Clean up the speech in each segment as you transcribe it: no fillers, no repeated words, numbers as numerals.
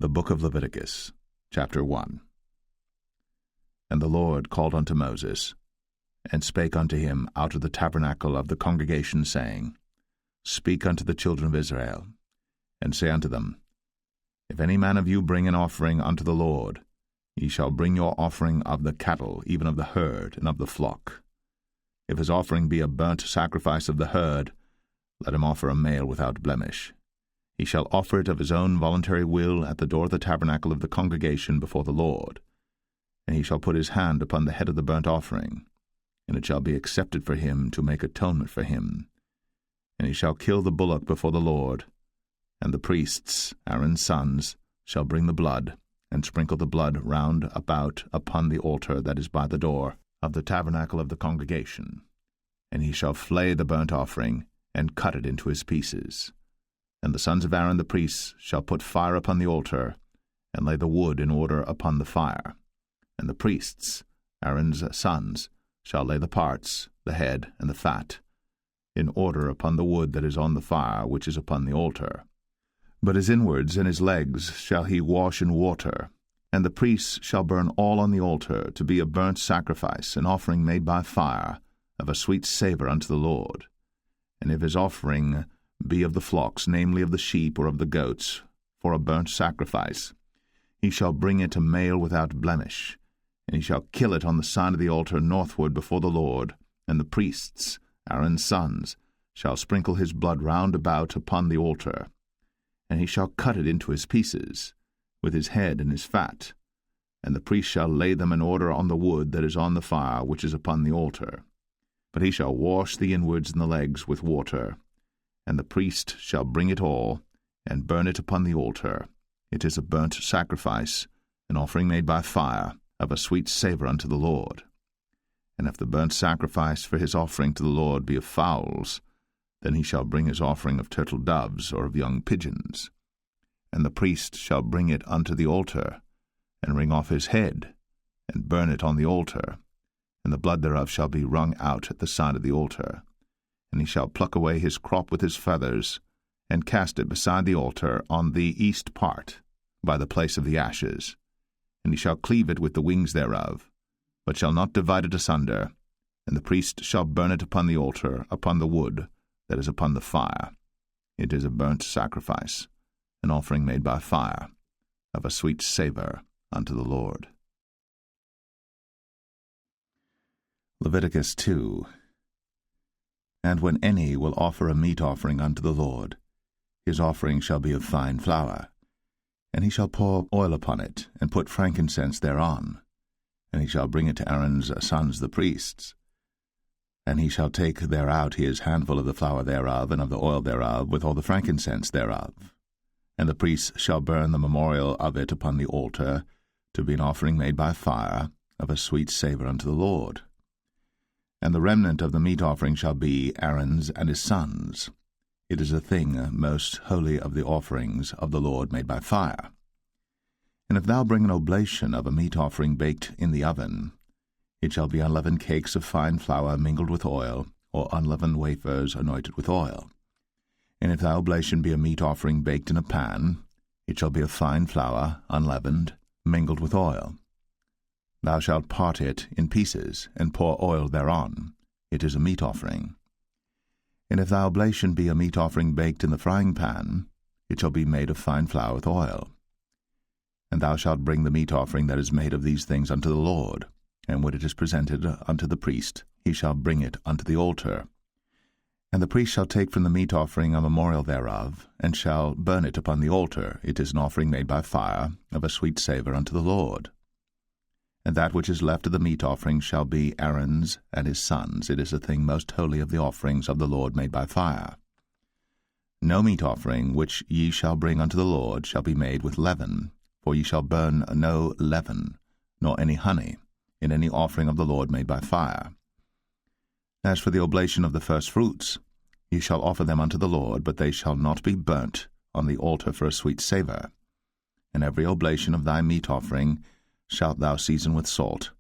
The book of Leviticus, chapter 1. And the Lord called unto Moses, and spake unto him out of the tabernacle of the congregation, saying, Speak unto the children of Israel, and say unto them, If any man of you bring an offering unto the Lord, ye shall bring your offering of the cattle, even of the herd, and of the flock. If his offering be a burnt sacrifice of the herd, let him offer a male without blemish. He shall offer it of his own voluntary will at the door of the tabernacle of the congregation before the Lord. And he shall put his hand upon the head of the burnt offering, and it shall be accepted for him to make atonement for him. And he shall kill the bullock before the Lord, and the priests, Aaron's sons, shall bring the blood, and sprinkle the blood round about upon the altar that is by the door of the tabernacle of the congregation. And he shall flay the burnt offering, and cut it into his pieces. And the sons of Aaron the priests shall put fire upon the altar, and lay the wood in order upon the fire. And the priests, Aaron's sons, shall lay the parts, the head, and the fat, in order upon the wood that is on the fire which is upon the altar. But his inwards and his legs shall he wash in water, and the priests shall burn all on the altar to be a burnt sacrifice, an offering made by fire, of a sweet savour unto the Lord. And if his offering be of the flocks, namely of the sheep or of the goats, for a burnt sacrifice, he shall bring it a male without blemish, and he shall kill it on the side of the altar northward before the Lord, and the priests, Aaron's sons, shall sprinkle his blood round about upon the altar. And he shall cut it into his pieces, with his head and his fat, and the priest shall lay them in order on the wood that is on the fire which is upon the altar. But he shall wash the inwards and the legs with water, and the priest shall bring it all, and burn it upon the altar. It is a burnt sacrifice, an offering made by fire, of a sweet savour unto the Lord. And if the burnt sacrifice for his offering to the Lord be of fowls, then he shall bring his offering of turtle doves or of young pigeons. And the priest shall bring it unto the altar, and wring off his head, and burn it on the altar, and the blood thereof shall be wrung out at the side of the altar. And he shall pluck away his crop with his feathers, and cast it beside the altar on the east part, by the place of the ashes. And he shall cleave it with the wings thereof, but shall not divide it asunder. And the priest shall burn it upon the altar, upon the wood that is upon the fire. It is a burnt sacrifice, an offering made by fire, of a sweet savour unto the Lord. Leviticus 2. And when any will offer a meat offering unto the Lord, his offering shall be of fine flour, and he shall pour oil upon it, and put frankincense thereon, and he shall bring it to Aaron's sons the priests. And he shall take thereout his handful of the flour thereof, and of the oil thereof, with all the frankincense thereof. And the priests shall burn the memorial of it upon the altar, to be an offering made by fire, of a sweet savour unto the Lord. And the remnant of the meat offering shall be Aaron's and his sons. It is a thing most holy of the offerings of the Lord made by fire. And if thou bring an oblation of a meat offering baked in the oven, it shall be unleavened cakes of fine flour mingled with oil, or unleavened wafers anointed with oil. And if thy oblation be a meat offering baked in a pan, it shall be of fine flour, unleavened, mingled with oil. Thou shalt part it in pieces, and pour oil thereon. It is a meat offering. And if thy oblation be a meat offering baked in the frying pan, it shall be made of fine flour with oil. And thou shalt bring the meat offering that is made of these things unto the Lord, and when it is presented unto the priest, he shall bring it unto the altar. And the priest shall take from the meat offering a memorial thereof, and shall burn it upon the altar. It is an offering made by fire, of a sweet savour unto the Lord. And that which is left of the meat offering shall be Aaron's and his sons. It is a thing most holy of the offerings of the Lord made by fire. No meat offering which ye shall bring unto the Lord shall be made with leaven, for ye shall burn no leaven, nor any honey, in any offering of the Lord made by fire. As for the oblation of the firstfruits, ye shall offer them unto the Lord, but they shall not be burnt on the altar for a sweet savour. And every oblation of thy meat offering shalt thou season with salt,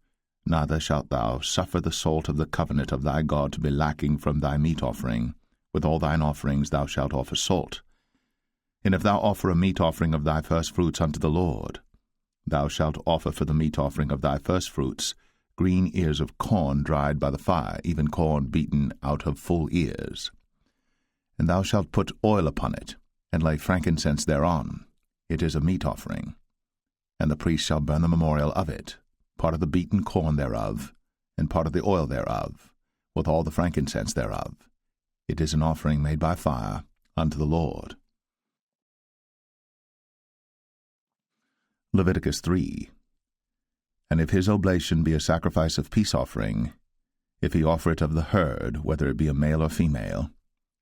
neither shalt thou suffer the salt of the covenant of thy God to be lacking from thy meat offering. With all thine offerings thou shalt offer salt. And if thou offer a meat offering of thy firstfruits unto the Lord, thou shalt offer for the meat offering of thy firstfruits green ears of corn dried by the fire, even corn beaten out of full ears. And thou shalt put oil upon it, and lay frankincense thereon. It is a meat offering. And the priest shall burn the memorial of it, part of the beaten corn thereof, and part of the oil thereof, with all the frankincense thereof. It is an offering made by fire unto the Lord. Leviticus 3. And if his oblation be a sacrifice of peace offering, if he offer it of the herd, whether it be a male or female,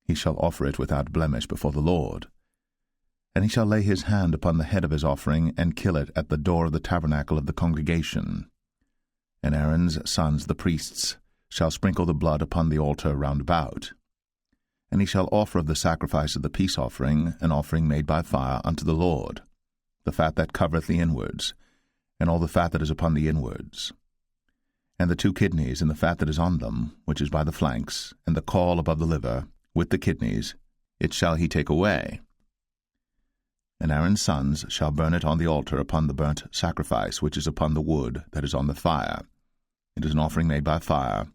he shall offer it without blemish before the Lord. And he shall lay his hand upon the head of his offering, and kill it at the door of the tabernacle of the congregation. And Aaron's sons, the priests, shall sprinkle the blood upon the altar round about. And he shall offer of the sacrifice of the peace offering an offering made by fire unto the Lord, the fat that covereth the inwards, and all the fat that is upon the inwards, and the 2 kidneys, and the fat that is on them, which is by the flanks, and the caul above the liver, with the kidneys, it shall he take away. And Aaron's sons shall burn it on the altar upon the burnt sacrifice which is upon the wood that is on the fire. It is an offering made by fire,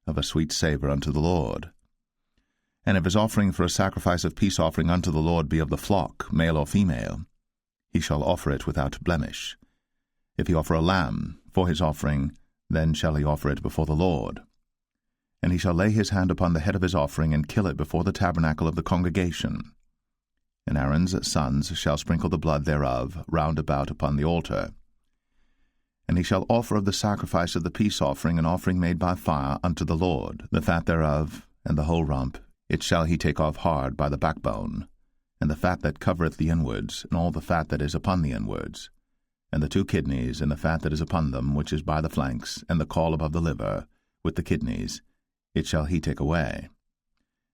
of a sweet savour unto the Lord. And if his offering for a sacrifice of peace offering unto the Lord be of the flock, male or female, he shall offer it without blemish. If he offer a lamb for his offering, then shall he offer it before the Lord. And he shall lay his hand upon the head of his offering, and kill it before the tabernacle of the congregation. And Aaron's sons shall sprinkle the blood thereof round about upon the altar. And he shall offer of the sacrifice of the peace offering an offering made by fire unto the Lord, the fat thereof, and the whole rump, it shall he take off hard by the backbone, and the fat that covereth the inwards, and all the fat that is upon the inwards, and the 2 kidneys, and the fat that is upon them, which is by the flanks, and the caul above the liver, with the kidneys, it shall he take away.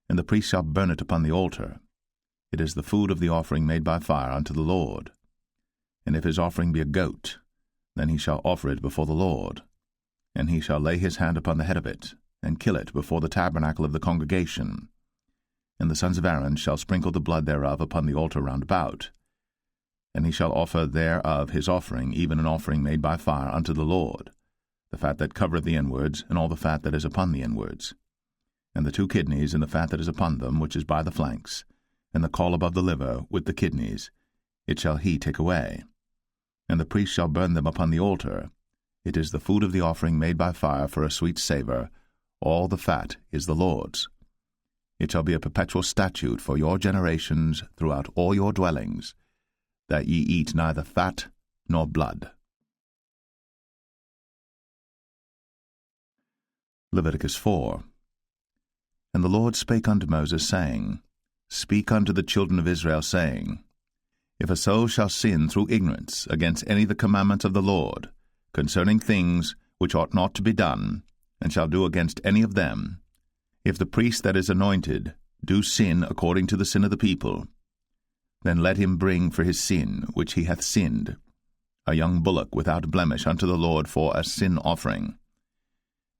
And the priest shall burn it upon the altar. It is the food of the offering made by fire unto the Lord. And if his offering be a goat, then he shall offer it before the Lord. And he shall lay his hand upon the head of it, and kill it before the tabernacle of the congregation. And the sons of Aaron shall sprinkle the blood thereof upon the altar round about. And he shall offer thereof his offering, even an offering made by fire unto the Lord, the fat that covereth the inwards, and all the fat that is upon the inwards, and the 2 kidneys, and the fat that is upon them, which is by the flanks, and the caul above the liver, with the kidneys, it shall he take away. And the priest shall burn them upon the altar. It is the food of the offering made by fire for a sweet savour. All the fat is the Lord's. It shall be a perpetual statute for your generations throughout all your dwellings, that ye eat neither fat nor blood. Leviticus 4. And the Lord spake unto Moses, saying, Speak unto the children of Israel, saying, If a soul shall sin through ignorance against any of the commandments of the Lord, concerning things which ought not to be done, and shall do against any of them, if the priest that is anointed do sin according to the sin of the people, then let him bring for his sin which he hath sinned a young bullock without blemish unto the Lord for a sin offering.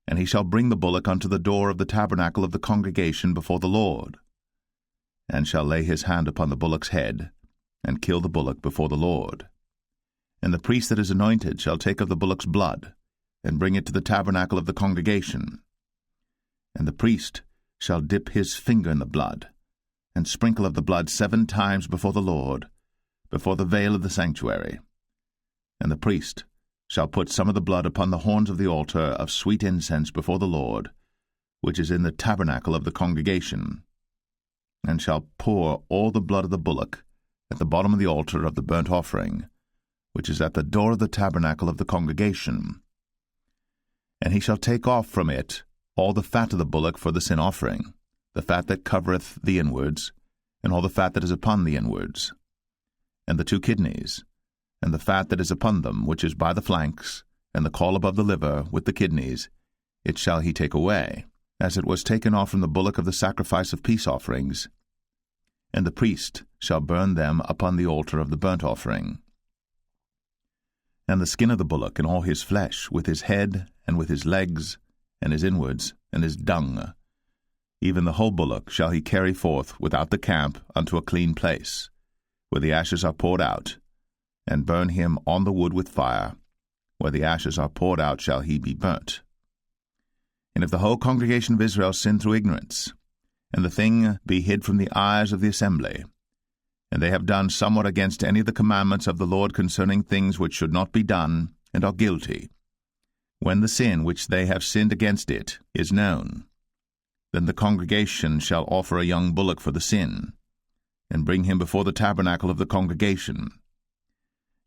And he shall bring the bullock unto the door of the tabernacle of the congregation before the Lord, and shall lay his hand upon the bullock's head, and kill the bullock before the Lord. And the priest that is anointed shall take of the bullock's blood, and bring it to the tabernacle of the congregation. And the priest shall dip his finger in the blood, and sprinkle of the blood 7 times before the Lord, before the veil of the sanctuary. And the priest shall put some of the blood upon the horns of the altar of sweet incense before the Lord, which is in the tabernacle of the congregation, and shall pour all the blood of the bullock at the bottom of the altar of the burnt offering, which is at the door of the tabernacle of the congregation. And he shall take off from it all the fat of the bullock for the sin offering, the fat that covereth the inwards, and all the fat that is upon the inwards, and the 2 kidneys, and the fat that is upon them, which is by the flanks, and the caul above the liver, with the kidneys, it shall he take away, as it was taken off from the bullock of the sacrifice of peace offerings. And the priest shall burn them upon the altar of the burnt offering. And the skin of the bullock, and all his flesh, with his head, and with his legs, and his inwards, and his dung, even the whole bullock shall he carry forth without the camp unto a clean place, where the ashes are poured out, and burn him on the wood with fire. Where the ashes are poured out shall he be burnt. And if the whole congregation of Israel sin through ignorance, and the thing be hid from the eyes of the assembly, and they have done somewhat against any of the commandments of the Lord concerning things which should not be done, and are guilty, when the sin which they have sinned against it is known, then the congregation shall offer a young bullock for the sin, and bring him before the tabernacle of the congregation.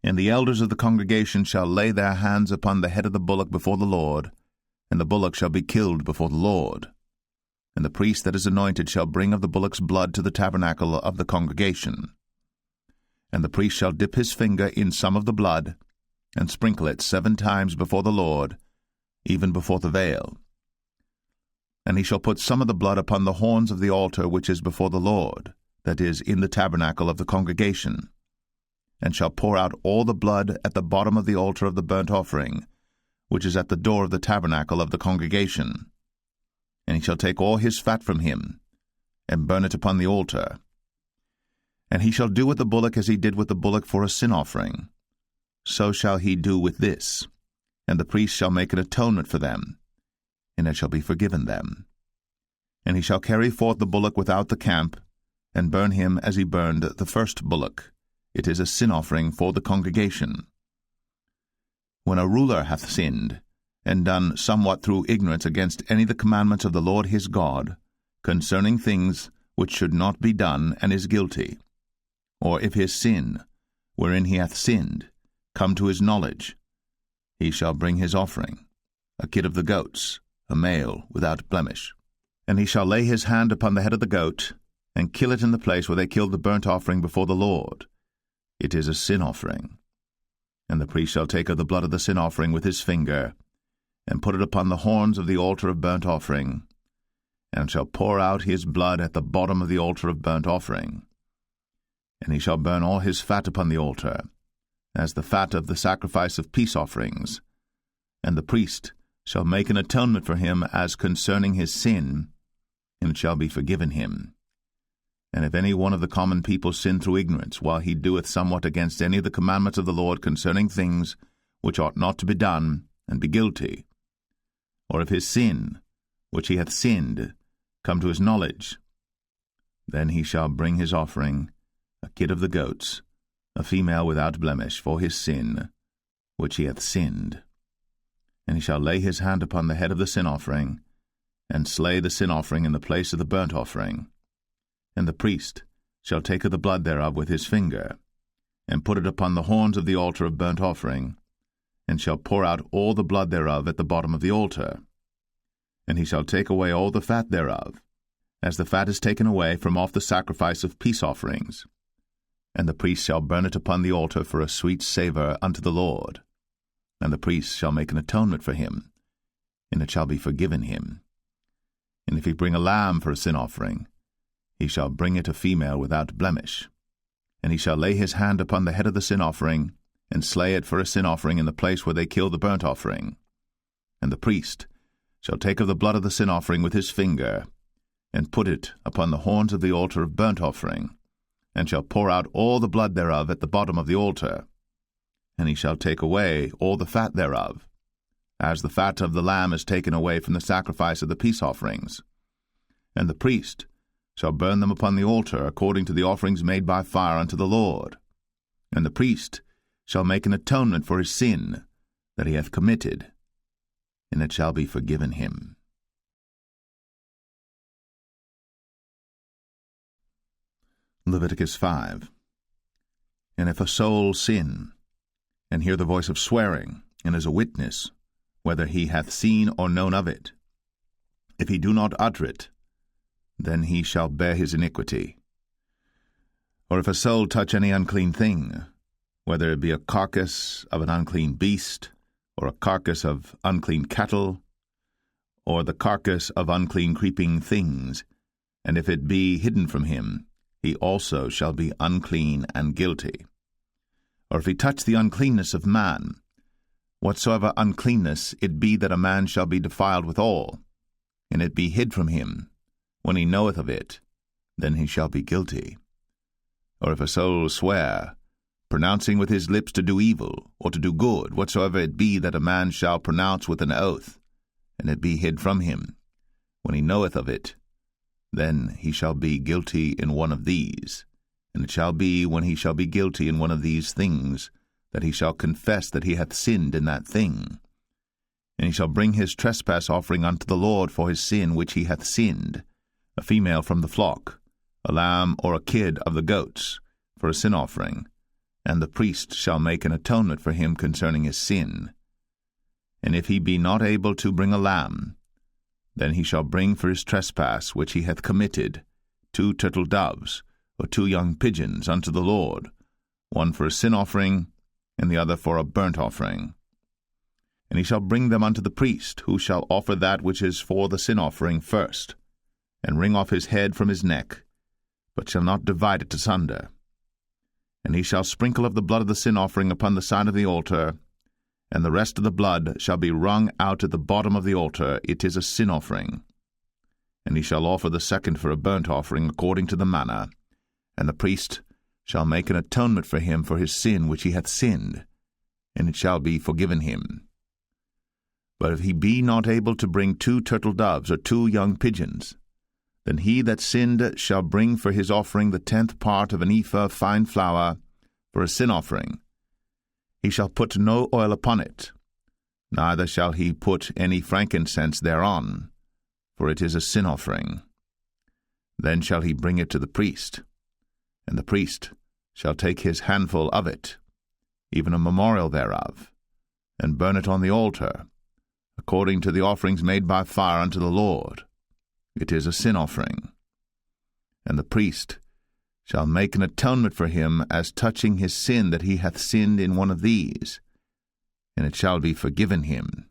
And the elders of the congregation shall lay their hands upon the head of the bullock before the Lord, and the bullock shall be killed before the Lord. And the priest that is anointed shall bring of the bullock's blood to the tabernacle of the congregation. And the priest shall dip his finger in some of the blood, and sprinkle it 7 times before the Lord, even before the veil. And he shall put some of the blood upon the horns of the altar which is before the Lord, that is, in the tabernacle of the congregation, and shall pour out all the blood at the bottom of the altar of the burnt offering, which is at the door of the tabernacle of the congregation. And he shall take all his fat from him, and burn it upon the altar. And he shall do with the bullock as he did with the bullock for a sin offering. So shall he do with this, and the priest shall make an atonement for them, and it shall be forgiven them. And he shall carry forth the bullock without the camp, and burn him as he burned the first bullock. It is a sin offering for the congregation. When a ruler hath sinned, and done somewhat through ignorance against any of the commandments of the Lord his God, concerning things which should not be done, and is guilty, or if his sin, wherein he hath sinned, come to his knowledge, he shall bring his offering, a kid of the goats, a male without blemish. And he shall lay his hand upon the head of the goat, and kill it in the place where they killed the burnt offering before the Lord. It is a sin offering. And the priest shall take of the blood of the sin offering with his finger, and put it upon the horns of the altar of burnt offering, and shall pour out his blood at the bottom of the altar of burnt offering. And he shall burn all his fat upon the altar, as the fat of the sacrifice of peace offerings. And the priest shall make an atonement for him as concerning his sin, and it shall be forgiven him. And if any one of the common people sin through ignorance, while he doeth somewhat against any of the commandments of the Lord concerning things which ought not to be done, and be guilty, or if his sin, which he hath sinned, come to his knowledge, then he shall bring his offering, a kid of the goats, a female without blemish, for his sin, which he hath sinned. And he shall lay his hand upon the head of the sin offering, and slay the sin offering in the place of the burnt offering. And the priest shall take of the blood thereof with his finger, and put it upon the horns of the altar of burnt offering, and shall pour out all the blood thereof at the bottom of the altar. And he shall take away all the fat thereof, as the fat is taken away from off the sacrifice of peace offerings. And the priest shall burn it upon the altar for a sweet savour unto the Lord. And the priest shall make an atonement for him, and it shall be forgiven him. And if he bring a lamb for a sin offering, he shall bring it a female without blemish. And he shall lay his hand upon the head of the sin offering, and slay it for a sin offering in the place where they kill the burnt offering. And the priest shall take of the blood of the sin offering with his finger, and put it upon the horns of the altar of burnt offering, and shall pour out all the blood thereof at the bottom of the altar. And he shall take away all the fat thereof, as the fat of the lamb is taken away from the sacrifice of the peace offerings. And the priest shall burn them upon the altar according to the offerings made by fire unto the Lord. And the priest shall make an atonement for his sin that he hath committed, and it shall be forgiven him. Leviticus 5. And if a soul sin, and hear the voice of swearing, and is a witness, whether he hath seen or known of it, if he do not utter it, then he shall bear his iniquity. Or if a soul touch any unclean thing, whether it be a carcass of an unclean beast, or a carcass of unclean cattle, or the carcass of unclean creeping things, and if it be hidden from him, he also shall be unclean and guilty. Or if he touch the uncleanness of man, whatsoever uncleanness it be that a man shall be defiled withal, and it be hid from him, when he knoweth of it, then he shall be guilty. Or if a soul swear, pronouncing with his lips to do evil, or to do good, whatsoever it be that a man shall pronounce with an oath, and it be hid from him, when he knoweth of it, then he shall be guilty in one of these. And it shall be, when he shall be guilty in one of these things, that he shall confess that he hath sinned in that thing. And he shall bring his trespass offering unto the Lord for his sin which he hath sinned, a female from the flock, a lamb or a kid of the goats, for a sin offering, and the priest shall make an atonement for him concerning his sin. And if he be not able to bring a lamb, then he shall bring for his trespass which he hath committed 2 turtle doves, or 2 young pigeons unto the Lord, one for a sin offering, and the other for a burnt offering. And he shall bring them unto the priest, who shall offer that which is for the sin offering first, and wring off his head from his neck, but shall not divide it asunder. And he shall sprinkle of the blood of the sin offering upon the side of the altar, and the rest of the blood shall be wrung out at the bottom of the altar. It is a sin offering. And he shall offer the second for a burnt offering according to the manner, and the priest shall make an atonement for him for his sin which he hath sinned, and it shall be forgiven him. But if he be not able to bring 2 turtle doves or 2 young pigeons, then he that sinned shall bring for his offering the 10th part of an ephah of fine flour for a sin offering. He shall put no oil upon it, neither shall he put any frankincense thereon, for it is a sin offering. Then shall he bring it to the priest, and the priest shall take his handful of it, even a memorial thereof, and burn it on the altar, according to the offerings made by fire unto the Lord. It is a sin offering. And the priest shall make an atonement for him as touching his sin that he hath sinned in one of these, and it shall be forgiven him.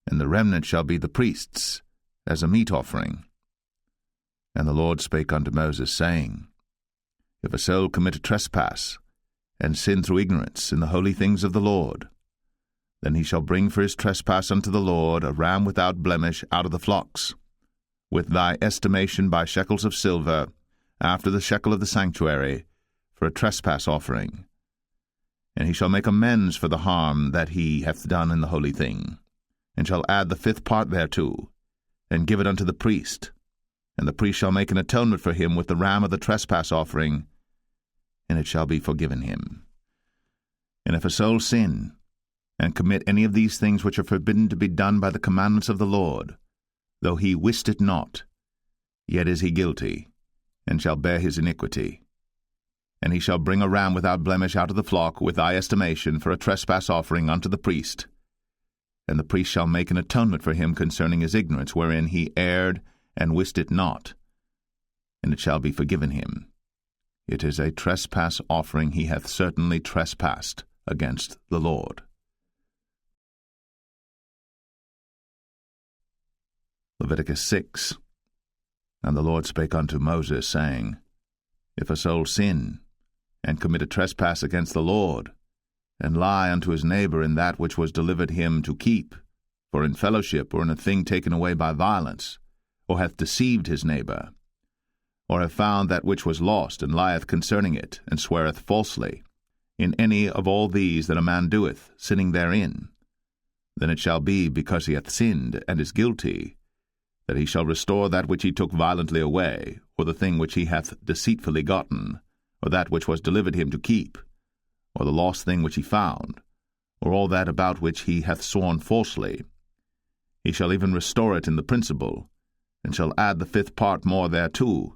And the remnant shall be the priest's, as a meat offering. And the Lord spake unto Moses, saying, If a soul commit a trespass, and sin through ignorance in the holy things of the Lord, then he shall bring for his trespass unto the Lord a ram without blemish out of the flocks, with thy estimation by shekels of silver, after the shekel of the sanctuary, for a trespass offering. And he shall make amends for the harm that he hath done in the holy thing, and shall add the 5th part thereto, and give it unto the priest. And the priest shall make an atonement for him with the ram of the trespass offering, and it shall be forgiven him. And if a soul sin, and commit any of these things which are forbidden to be done by the commandments of the Lord, though he wist it not, yet is he guilty, and shall bear his iniquity. And he shall bring a ram without blemish out of the flock with thy estimation for a trespass offering unto the priest. And the priest shall make an atonement for him concerning his ignorance wherein he erred and wist it not, and it shall be forgiven him. It is a trespass offering. He hath certainly trespassed against the Lord. Leviticus 6. And the Lord spake unto Moses, saying, If a soul sin, and commit a trespass against the Lord, and lie unto his neighbor in that which was delivered him to keep, for in fellowship or in a thing taken away by violence, or hath deceived his neighbor, or have found that which was lost, and lieth concerning it, and sweareth falsely, in any of all these that a man doeth, sinning therein, then it shall be, because he hath sinned, and is guilty, that he shall restore that which he took violently away, or the thing which he hath deceitfully gotten, or that which was delivered him to keep, or the lost thing which he found, or all that about which he hath sworn falsely. He shall even restore it in the principal, and shall add the 5th part more thereto,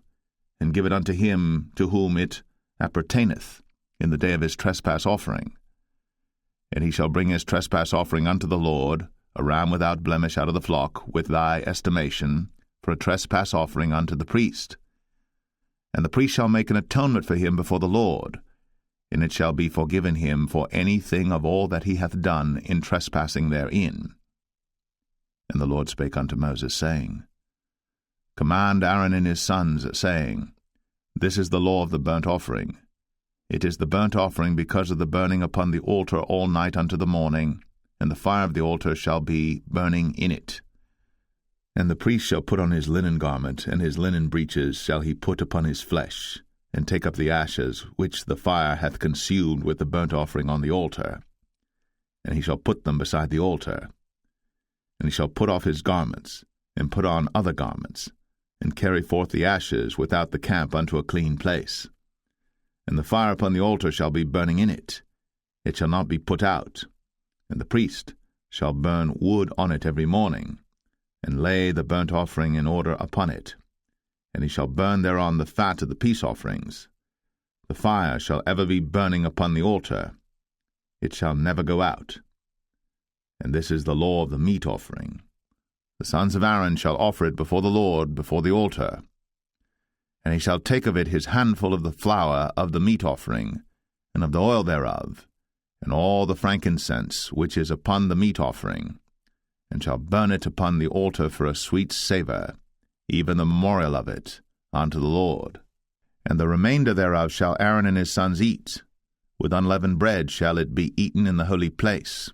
and give it unto him to whom it appertaineth in the day of his trespass offering. And he shall bring his trespass offering unto the Lord, a ram without blemish out of the flock, with thy estimation, for a trespass offering unto the priest. And the priest shall make an atonement for him before the Lord, and it shall be forgiven him for any thing of all that he hath done in trespassing therein. And the Lord spake unto Moses, saying, Command Aaron and his sons, saying, This is the law of the burnt offering. It is the burnt offering because of the burning upon the altar all night unto the morning, and the fire of the altar shall be burning in it. And the priest shall put on his linen garment, and his linen breeches shall he put upon his flesh, and take up the ashes which the fire hath consumed with the burnt offering on the altar, and he shall put them beside the altar. And he shall put off his garments, and put on other garments, and carry forth the ashes without the camp unto a clean place. And the fire upon the altar shall be burning in it, it shall not be put out. And the priest shall burn wood on it every morning, and lay the burnt offering in order upon it. And he shall burn thereon the fat of the peace offerings. The fire shall ever be burning upon the altar, it shall never go out. And this is the law of the meat offering. The sons of Aaron shall offer it before the Lord, before the altar. And he shall take of it his handful of the flour of the meat offering, and of the oil thereof, and all the frankincense which is upon the meat offering, and shall burn it upon the altar for a sweet savour, even the memorial of it, unto the Lord. And the remainder thereof shall Aaron and his sons eat. With unleavened bread shall it be eaten in the holy place.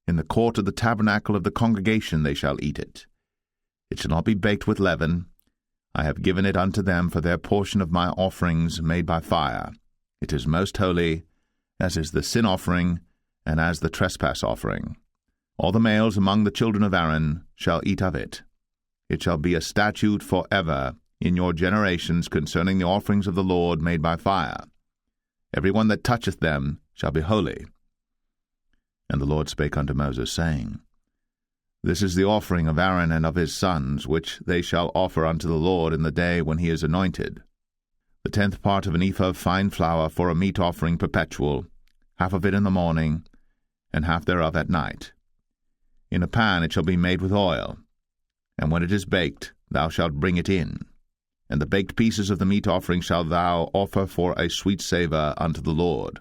In the court of the tabernacle of the congregation they shall eat it. It shall not be baked with leaven. I have given it unto them for their portion of my offerings made by fire. It is most holy, as is the sin offering, and as the trespass offering. All the males among the children of Aaron shall eat of it. It shall be a statute for ever in your generations concerning the offerings of the Lord made by fire. Every one that toucheth them shall be holy. And the Lord spake unto Moses, saying, This is the offering of Aaron and of his sons, which they shall offer unto the Lord in the day when he is anointed. The 10th part of an ephah of fine flour for a meat offering perpetual, half of it in the morning, and half thereof at night. In a pan it shall be made with oil, and when it is baked, thou shalt bring it in. And the baked pieces of the meat offering shalt thou offer for a sweet savour unto the Lord.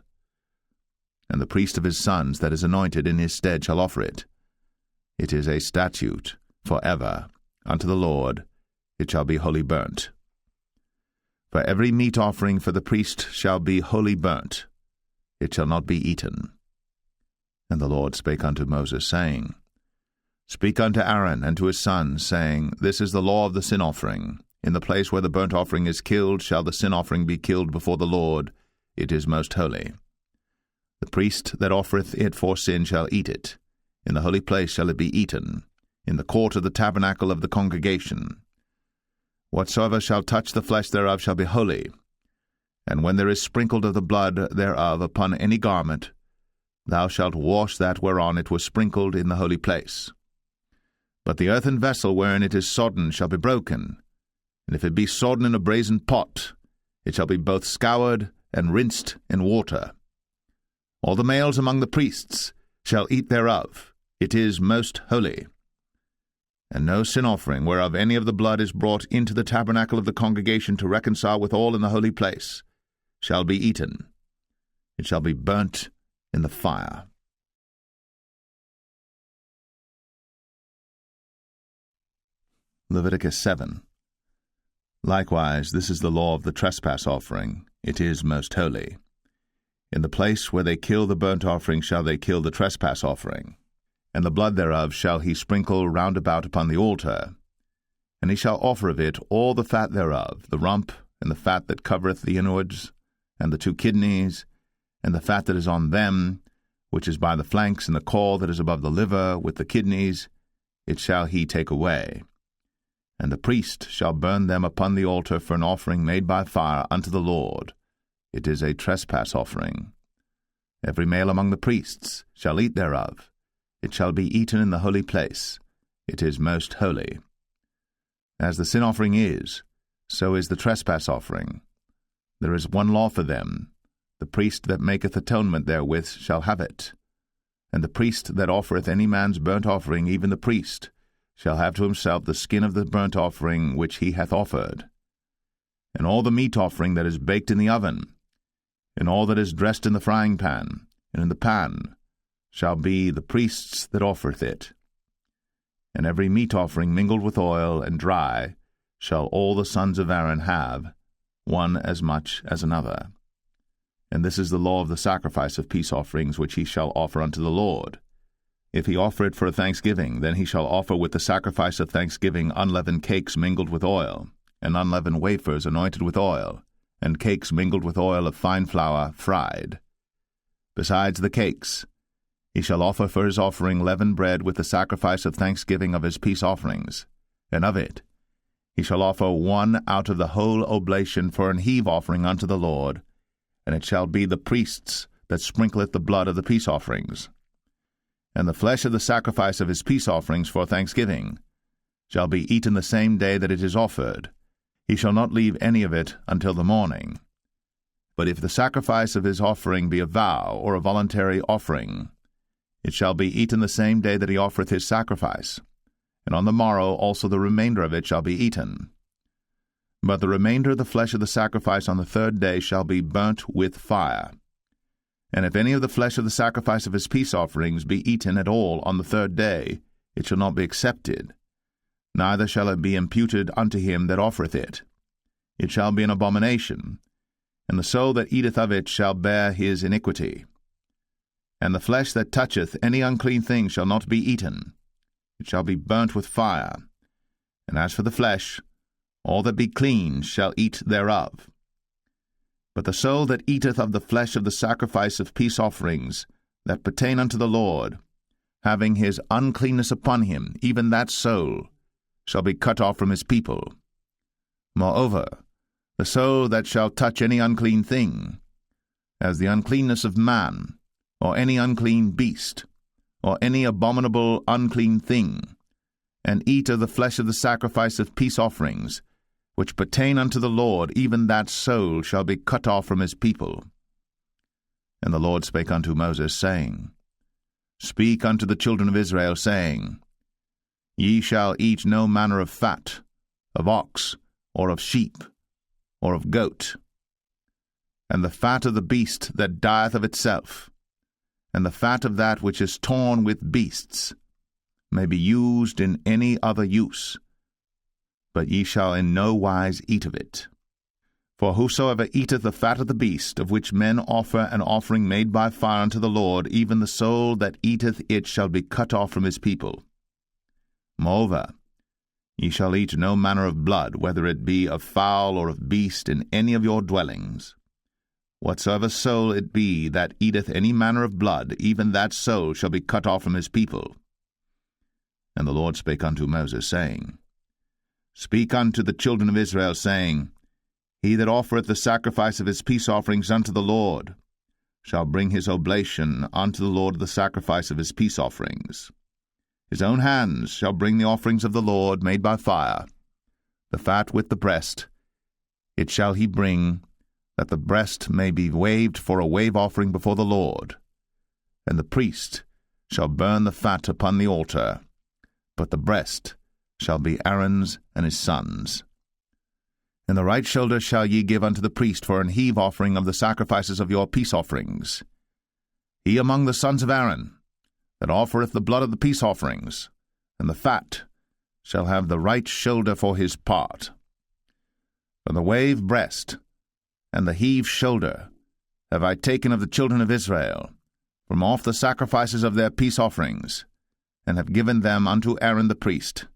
And the priest of his sons that is anointed in his stead shall offer it. It is a statute for ever unto the Lord, it shall be wholly burnt. For every meat offering for the priest shall be wholly burnt, it shall not be eaten. And the Lord spake unto Moses, saying, Speak unto Aaron and to his sons, saying, This is the law of the sin offering. In the place where the burnt offering is killed shall the sin offering be killed before the Lord. It is most holy. The priest that offereth it for sin shall eat it. In the holy place shall it be eaten, in the court of the tabernacle of the congregation. Whatsoever shall touch the flesh thereof shall be holy. And when there is sprinkled of the blood thereof upon any garment, thou shalt wash that whereon it was sprinkled in the holy place. But the earthen vessel wherein it is sodden shall be broken, and if it be sodden in a brazen pot, it shall be both scoured and rinsed in water. All the males among the priests shall eat thereof. It is most holy. And no sin offering whereof any of the blood is brought into the tabernacle of the congregation to reconcile with all in the holy place shall be eaten. It shall be burnt in the fire. Leviticus 7. Likewise, this is the law of the trespass offering. It is most holy. In the place where they kill the burnt offering shall they kill the trespass offering, and the blood thereof shall he sprinkle round about upon the altar. And he shall offer of it all the fat thereof, the rump, and the fat that covereth the inwards, and the 2 kidneys, and the fat that is on them, which is by the flanks, and the caul that is above the liver, with the kidneys, it shall he take away. And the priest shall burn them upon the altar for an offering made by fire unto the Lord. It is a trespass offering. Every male among the priests shall eat thereof. It shall be eaten in the holy place. It is most holy. As the sin offering is, so is the trespass offering. There is one law for them. The priest that maketh atonement therewith shall have it. And the priest that offereth any man's burnt offering, even the priest, shall have to himself the skin of the burnt offering which he hath offered. And all the meat offering that is baked in the oven, and all that is dressed in the frying pan, and in the pan, shall be the priest's that offereth it. And every meat offering mingled with oil and dry shall all the sons of Aaron have, one as much as another. And this is the law of the sacrifice of peace offerings which he shall offer unto the Lord. If he offer it for a thanksgiving, then he shall offer with the sacrifice of thanksgiving unleavened cakes mingled with oil, and unleavened wafers anointed with oil, and cakes mingled with oil of fine flour, fried. Besides the cakes, he shall offer for his offering leavened bread with the sacrifice of thanksgiving of his peace offerings, and of it he shall offer one out of the whole oblation for an heave offering unto the Lord, and it shall be the priest's that sprinkleth the blood of the peace offerings. And the flesh of the sacrifice of his peace offerings for thanksgiving shall be eaten the same day that it is offered. He shall not leave any of it until the morning. But if the sacrifice of his offering be a vow or a voluntary offering, it shall be eaten the same day that he offereth his sacrifice, and on the morrow also the remainder of it shall be eaten. But the remainder of the flesh of the sacrifice on the third day shall be burnt with fire. And if any of the flesh of the sacrifice of his peace offerings be eaten at all on the third day, it shall not be accepted, neither shall it be imputed unto him that offereth it. It shall be an abomination, and the soul that eateth of it shall bear his iniquity. And the flesh that toucheth any unclean thing shall not be eaten. It shall be burnt with fire. And as for the flesh, all that be clean shall eat thereof. But the soul that eateth of the flesh of the sacrifice of peace offerings that pertain unto the Lord, having his uncleanness upon him, even that soul shall be cut off from his people. Moreover, the soul that shall touch any unclean thing, as the uncleanness of man, or any unclean beast, or any abominable unclean thing, and eat of the flesh of the sacrifice of peace offerings, which pertain unto the Lord, even that soul shall be cut off from his people. And the Lord spake unto Moses, saying, Speak unto the children of Israel, saying, Ye shall eat no manner of fat, of ox, or of sheep, or of goat, and the fat of the beast that dieth of itself, and the fat of that which is torn with beasts, may be used in any other use, but ye shall in no wise eat of it. For whosoever eateth the fat of the beast, of which men offer an offering made by fire unto the Lord, even the soul that eateth it shall be cut off from his people. Moreover, ye shall eat no manner of blood, whether it be of fowl or of beast, in any of your dwellings. Whatsoever soul it be that eateth any manner of blood, even that soul shall be cut off from his people. And the Lord spake unto Moses, saying, Speak unto the children of Israel, saying, He that offereth the sacrifice of his peace offerings unto the Lord shall bring his oblation unto the Lord the sacrifice of his peace offerings. His own hands shall bring the offerings of the Lord made by fire, the fat with the breast. It shall he bring, that the breast may be waved for a wave offering before the Lord. And the priest shall burn the fat upon the altar, but the breast shall be Aaron's and his sons'. And the right shoulder shall ye give unto the priest for an heave offering of the sacrifices of your peace offerings. He among the sons of Aaron, that offereth the blood of the peace offerings, and the fat, shall have the right shoulder for his part. For the wave breast and the heave shoulder have I taken of the children of Israel, from off the sacrifices of their peace offerings, and have given them unto Aaron the priest,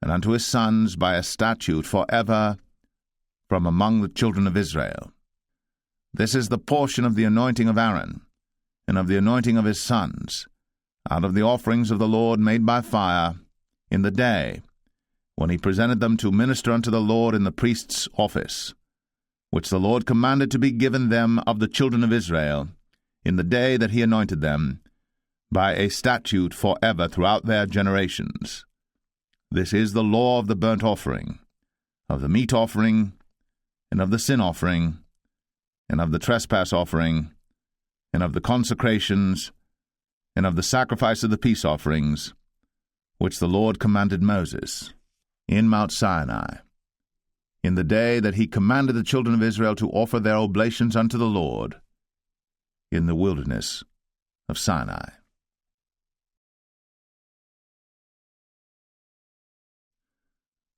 and unto his sons by a statute for ever from among the children of Israel. This is the portion of the anointing of Aaron, and of the anointing of his sons, out of the offerings of the Lord made by fire, in the day when he presented them to minister unto the Lord in the priest's office, which the Lord commanded to be given them of the children of Israel, in the day that he anointed them, by a statute for ever throughout their generations. This is the law of the burnt offering, of the meat offering, and of the sin offering, and of the trespass offering, and of the consecrations, and of the sacrifice of the peace offerings, which the Lord commanded Moses in Mount Sinai, in the day that he commanded the children of Israel to offer their oblations unto the Lord in the wilderness of Sinai.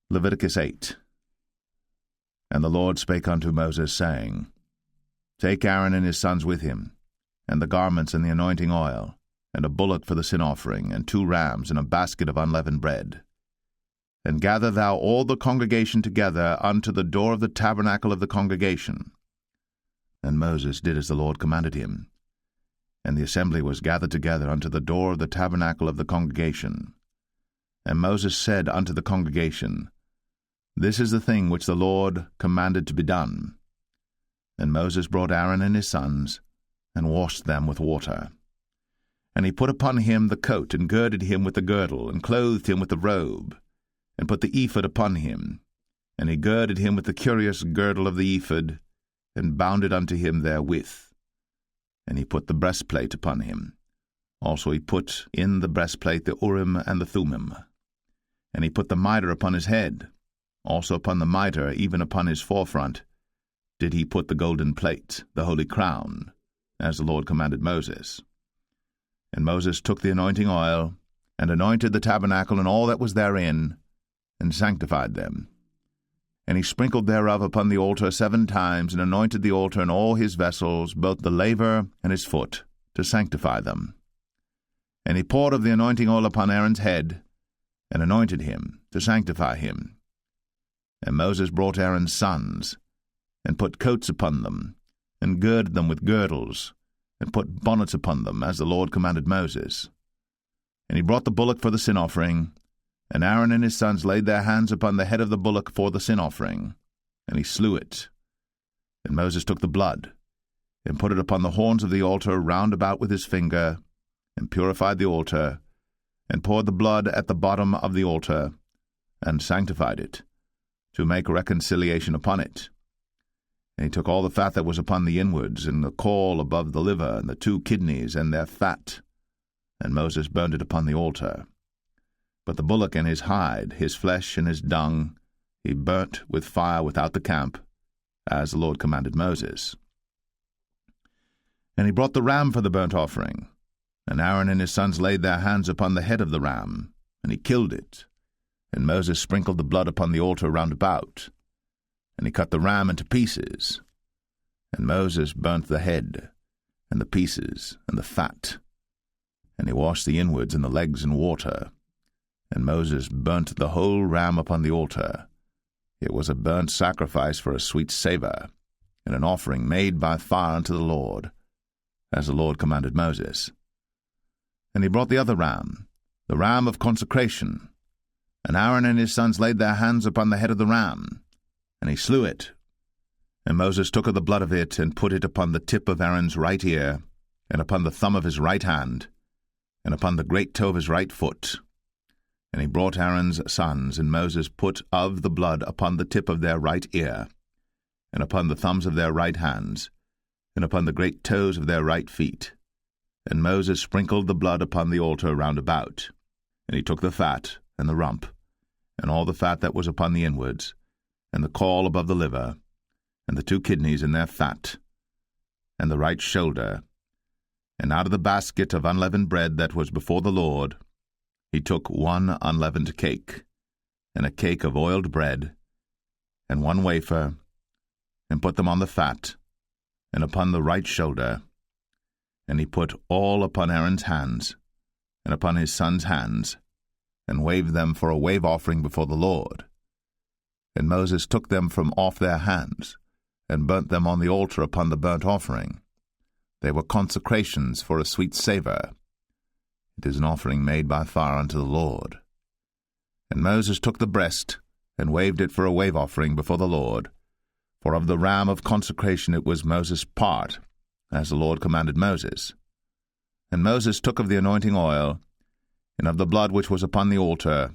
Leviticus 8. And the Lord spake unto Moses, saying, Take Aaron and his sons with him, and the garments and the anointing oil, and a bullock for the sin offering, and 2 rams, and a basket of unleavened bread. And gather thou all the congregation together unto the door of the tabernacle of the congregation, And Moses did as the Lord commanded him. And the assembly was gathered together unto the door of the tabernacle of the congregation. And Moses said unto the congregation, This is the thing which the Lord commanded to be done. And Moses brought Aaron and his sons, and washed them with water. And he put upon him the coat, and girded him with the girdle, and clothed him with the robe, and put the ephod upon him. And he girded him with the curious girdle of the ephod, and bound it unto him therewith. And he put the breastplate upon him. Also he put in the breastplate the Urim and the Thummim. And he put the mitre upon his head. Also upon the mitre, even upon his forefront, did he put the golden plate, the holy crown, as the Lord commanded Moses. And Moses took the anointing oil, and anointed the tabernacle and all that was therein, and sanctified them. And he sprinkled thereof upon the altar 7 times, and anointed the altar and all his vessels, both the laver and his foot, to sanctify them. And he poured of the anointing oil upon Aaron's head, and anointed him, to sanctify him. And Moses brought Aaron's sons, and put coats upon them, and girded them with girdles, and put bonnets upon them, as the Lord commanded Moses. And he brought the bullock for the sin offering, and Aaron and his sons laid their hands upon the head of the bullock for the sin offering, and he slew it. And Moses took the blood, and put it upon the horns of the altar round about with his finger, and purified the altar, and poured the blood at the bottom of the altar, and sanctified it, to make reconciliation upon it. And he took all the fat that was upon the inwards, and the caul above the liver, and the 2 kidneys, and their fat, and Moses burned it upon the altar. But the bullock and his hide, his flesh and his dung, he burnt with fire without the camp, as the Lord commanded Moses. And he brought the ram for the burnt offering, and Aaron and his sons laid their hands upon the head of the ram, and he killed it. And Moses sprinkled the blood upon the altar round about, and he cut the ram into pieces. And Moses burnt the head, and the pieces, and the fat. And he washed the inwards and the legs in water. And Moses burnt the whole ram upon the altar. It was a burnt sacrifice for a sweet savour, and an offering made by fire unto the Lord, as the Lord commanded Moses. And he brought the other ram, the ram of consecration. And Aaron and his sons laid their hands upon the head of the ram, and he slew it. And Moses took of the blood of it, and put it upon the tip of Aaron's right ear, and upon the thumb of his right hand, and upon the great toe of his right foot. And he brought Aaron's sons, and Moses put of the blood upon the tip of their right ear, and upon the thumbs of their right hands, and upon the great toes of their right feet. And Moses sprinkled the blood upon the altar round about. And he took the fat, and the rump, and all the fat that was upon the inwards, and the caul above the liver, and the 2 kidneys in their fat, and the right shoulder, and out of the basket of unleavened bread that was before the Lord, he took 1 unleavened cake, and a cake of oiled bread, and 1 wafer, and put them on the fat, and upon the right shoulder. And he put all upon Aaron's hands, and upon his sons' hands, and waved them for a wave offering before the Lord. And Moses took them from off their hands, and burnt them on the altar upon the burnt offering. They were consecrations for a sweet savour. It is an offering made by fire unto the Lord. And Moses took the breast, and waved it for a wave offering before the Lord. For of the ram of consecration it was Moses' part, as the Lord commanded Moses. And Moses took of the anointing oil, and of the blood which was upon the altar,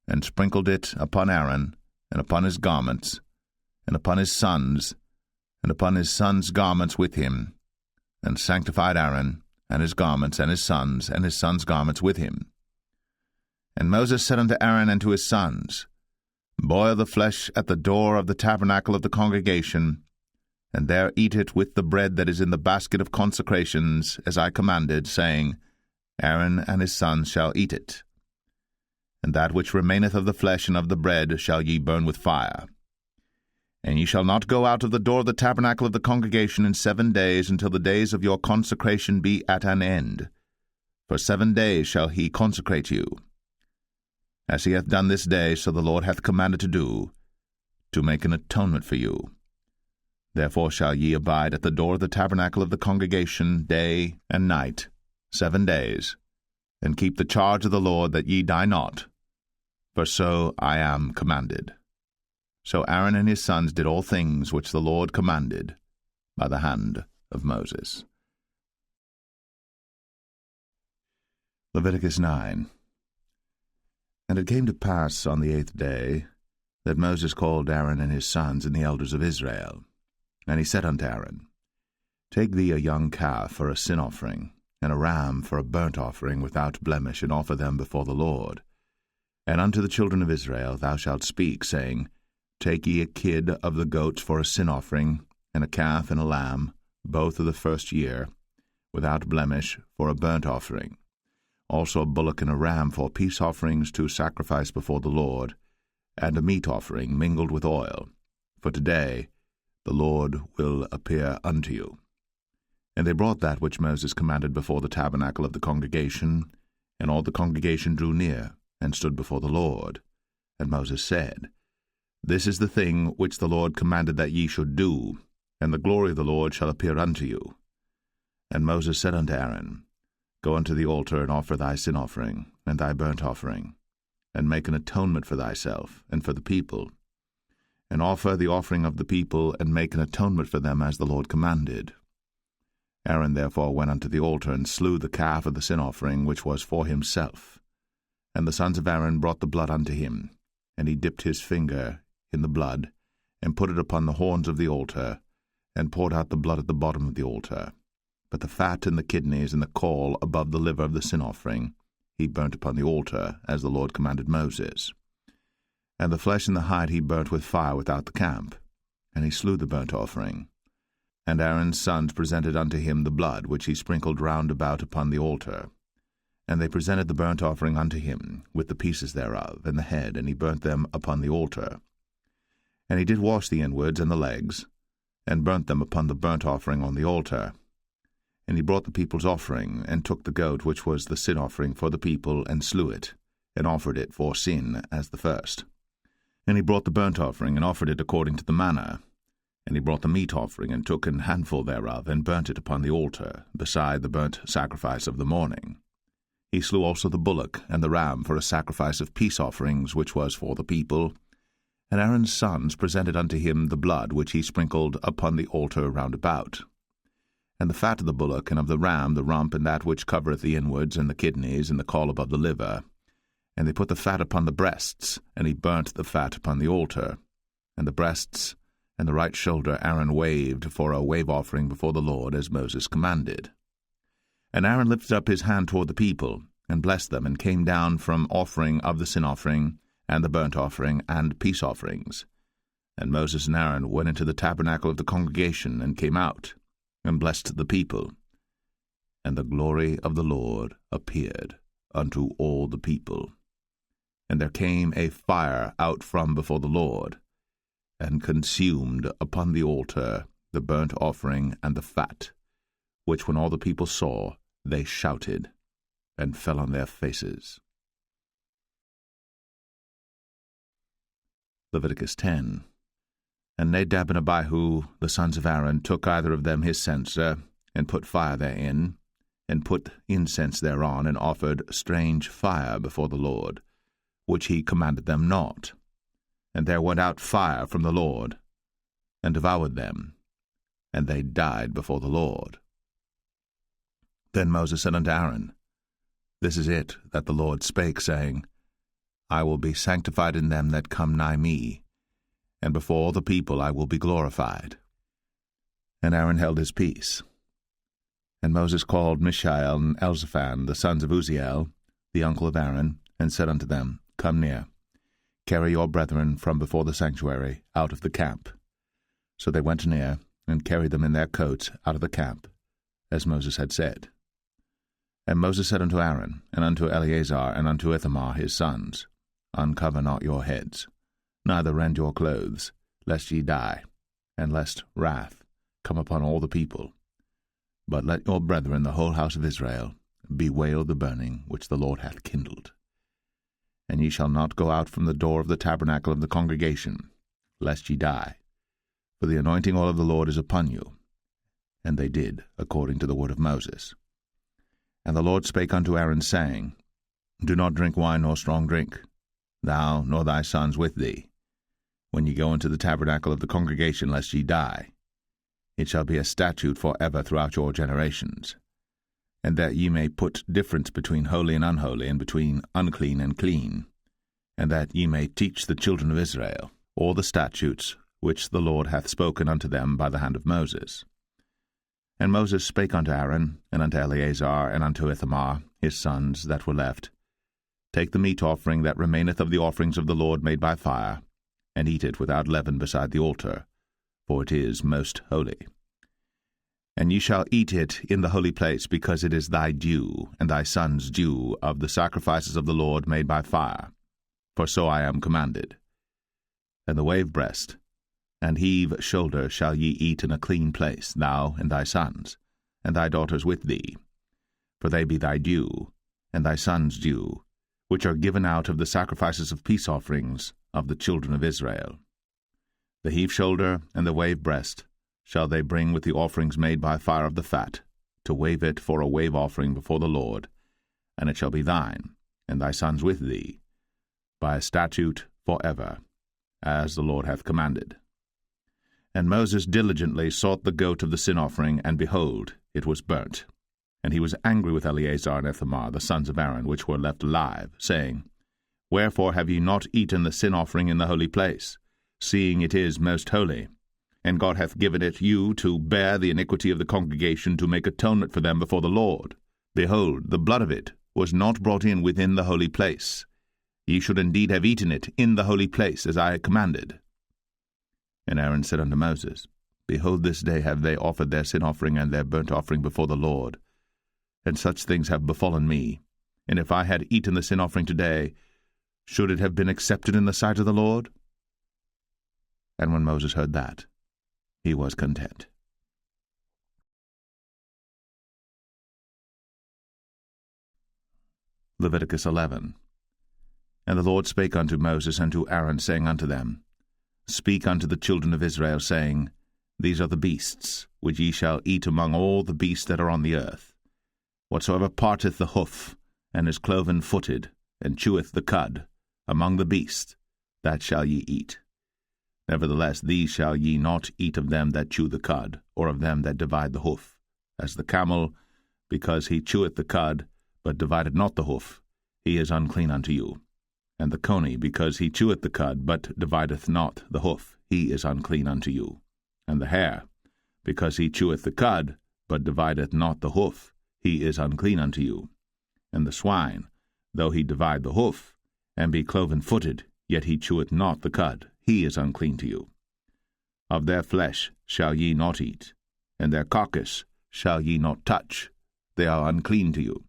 and sprinkled it upon Aaron, and upon his garments, and upon his sons, and upon his sons' garments with him, and sanctified Aaron, and his garments, and his sons' garments with him. And Moses said unto Aaron and to his sons, Boil the flesh at the door of the tabernacle of the congregation, and there eat it with the bread that is in the basket of consecrations, as I commanded, saying, Aaron and his sons shall eat it. And that which remaineth of the flesh and of the bread shall ye burn with fire. And ye shall not go out of the door of the tabernacle of the congregation in 7 days, until the days of your consecration be at an end. For 7 days shall he consecrate you. As he hath done this day, so the Lord hath commanded to do, to make an atonement for you. Therefore shall ye abide at the door of the tabernacle of the congregation day and night, 7 days, and keep the charge of the Lord, that ye die not, for so I am commanded. So Aaron and his sons did all things which the Lord commanded by the hand of Moses. Leviticus 9. And it came to pass on the 8th day that Moses called Aaron and his sons and the elders of Israel. And he said unto Aaron, Take thee a young calf for a sin offering, and a ram for a burnt offering without blemish, and offer them before the Lord. And unto the children of Israel thou shalt speak, saying, Take ye a kid of the goats for a sin offering, and a calf and a lamb, both of the first year, without blemish, for a burnt offering. Also a bullock and a ram for peace offerings to sacrifice before the Lord, and a meat offering mingled with oil. For today the Lord will appear unto you. And they brought that which Moses commanded before the tabernacle of the congregation, and all the congregation drew near, and stood before the Lord. And Moses said, This is the thing which the Lord commanded that ye should do, and the glory of the Lord shall appear unto you. And Moses said unto Aaron, Go unto the altar, and offer thy sin offering, and thy burnt offering, and make an atonement for thyself, and for the people. And offer the offering of the people, and make an atonement for them, as the Lord commanded. Aaron therefore went unto the altar, and slew the calf of the sin offering, which was for himself. And the sons of Aaron brought the blood unto him, and he dipped his finger in the blood, and put it upon the horns of the altar, and poured out the blood at the bottom of the altar. But the fat and the kidneys and the caul above the liver of the sin offering he burnt upon the altar, as the Lord commanded Moses. And the flesh and the hide he burnt with fire without the camp, and he slew the burnt offering. And Aaron's sons presented unto him the blood, which he sprinkled round about upon the altar. And they presented the burnt offering unto him, with the pieces thereof, and the head, and he burnt them upon the altar. And he did wash the inwards and the legs, and burnt them upon the burnt offering on the altar. And he brought the people's offering, and took the goat which was the sin offering for the people, and slew it, and offered it for sin as the first. And he brought the burnt offering, and offered it according to the manner. And he brought the meat offering, and took an handful thereof, and burnt it upon the altar, beside the burnt sacrifice of the morning. He slew also the bullock and the ram for a sacrifice of peace offerings, which was for the people. And Aaron's sons presented unto him the blood which he sprinkled upon the altar round about. And the fat of the bullock and of the ram, the rump, and that which covereth the inwards, and the kidneys, and the caul above the liver. And they put the fat upon the breasts, and he burnt the fat upon the altar. And the breasts and the right shoulder Aaron waved for a wave offering before the Lord, as Moses commanded. And Aaron lifted up his hand toward the people, and blessed them, and came down from offering of the sin offering, and the burnt offering, and peace offerings. And Moses and Aaron went into the tabernacle of the congregation, and came out, and blessed the people. And the glory of the Lord appeared unto all the people. And there came a fire out from before the Lord, and consumed upon the altar the burnt offering and the fat, which when all the people saw, they shouted, and fell on their faces. Leviticus 10. And Nadab and Abihu, the sons of Aaron, took either of them his censer, and put fire therein, and put incense thereon, and offered strange fire before the Lord, which he commanded them not. And there went out fire from the Lord, and devoured them, and they died before the Lord. Then Moses said unto Aaron, This is it that the Lord spake, saying, I will be sanctified in them that come nigh me, and before all the people I will be glorified. And Aaron held his peace. And Moses called Mishael and Elzaphan, the sons of Uzziel, the uncle of Aaron, and said unto them, Come near, carry your brethren from before the sanctuary out of the camp. So they went near, and carried them in their coats out of the camp, as Moses had said. And Moses said unto Aaron, and unto Eleazar, and unto Ithamar his sons, Uncover not your heads, neither rend your clothes, lest ye die, and lest wrath come upon all the people. But let your brethren, the whole house of Israel, bewail the burning which the Lord hath kindled. And ye shall not go out from the door of the tabernacle of the congregation, lest ye die. for the anointing oil of the Lord is upon you. And they did according to the word of Moses. And the Lord spake unto Aaron, saying, Do not drink wine nor strong drink, thou nor thy sons with thee, when ye go into the tabernacle of the congregation, lest ye die. It shall be a statute for ever throughout your generations. And that ye may put difference between holy and unholy, and between unclean and clean, and that ye may teach the children of Israel all the statutes which the Lord hath spoken unto them by the hand of Moses. And Moses spake unto Aaron, and unto Eleazar, and unto Ithamar, his sons that were left, Take the meat offering that remaineth of the offerings of the Lord made by fire, and eat it without leaven beside the altar, for it is most holy. And ye shall eat it in the holy place, because it is thy due, and thy son's due, of the sacrifices of the Lord made by fire, for so I am commanded. And the wave breast and heave shoulder shall ye eat in a clean place, thou and thy sons, and thy daughters with thee, for they be thy due, and thy sons' due, which are given out of the sacrifices of peace offerings of the children of Israel. The heave shoulder and the wave breast shall they bring with the offerings made by fire of the fat, to wave it for a wave offering before the Lord, and it shall be thine, and thy sons with thee, by a statute for ever, as the Lord hath commanded. And Moses diligently sought the goat of the sin offering, and behold, it was burnt. And he was angry with Eleazar and Ithamar, the sons of Aaron, which were left alive, saying, Wherefore have ye not eaten the sin offering in the holy place, seeing it is most holy? And God hath given it you to bear the iniquity of the congregation, to make atonement for them before the Lord. Behold, the blood of it was not brought in within the holy place. Ye should indeed have eaten it in the holy place, as I commanded. And Aaron said unto Moses, Behold, this day have they offered their sin offering and their burnt offering before the Lord, and such things have befallen me. And if I had eaten the sin offering today, should it have been accepted in the sight of the Lord? And when Moses heard that, he was content. Leviticus 11. And the Lord spake unto Moses and to Aaron, saying unto them, Speak unto the children of Israel, saying, These are the beasts, which ye shall eat among all the beasts that are on the earth. Whatsoever parteth the hoof, and is cloven-footed, and cheweth the cud, among the beasts, that shall ye eat. Nevertheless, these shall ye not eat of them that chew the cud, or of them that divide the hoof. As the camel, because he cheweth the cud, but divideth not the hoof, he is unclean unto you. And the coney, because he cheweth the cud, but divideth not the hoof, he is unclean unto you. And the hare, because he cheweth the cud, but divideth not the hoof, he is unclean unto you. And the swine, though he divide the hoof, and be cloven-footed, yet he cheweth not the cud, he is unclean to you. Of their flesh shall ye not eat, and their carcass shall ye not touch, they are unclean to you.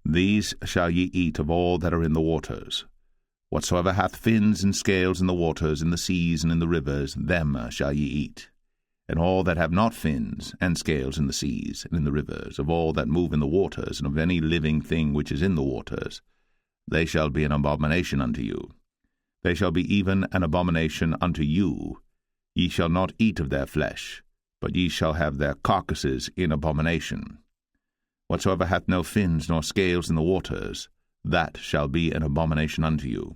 These shall ye eat of all that are in the waters. Whatsoever hath fins and scales in the waters, in the seas, and in the rivers, them shall ye eat. And all that have not fins and scales in the seas, and in the rivers, of all that move in the waters, and of any living thing which is in the waters, they shall be an abomination unto you. They shall be even an abomination unto you. Ye shall not eat of their flesh, but ye shall have their carcasses in abomination. Whatsoever hath no fins nor scales in the waters, that shall be an abomination unto you.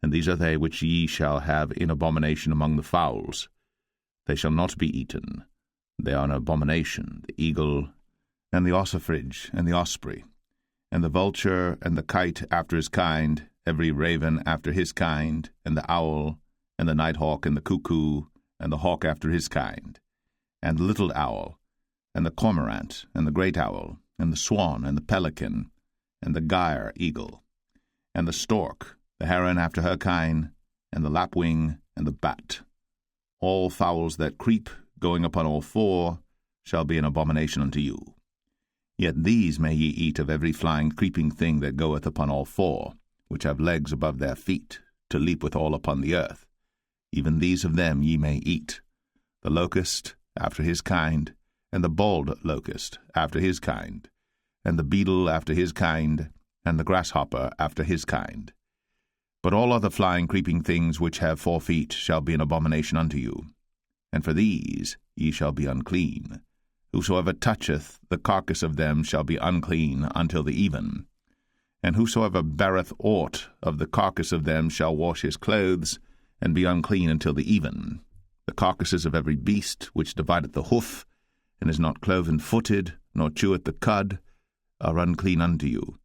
And these are they which ye shall have in abomination among the fowls. They shall not be eaten. They are an abomination, the eagle, and the ossifrage, and the osprey, and the vulture, and the kite after his kind, every raven after his kind, and the owl, and the nighthawk, and the cuckoo, and the hawk after his kind, and the little owl, and the cormorant, and the great owl, and the swan, and the pelican, and the gyre eagle, and the stork, the heron after her kind, and the lapwing, and the bat. All fowls that creep, going upon all four, shall be an abomination unto you. Yet these may ye eat of every flying creeping thing that goeth upon all four, which have legs above their feet, to leap withal upon the earth. Even these of them ye may eat, the locust after his kind, and the bald locust after his kind, and the beetle after his kind, and the grasshopper after his kind. But all other flying creeping things which have 4 feet shall be an abomination unto you. and for these ye shall be unclean. Whosoever toucheth the carcass of them shall be unclean until the even. And whosoever beareth aught of the carcass of them shall wash his clothes, and be unclean until the even. The carcasses of every beast which divideth the hoof, and is not cloven-footed, nor cheweth the cud, are unclean unto you.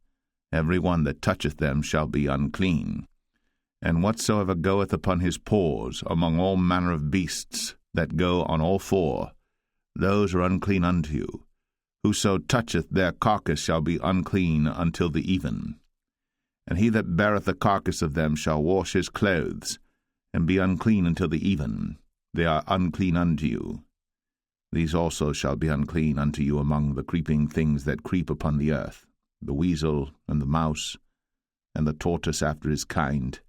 Every one that toucheth them shall be unclean. And whatsoever goeth upon his paws among all manner of beasts that go on all four, those are unclean unto you. Whoso toucheth their carcass shall be unclean until the even. And he that beareth the carcass of them shall wash his clothes, and be unclean until the even. They are unclean unto you. These also shall be unclean unto you among the creeping things that creep upon the earth, the weasel, and the mouse, and the tortoise after his kind,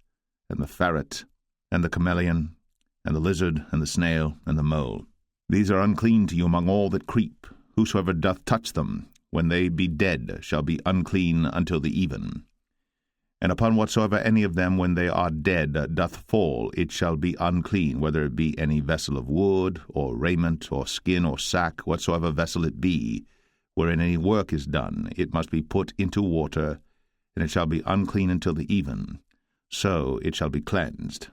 and the ferret, and the chameleon, and the lizard, and the snail, and the mole. These are unclean to you among all that creep. Whosoever doth touch them, when they be dead, shall be unclean until the even. And upon whatsoever any of them, when they are dead, doth fall, it shall be unclean, whether it be any vessel of wood, or raiment, or skin, or sack, whatsoever vessel it be, wherein any work is done, it must be put into water, and it shall be unclean until the even. So it shall be cleansed.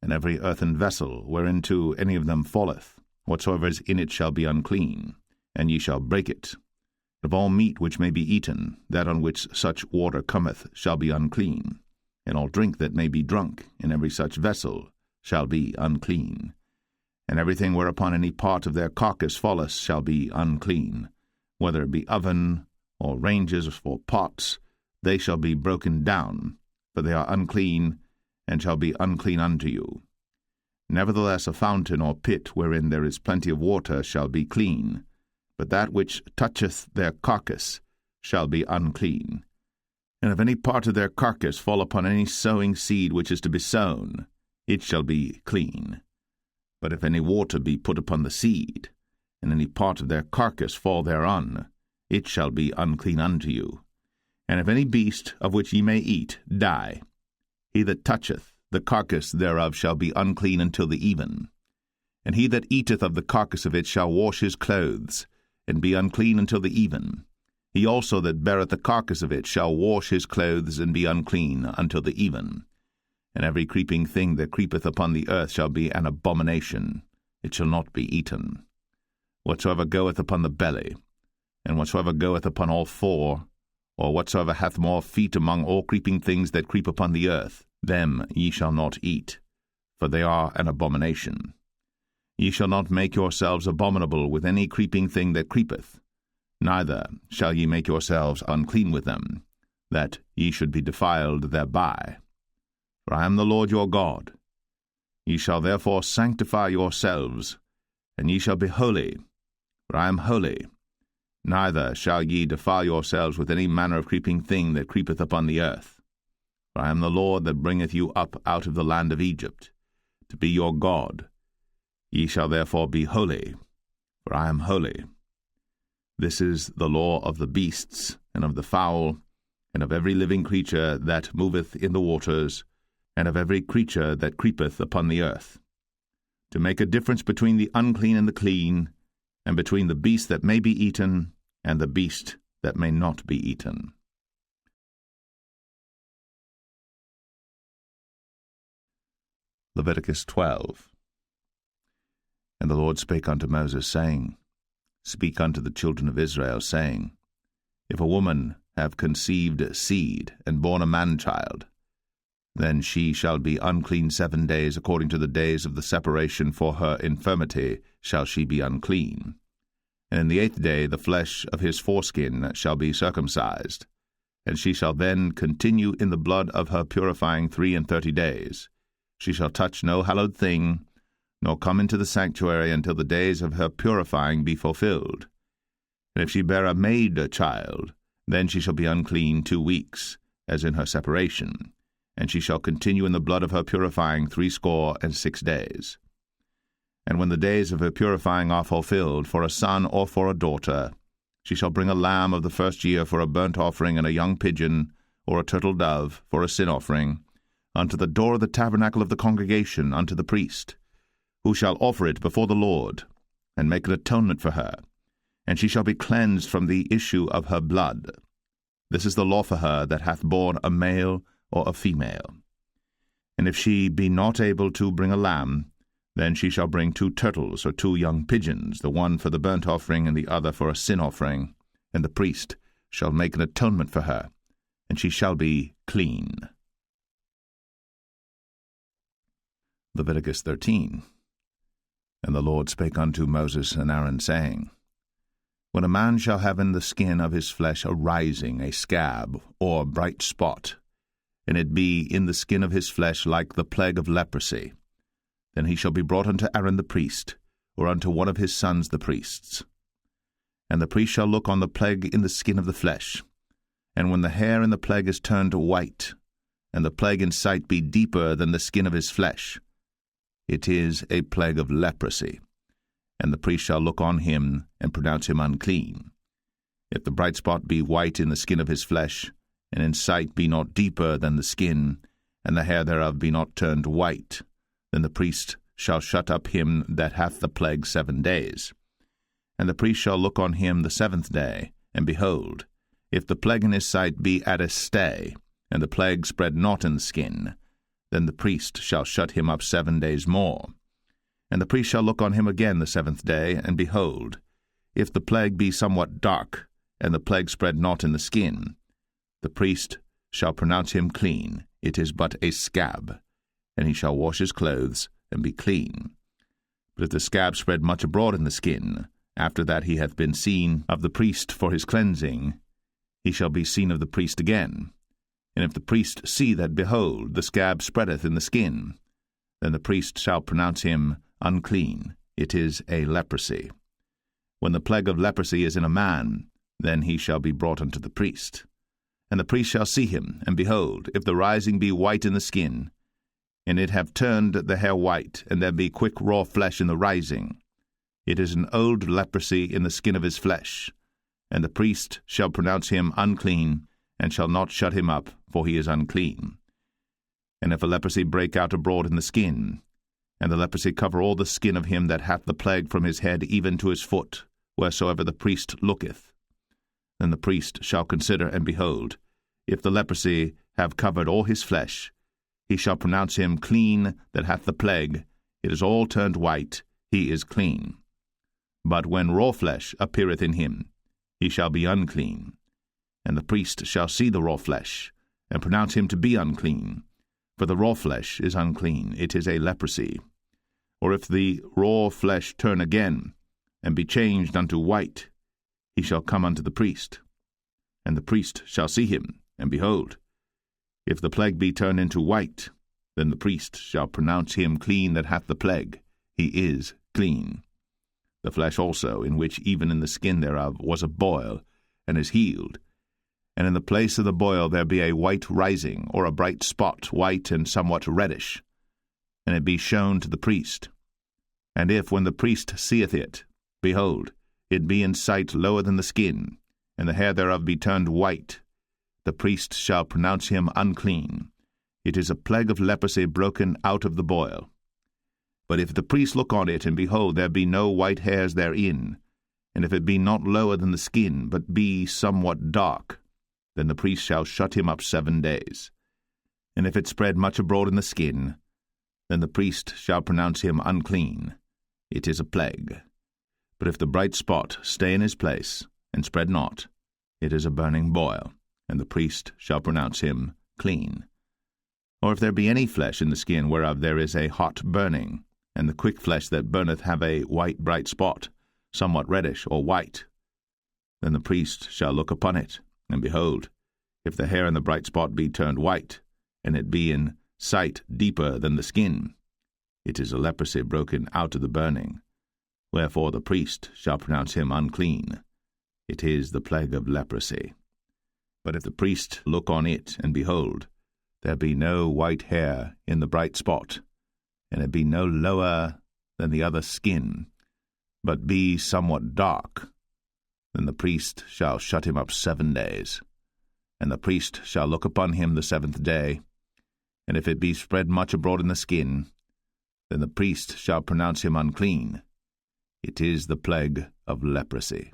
And every earthen vessel, whereinto any of them falleth, whatsoever is in it shall be unclean, and ye shall break it. Of all meat which may be eaten, that on which such water cometh shall be unclean, and all drink that may be drunk in every such vessel shall be unclean. And everything whereupon any part of their carcass falleth shall be unclean, whether it be oven, or ranges, or pots, they shall be broken down, for they are unclean, and shall be unclean unto you. Nevertheless a fountain or pit wherein there is plenty of water shall be clean, but that which toucheth their carcass shall be unclean. And if any part of their carcass fall upon any sowing seed which is to be sown, it shall be clean. But if any water be put upon the seed, and any part of their carcass fall thereon, it shall be unclean unto you. And if any beast of which ye may eat die, he that toucheth the carcass thereof shall be unclean until the even. And he that eateth of the carcass of it shall wash his clothes, and be unclean until the even. He also that beareth the carcass of it shall wash his clothes, and be unclean until the even. And every creeping thing that creepeth upon the earth shall be an abomination. It shall not be eaten. Whatsoever goeth upon the belly, and whatsoever goeth upon all four, or whatsoever hath more feet among all creeping things that creep upon the earth, them ye shall not eat, for they are an abomination. Ye shall not make yourselves abominable with any creeping thing that creepeth, neither shall ye make yourselves unclean with them, that ye should be defiled thereby. For I am the Lord your God. Ye shall therefore sanctify yourselves, and ye shall be holy, for I am holy. Neither shall ye defile yourselves with any manner of creeping thing that creepeth upon the earth. For I am the Lord that bringeth you up out of the land of Egypt, to be your God. Ye shall therefore be holy, for I am holy. This is the law of the beasts, and of the fowl, and of every living creature that moveth in the waters, and of every creature that creepeth upon the earth, to make a difference between the unclean and the clean, and between the beast that may be eaten, and the beast that may not be eaten. Leviticus 12. And the Lord spake unto Moses, saying, Speak unto the children of Israel, saying, If a woman have conceived seed, and born a man-child, then she shall be unclean 7 days, according to the days of the separation for her infirmity shall she be unclean. And in the 8th day the flesh of his foreskin shall be circumcised, and she shall then continue in the blood of her purifying 33 days. She shall touch no hallowed thing, nor come into the sanctuary until the days of her purifying be fulfilled. And if she bear a maid child, then she shall be unclean 2 weeks, as in her separation, and she shall continue in the blood of her purifying 66 days. And when the days of her purifying are fulfilled, for a son or for a daughter, she shall bring a lamb of the first year for a burnt offering, and a young pigeon, or a turtle dove, for a sin offering, unto the door of the tabernacle of the congregation, unto the priest. who shall offer it before the Lord, and make an atonement for her, and she shall be cleansed from the issue of her blood. This is the law for her that hath borne a male or a female. And if she be not able to bring a lamb, then she shall bring 2 turtles or 2 young pigeons, the one for the burnt offering and the other for a sin offering, and the priest shall make an atonement for her, and she shall be clean. Leviticus 13. And the Lord spake unto Moses and Aaron, saying, When a man shall have in the skin of his flesh a rising, a scab, or bright spot, and it be in the skin of his flesh like the plague of leprosy, then he shall be brought unto Aaron the priest, or unto one of his sons the priests. And the priest shall look on the plague in the skin of the flesh, and when the hair in the plague is turned white, and the plague in sight be deeper than the skin of his flesh, it is a plague of leprosy, and the priest shall look on him, and pronounce him unclean. If the bright spot be white in the skin of his flesh, and in sight be not deeper than the skin, and the hair thereof be not turned white, then the priest shall shut up him that hath the plague 7 days. And the priest shall look on him the 7th day, and behold, if the plague in his sight be at a stay, and the plague spread not in the skin, then the priest shall shut him up 7 days more. And the priest shall look on him again the 7th day, and behold, if the plague be somewhat dark, and the plague spread not in the skin, the priest shall pronounce him clean, it is but a scab, and he shall wash his clothes, and be clean. But if the scab spread much abroad in the skin, after that he hath been seen of the priest for his cleansing, he shall be seen of the priest again. And if the priest see that, behold, the scab spreadeth in the skin, then the priest shall pronounce him unclean, it is a leprosy. When the plague of leprosy is in a man, then he shall be brought unto the priest. And the priest shall see him, and behold, if the rising be white in the skin, and it have turned the hair white, and there be quick raw flesh in the rising, it is an old leprosy in the skin of his flesh, and the priest shall pronounce him unclean, and shall not shut him up, for he is unclean. And if a leprosy break out abroad in the skin, and the leprosy cover all the skin of him that hath the plague from his head even to his foot, wheresoever the priest looketh, then the priest shall consider, and behold, if the leprosy have covered all his flesh, he shall pronounce him clean that hath the plague, it is all turned white, he is clean. But when raw flesh appeareth in him, he shall be unclean. And the priest shall see the raw flesh, and pronounce him to be unclean. For the raw flesh is unclean, it is a leprosy. Or if the raw flesh turn again, and be changed unto white, he shall come unto the priest. And the priest shall see him, and behold, if the plague be turned into white, then the priest shall pronounce him clean that hath the plague, he is clean. The flesh also, in which even in the skin thereof was a boil, and is healed, and in the place of the boil there be a white rising, or a bright spot, white and somewhat reddish, and it be shown to the priest. And if, when the priest seeth it, behold, it be in sight lower than the skin, and the hair thereof be turned white, the priest shall pronounce him unclean. It is a plague of leprosy broken out of the boil. But if the priest look on it, and behold, there be no white hairs therein, and if it be not lower than the skin, but be somewhat dark, then the priest shall shut him up 7 days. And if it spread much abroad in the skin, then the priest shall pronounce him unclean. It is a plague. But if the bright spot stay in his place, and spread not, it is a burning boil, and the priest shall pronounce him clean. Or if there be any flesh in the skin whereof there is a hot burning, and the quick flesh that burneth have a white bright spot, somewhat reddish or white, then the priest shall look upon it, and behold, if the hair in the bright spot be turned white, and it be in sight deeper than the skin, it is a leprosy broken out of the burning. Wherefore the priest shall pronounce him unclean. It is the plague of leprosy. But if the priest look on it, and behold, there be no white hair in the bright spot, and it be no lower than the other skin, but be somewhat dark, then the priest shall shut him up 7 days. And the priest shall look upon him the 7th day, and if it be spread much abroad in the skin, then the priest shall pronounce him unclean. It is the plague of leprosy.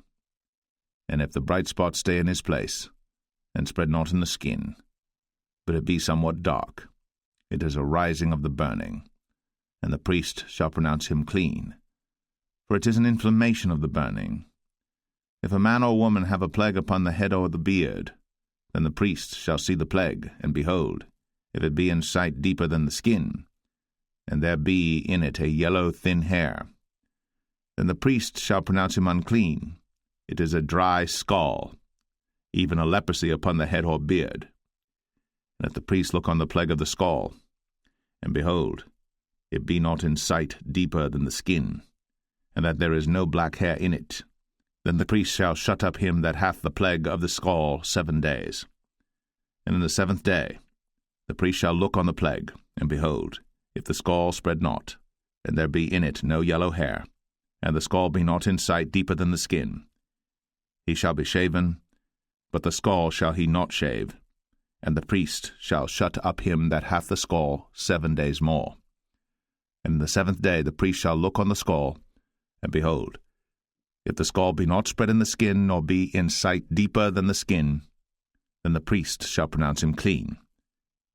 And if the bright spot stay in his place, and spread not in the skin, but it be somewhat dark, it is a rising of the burning, and the priest shall pronounce him clean. For it is an inflammation of the burning. If a man or woman have a plague upon the head or the beard, then the priest shall see the plague, and behold, if it be in sight deeper than the skin, and there be in it a yellow thin hair, then the priest shall pronounce him unclean. It is a dry scall, even a leprosy upon the head or beard. And if the priest look on the plague of the scall, and behold, it be not in sight deeper than the skin, and that there is no black hair in it, then the priest shall shut up him that hath the plague of the scall 7 days. And in the 7th day the priest shall look on the plague, and behold, if the scall spread not, and there be in it no yellow hair, and the scall be not in sight deeper than the skin, he shall be shaven, but the scall shall he not shave, and the priest shall shut up him that hath the scall 7 days more. And in the 7th day the priest shall look on the scall, and behold, if the scall be not spread in the skin, nor be in sight deeper than the skin, then the priest shall pronounce him clean,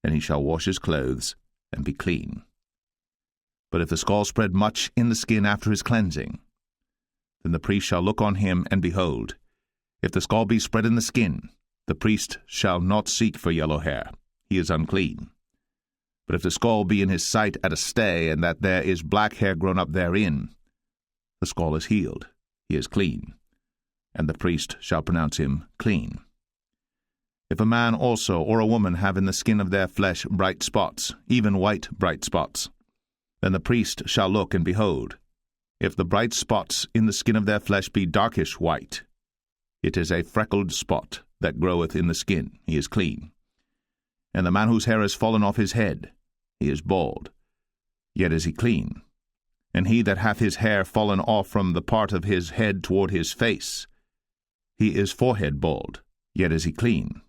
and he shall wash his clothes, and be clean. But if the scall spread much in the skin after his cleansing, then the priest shall look on him, and behold, if the scall be spread in the skin, the priest shall not seek for yellow hair, he is unclean. But if the scall be in his sight at a stay, and that there is black hair grown up therein, the scall is healed, he is clean, and the priest shall pronounce him clean. If a man also or a woman have in the skin of their flesh bright spots, even white bright spots, then the priest shall look, and behold, if the bright spots in the skin of their flesh be darkish white, it is a freckled spot that groweth in the skin, he is clean. And the man whose hair is fallen off his head, he is bald, yet is he clean. And he that hath his hair fallen off from the part of his head toward his face, he is forehead bald, yet is he clean.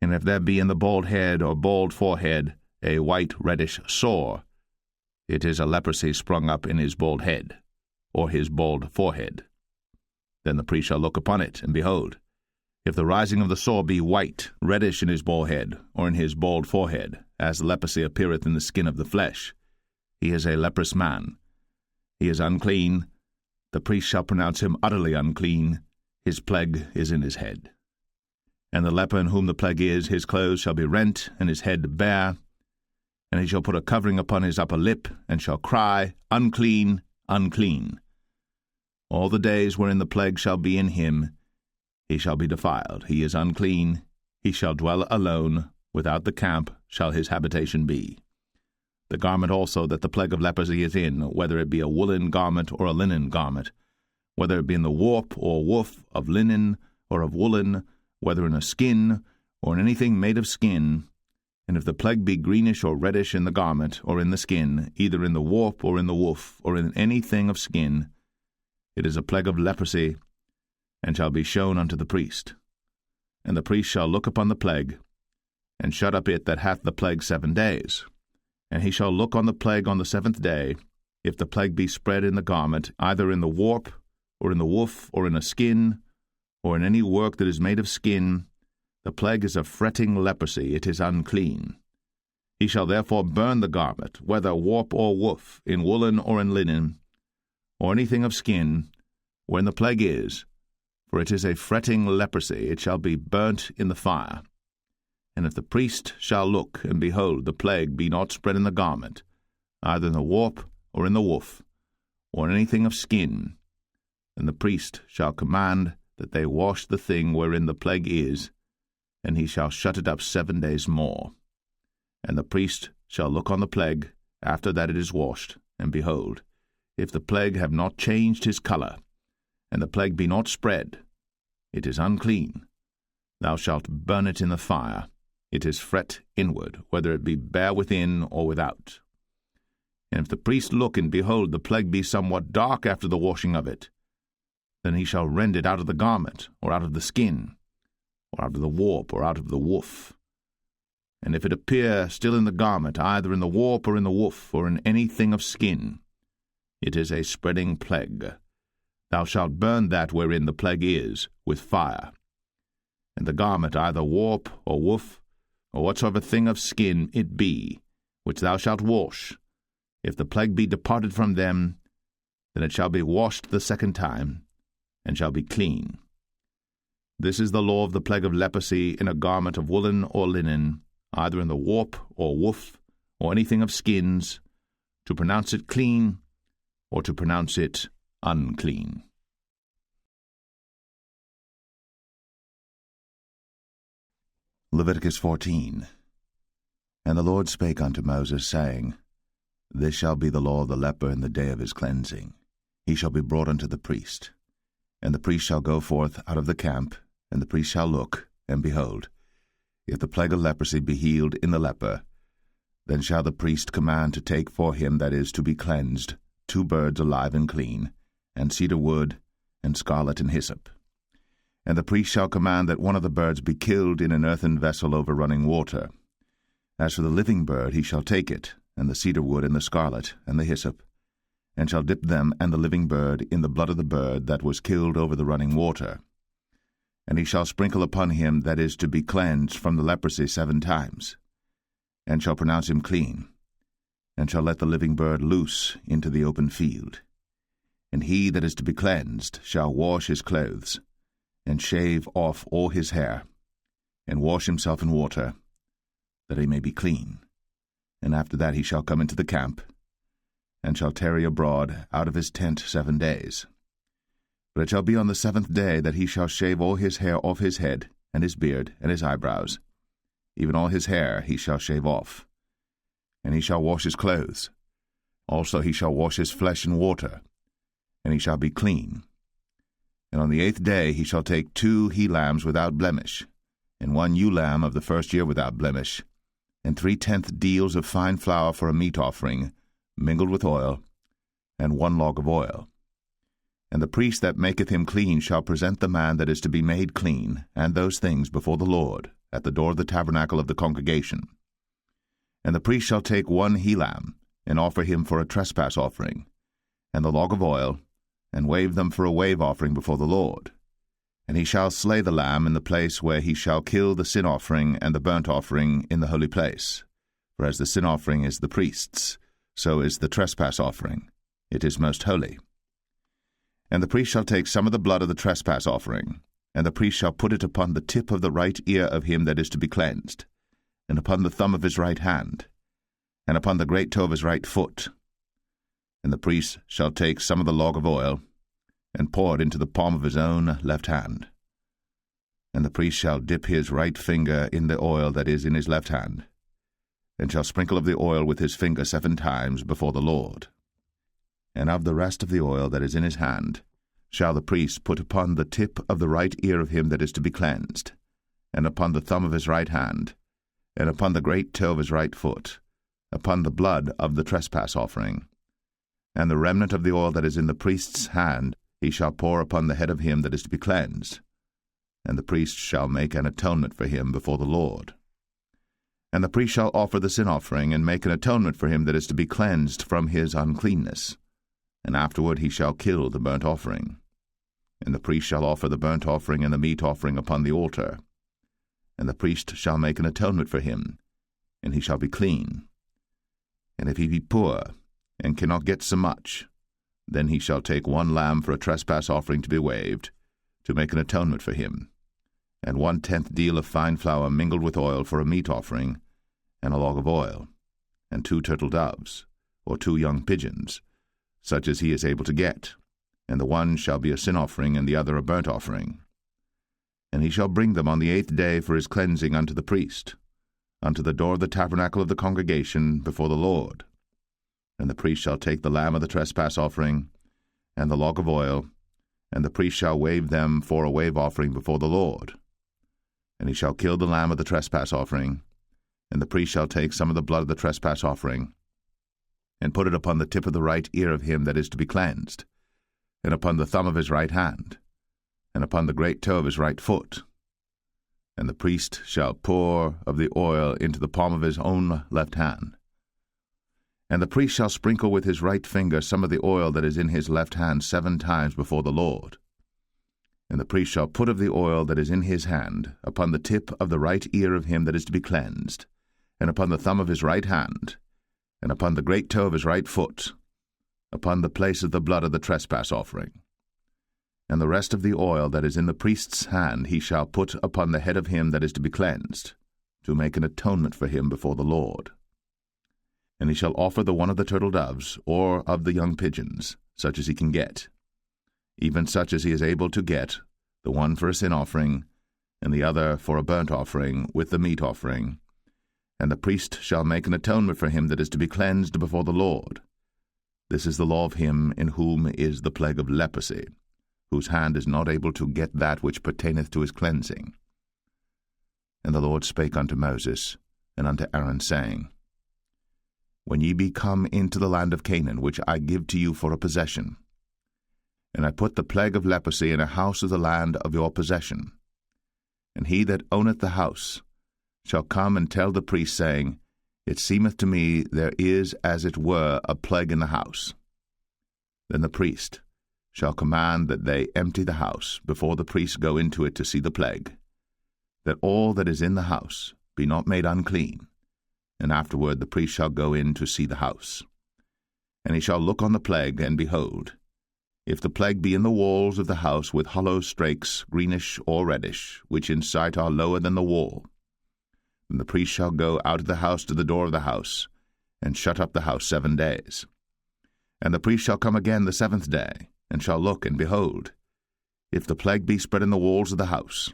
And if there be in the bald head or bald forehead a white reddish sore, it is a leprosy sprung up in his bald head, or his bald forehead. Then the priest shall look upon it, and behold, if the rising of the sore be white, reddish in his bald head, or in his bald forehead, as leprosy appeareth in the skin of the flesh, he is a leprous man. He is unclean. The priest shall pronounce him utterly unclean. His plague is in his head. And the leper in whom the plague is, his clothes shall be rent, and his head bare. And he shall put a covering upon his upper lip, and shall cry, Unclean, unclean. All the days wherein the plague shall be in him, he shall be defiled. He is unclean. He shall dwell alone. Without the camp shall his habitation be. The garment also that the plague of leprosy is in, whether it be a woolen garment or a linen garment, whether it be in the warp or woof of linen or of woolen, whether in a skin or in anything made of skin, and if the plague be greenish or reddish in the garment or in the skin, either in the warp or in the woof or in anything of skin, it is a plague of leprosy, and shall be shown unto the priest. And the priest shall look upon the plague, and shut up it that hath the plague 7 days. And he shall look on the plague on the 7th day, if the plague be spread in the garment, either in the warp, or in the woof, or in a skin, or in any work that is made of skin, the plague is a fretting leprosy, it is unclean. He shall therefore burn the garment, whether warp or woof, in woolen or in linen, or anything of skin, wherein the plague is, for it is a fretting leprosy, it shall be burnt in the fire. And if the priest shall look, and behold, the plague be not spread in the garment, either in the warp or in the woof, or in anything of skin, then the priest shall command that they wash the thing wherein the plague is, and he shall shut it up 7 days more. And the priest shall look on the plague after that it is washed, and behold, if the plague have not changed his colour, and the plague be not spread, it is unclean. Thou shalt burn it in the fire. It is fret inward, whether it be bare within or without. And if the priest look, and behold, the plague be somewhat dark after the washing of it, then he shall rend it out of the garment, or out of the skin, or out of the warp, or out of the woof. And if it appear still in the garment, either in the warp or in the woof, or in any thing of skin, it is a spreading plague. Thou shalt burn that wherein the plague is with fire. And the garment, either warp or woof, or whatsoever thing of skin it be, which thou shalt wash, if the plague be departed from them, then it shall be washed the second time, and shall be clean. This is the law of the plague of leprosy in a garment of woolen or linen, either in the warp or woof, or anything of skins, to pronounce it clean, or to pronounce it unclean. Leviticus 14. And the Lord spake unto Moses, saying, This shall be the law of the leper in the day of his cleansing. He shall be brought unto the priest. And the priest shall go forth out of the camp, and the priest shall look, and behold, if the plague of leprosy be healed in the leper, then shall the priest command to take for him that is to be cleansed 2 birds alive and clean, and cedar wood, and scarlet and hyssop. And the priest shall command that one of the birds be killed in an earthen vessel over running water. As for the living bird, he shall take it, and the cedar wood, and the scarlet, and the hyssop, and shall dip them and the living bird in the blood of the bird that was killed over the running water. And he shall sprinkle upon him that is to be cleansed from the leprosy 7 times, and shall pronounce him clean, and shall let the living bird loose into the open field. And he that is to be cleansed shall wash his clothes, and shave off all his hair, and wash himself in water, that he may be clean. And after that he shall come into the camp, and shall tarry abroad out of his tent 7 days. But it shall be on the 7th day that he shall shave all his hair off his head, and his beard, and his eyebrows. Even all his hair he shall shave off. And he shall wash his clothes. Also he shall wash his flesh in water, and he shall be clean. And on the 8th day he shall take 2 he-lambs without blemish, and 1 ewe-lamb of the 1st year without blemish, and 3/10 deals of fine flour for a meat offering, mingled with oil, and 1 log of oil. And the priest that maketh him clean shall present the man that is to be made clean, and those things before the Lord, at the door of the tabernacle of the congregation. And the priest shall take 1 he-lamb, and offer him for a trespass offering, and the log of oil, and wave them for a wave offering before the Lord. And he shall slay the lamb in the place where he shall kill the sin offering and the burnt offering in the holy place. For as the sin offering is the priest's, so is the trespass offering. It is most holy. And the priest shall take some of the blood of the trespass offering, and the priest shall put it upon the tip of the right ear of him that is to be cleansed, and upon the thumb of his right hand, and upon the great toe of his right foot. And the priest shall take some of the log of oil, and pour it into the palm of his own left hand. And the priest shall dip his right finger in the oil that is in his left hand, and shall sprinkle of the oil with his finger 7 times before the Lord. And of the rest of the oil that is in his hand shall the priest put upon the tip of the right ear of him that is to be cleansed, and upon the thumb of his right hand, and upon the great toe of his right foot, upon the blood of the trespass offering. And the remnant of the oil that is in the priest's hand he shall pour upon the head of him that is to be cleansed, and the priest shall make an atonement for him before the Lord. And the priest shall offer the sin offering, and make an atonement for him that is to be cleansed from his uncleanness. And afterward he shall kill the burnt offering. And the priest shall offer the burnt offering and the meat offering upon the altar. And the priest shall make an atonement for him, and he shall be clean. And if he be poor, and cannot get so much, then he shall take 1 lamb for a trespass offering to be waved, to make an atonement for him, and 1/10 deal of fine flour mingled with oil for a meat offering, and a log of oil, and 2 turtle doves, or 2 young pigeons, such as he is able to get, and the one shall be a sin offering, and the other a burnt offering. And he shall bring them on the 8th day for his cleansing unto the priest, unto the door of the tabernacle of the congregation before the Lord. And the priest shall take the lamb of the trespass offering, and the log of oil, and the priest shall wave them for a wave offering before the Lord. And he shall kill the lamb of the trespass offering, and the priest shall take some of the blood of the trespass offering, and put it upon the tip of the right ear of him that is to be cleansed, and upon the thumb of his right hand, and upon the great toe of his right foot. And the priest shall pour of the oil into the palm of his own left hand. And the priest shall sprinkle with his right finger some of the oil that is in his left hand 7 times before the Lord. And the priest shall put of the oil that is in his hand upon the tip of the right ear of him that is to be cleansed, and upon the thumb of his right hand, and upon the great toe of his right foot, upon the place of the blood of the trespass offering. And the rest of the oil that is in the priest's hand he shall put upon the head of him that is to be cleansed, to make an atonement for him before the Lord. And he shall offer the one of the turtle doves, or of the young pigeons, such as he can get, even such as he is able to get, the one for a sin offering, and the other for a burnt offering, with the meat offering. And the priest shall make an atonement for him that is to be cleansed before the Lord. This is the law of him in whom is the plague of leprosy, whose hand is not able to get that which pertaineth to his cleansing. And the Lord spake unto Moses and unto Aaron, saying, When ye be come into the land of Canaan, which I give to you for a possession, and I put the plague of leprosy in a house of the land of your possession, and he that owneth the house shall come and tell the priest, saying, It seemeth to me there is as it were a plague in the house. Then the priest shall command that they empty the house before the priest go into it to see the plague, that all that is in the house be not made unclean. And afterward the priest shall go in to see the house. And he shall look on the plague, and behold, if the plague be in the walls of the house with hollow strakes, greenish or reddish, which in sight are lower than the wall, then the priest shall go out of the house to the door of the house, and shut up the house 7 days. And the priest shall come again the 7th day, and shall look, and behold, if the plague be spread in the walls of the house,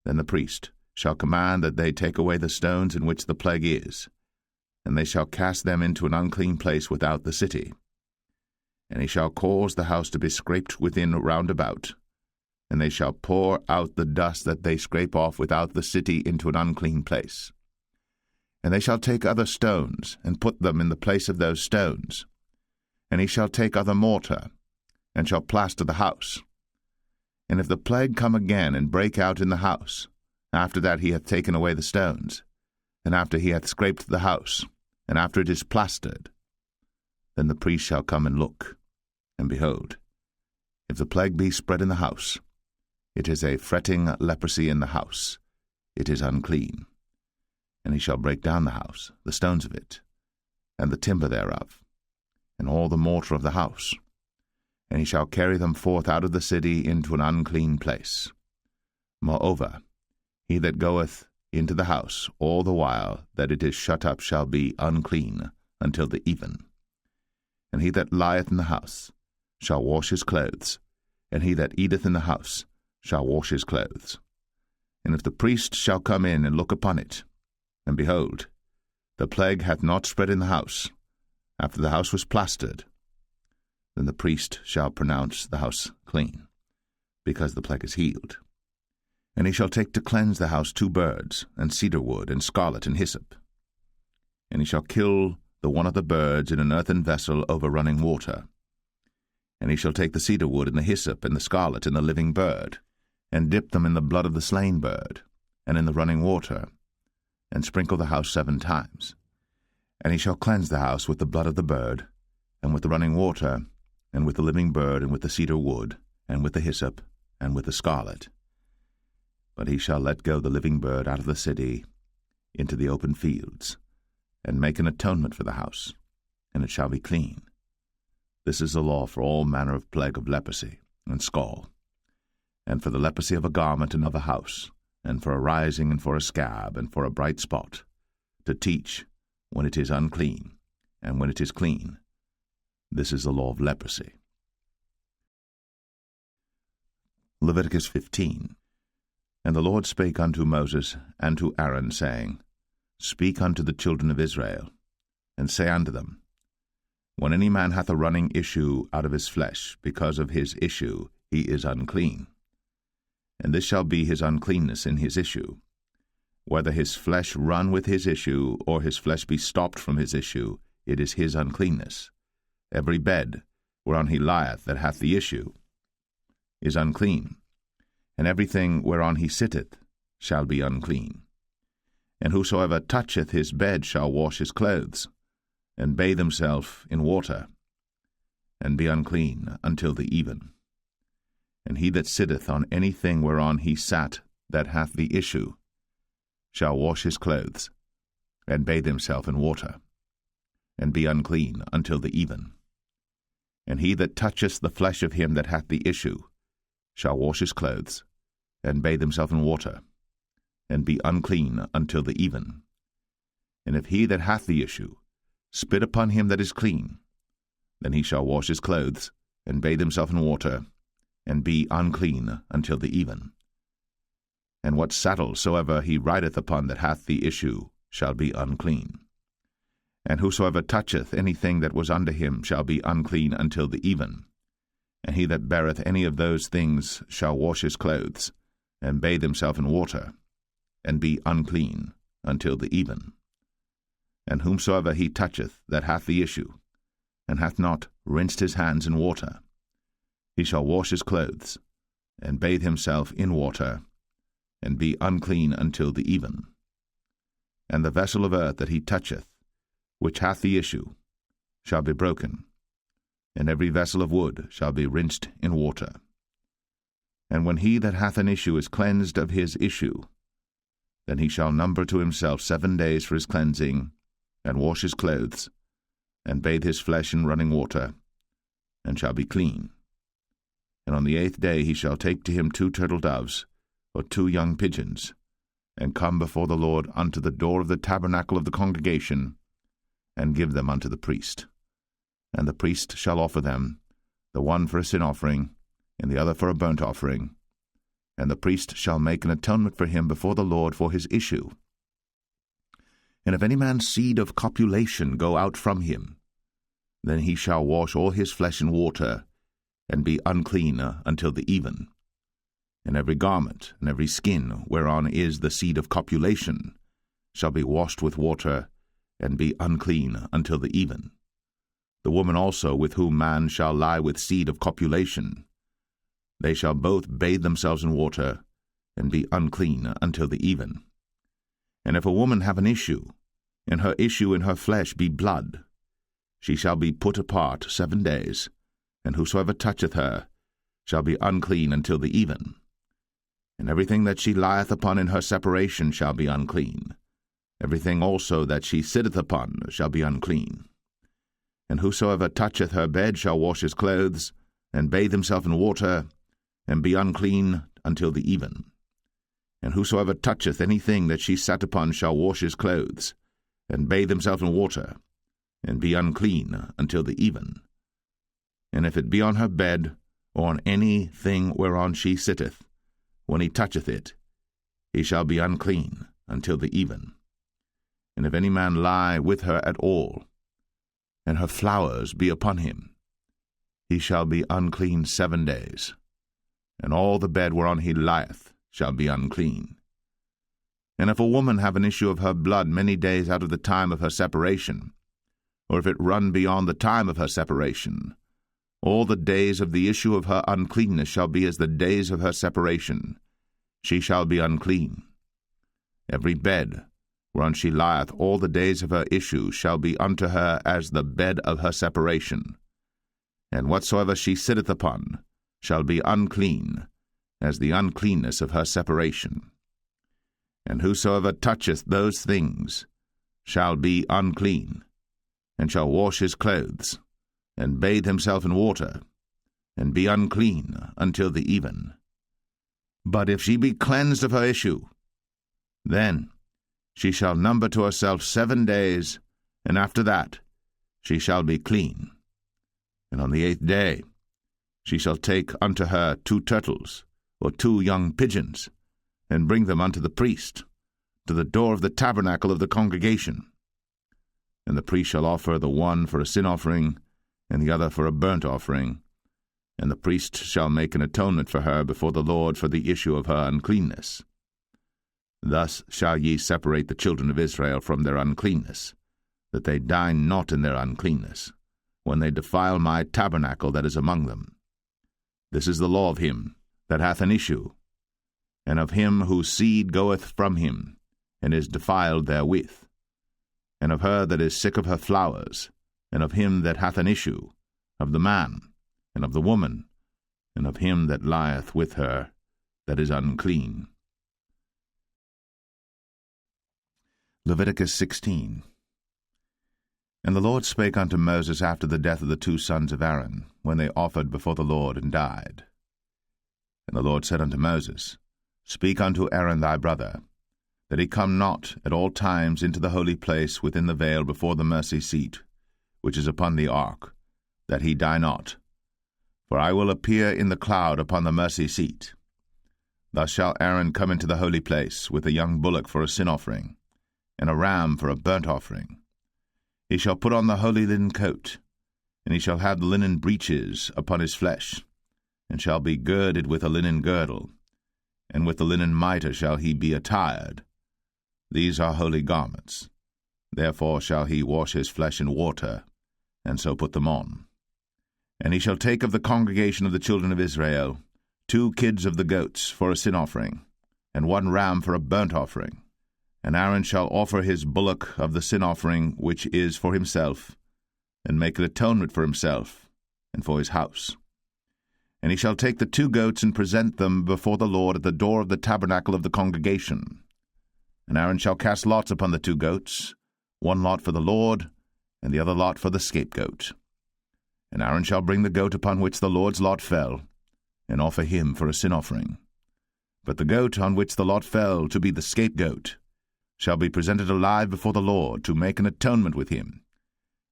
then the priest shall command that they take away the stones in which the plague is, and they shall cast them into an unclean place without the city. And he shall cause the house to be scraped within round about, and they shall pour out the dust that they scrape off without the city into an unclean place. And they shall take other stones, and put them in the place of those stones. And he shall take other mortar, and shall plaster the house. And if the plague come again and break out in the house, after that he hath taken away the stones, and after he hath scraped the house, and after it is plastered, then the priest shall come and look, and behold, if the plague be spread in the house, it is a fretting leprosy in the house, it is unclean. And he shall break down the house, the stones of it, and the timber thereof, and all the mortar of the house, and he shall carry them forth out of the city into an unclean place. Moreover, he that goeth into the house all the while that it is shut up shall be unclean until the even. And he that lieth in the house shall wash his clothes, and he that eateth in the house shall wash his clothes. And if the priest shall come in and look upon it, and behold, the plague hath not spread in the house, after the house was plastered, then the priest shall pronounce the house clean, because the plague is healed. And he shall take to cleanse the house 2 birds, and cedar wood, and scarlet, and hyssop. And he shall kill the one of the birds in an earthen vessel over running water. And he shall take the cedar wood, and the hyssop, and the scarlet, and the living bird, and dip them in the blood of the slain bird, and in the running water, and sprinkle the house 7 times. And he shall cleanse the house with the blood of the bird, and with the running water, and with the living bird, and with the cedar wood, and with the hyssop, and with the scarlet. But he shall let go the living bird out of the city into the open fields, and make an atonement for the house, and it shall be clean. This is the law for all manner of plague of leprosy and scall, and for the leprosy of a garment and of a house, and for a rising and for a scab, and for a bright spot, to teach when it is unclean, and when it is clean. This is the law of leprosy. Leviticus 15. And the Lord spake unto Moses and to Aaron, saying, Speak unto the children of Israel, and say unto them, When any man hath a running issue out of his flesh, because of his issue he is unclean. And this shall be his uncleanness in his issue, whether his flesh run with his issue, or his flesh be stopped from his issue, it is his uncleanness. Every bed whereon he lieth that hath the issue is unclean, and everything whereon he sitteth shall be unclean. And whosoever toucheth his bed shall wash his clothes, and bathe himself in water, and be unclean until the even. And he that sitteth on any thing whereon he sat that hath the issue shall wash his clothes, and bathe himself in water, and be unclean until the even. And he that toucheth the flesh of him that hath the issue shall wash his clothes, and bathe himself in water, and be unclean until the even. And if he that hath the issue spit upon him that is clean, then he shall wash his clothes, and bathe himself in water, and be unclean until the even. And what saddle soever he rideth upon that hath the issue shall be unclean. And whosoever toucheth anything that was under him shall be unclean until the even. And he that beareth any of those things shall wash his clothes, and bathe himself in water, and be unclean until the even. And whomsoever he toucheth that hath the issue, and hath not rinsed his hands in water, he shall wash his clothes, and bathe himself in water, and be unclean until the even. And the vessel of earth that he toucheth, which hath the issue, shall be broken, and every vessel of wood shall be rinsed in water. And when he that hath an issue is cleansed of his issue, then he shall number to himself 7 days for his cleansing, and wash his clothes, and bathe his flesh in running water, and shall be clean. And on the 8th day he shall take to him 2 turtle doves, or 2 young pigeons, and come before the Lord unto the door of the tabernacle of the congregation, and give them unto the priest. And the priest shall offer them, the one for a sin offering, and the other for a burnt offering. And the priest shall make an atonement for him before the Lord for his issue. And if any man's seed of copulation go out from him, then he shall wash all his flesh in water, and be unclean until the even. And every garment and every skin whereon is the seed of copulation shall be washed with water, and be unclean until the even. The woman also with whom man shall lie with seed of copulation, they shall both bathe themselves in water, and be unclean until the even. And if a woman have an issue, and her issue in her flesh be blood, she shall be put apart 7 days, and whosoever toucheth her shall be unclean until the even. And everything that she lieth upon in her separation shall be unclean. Everything also that she sitteth upon shall be unclean. And whosoever toucheth her bed shall wash his clothes, and bathe himself in water, and be unclean until the even. And whosoever toucheth anything that she sat upon shall wash his clothes, and bathe himself in water, and be unclean until the even. And if it be on her bed, or on any thing whereon she sitteth, when he toucheth it, he shall be unclean until the even. And if any man lie with her at all, and her flowers be upon him, he shall be unclean 7 days, and all the bed whereon he lieth shall be unclean. And if a woman have an issue of her blood many days out of the time of her separation, or if it run beyond the time of her separation, all the days of the issue of her uncleanness shall be as the days of her separation. She shall be unclean. Every bed whereon she lieth all the days of her issue shall be unto her as the bed of her separation. And whatsoever she sitteth upon shall be unclean, as the uncleanness of her separation. And whosoever toucheth those things shall be unclean, and shall wash his clothes, and bathe himself in water, and be unclean until the even. But if she be cleansed of her issue, then she shall number to herself 7 days, and after that she shall be clean. And on the 8th day she shall take unto her 2 turtles, or 2 young pigeons, and bring them unto the priest, to the door of the tabernacle of the congregation. And the priest shall offer the one for a sin offering, and the other for a burnt offering, and the priest shall make an atonement for her before the Lord for the issue of her uncleanness. Thus shall ye separate the children of Israel from their uncleanness, that they die not in their uncleanness, when they defile my tabernacle that is among them. This is the law of him that hath an issue, and of him whose seed goeth from him, and is defiled therewith, and of her that is sick of her flowers, and of him that hath an issue, of the man, and of the woman, and of him that lieth with her, that is unclean. Leviticus 16. And the Lord spake unto Moses after the death of the 2 sons of Aaron, when they offered before the Lord and died. And the Lord said unto Moses, Speak unto Aaron thy brother, that he come not at all times into the holy place within the veil before the mercy seat, which is upon the ark, that he die not. For I will appear in the cloud upon the mercy seat. Thus shall Aaron come into the holy place with a young bullock for a sin offering, and a ram for a burnt offering. He shall put on the holy linen coat, and he shall have the linen breeches upon his flesh, and shall be girded with a linen girdle, and with the linen mitre shall he be attired. These are holy garments. Therefore shall he wash his flesh in water, and so put them on. And he shall take of the congregation of the children of Israel 2 kids of the goats for a sin offering, and 1 ram for a burnt offering. And Aaron shall offer his bullock of the sin offering which is for himself, and make an atonement for himself, and for his house. And he shall take the 2 goats and present them before the Lord at the door of the tabernacle of the congregation. And Aaron shall cast lots upon the 2 goats, 1 lot for the Lord, and the other lot for the scapegoat. And Aaron shall bring the goat upon which the Lord's lot fell, and offer him for a sin offering. But the goat on which the lot fell to be the scapegoat shall be presented alive before the Lord to make an atonement with him,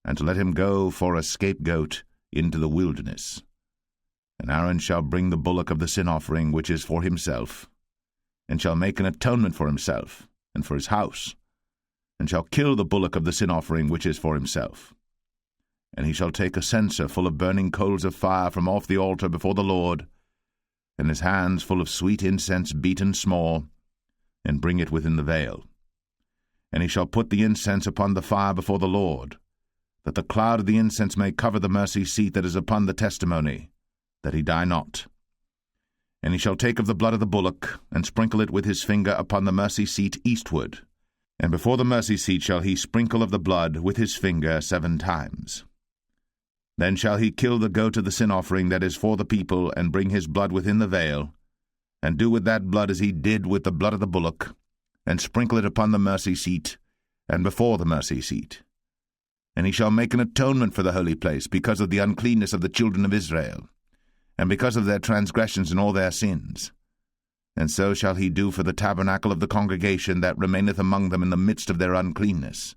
and to let him go for a scapegoat into the wilderness. And Aaron shall bring the bullock of the sin offering which is for himself, and shall make an atonement for himself, and for his house, and shall kill the bullock of the sin offering which is for himself. And he shall take a censer full of burning coals of fire from off the altar before the Lord, and his hands full of sweet incense beaten small, and bring it within the veil. And he shall put the incense upon the fire before the Lord, that the cloud of the incense may cover the mercy seat that is upon the testimony, that he die not. And he shall take of the blood of the bullock, and sprinkle it with his finger upon the mercy seat eastward, and before the mercy seat shall he sprinkle of the blood with his finger 7 times. Then shall he kill the goat of the sin offering that is for the people, and bring his blood within the veil, and do with that blood as he did with the blood of the bullock, and sprinkle it upon the mercy seat, and before the mercy seat. And he shall make an atonement for the holy place, because of the uncleanness of the children of Israel, and because of their transgressions and all their sins. And so shall he do for the tabernacle of the congregation that remaineth among them in the midst of their uncleanness.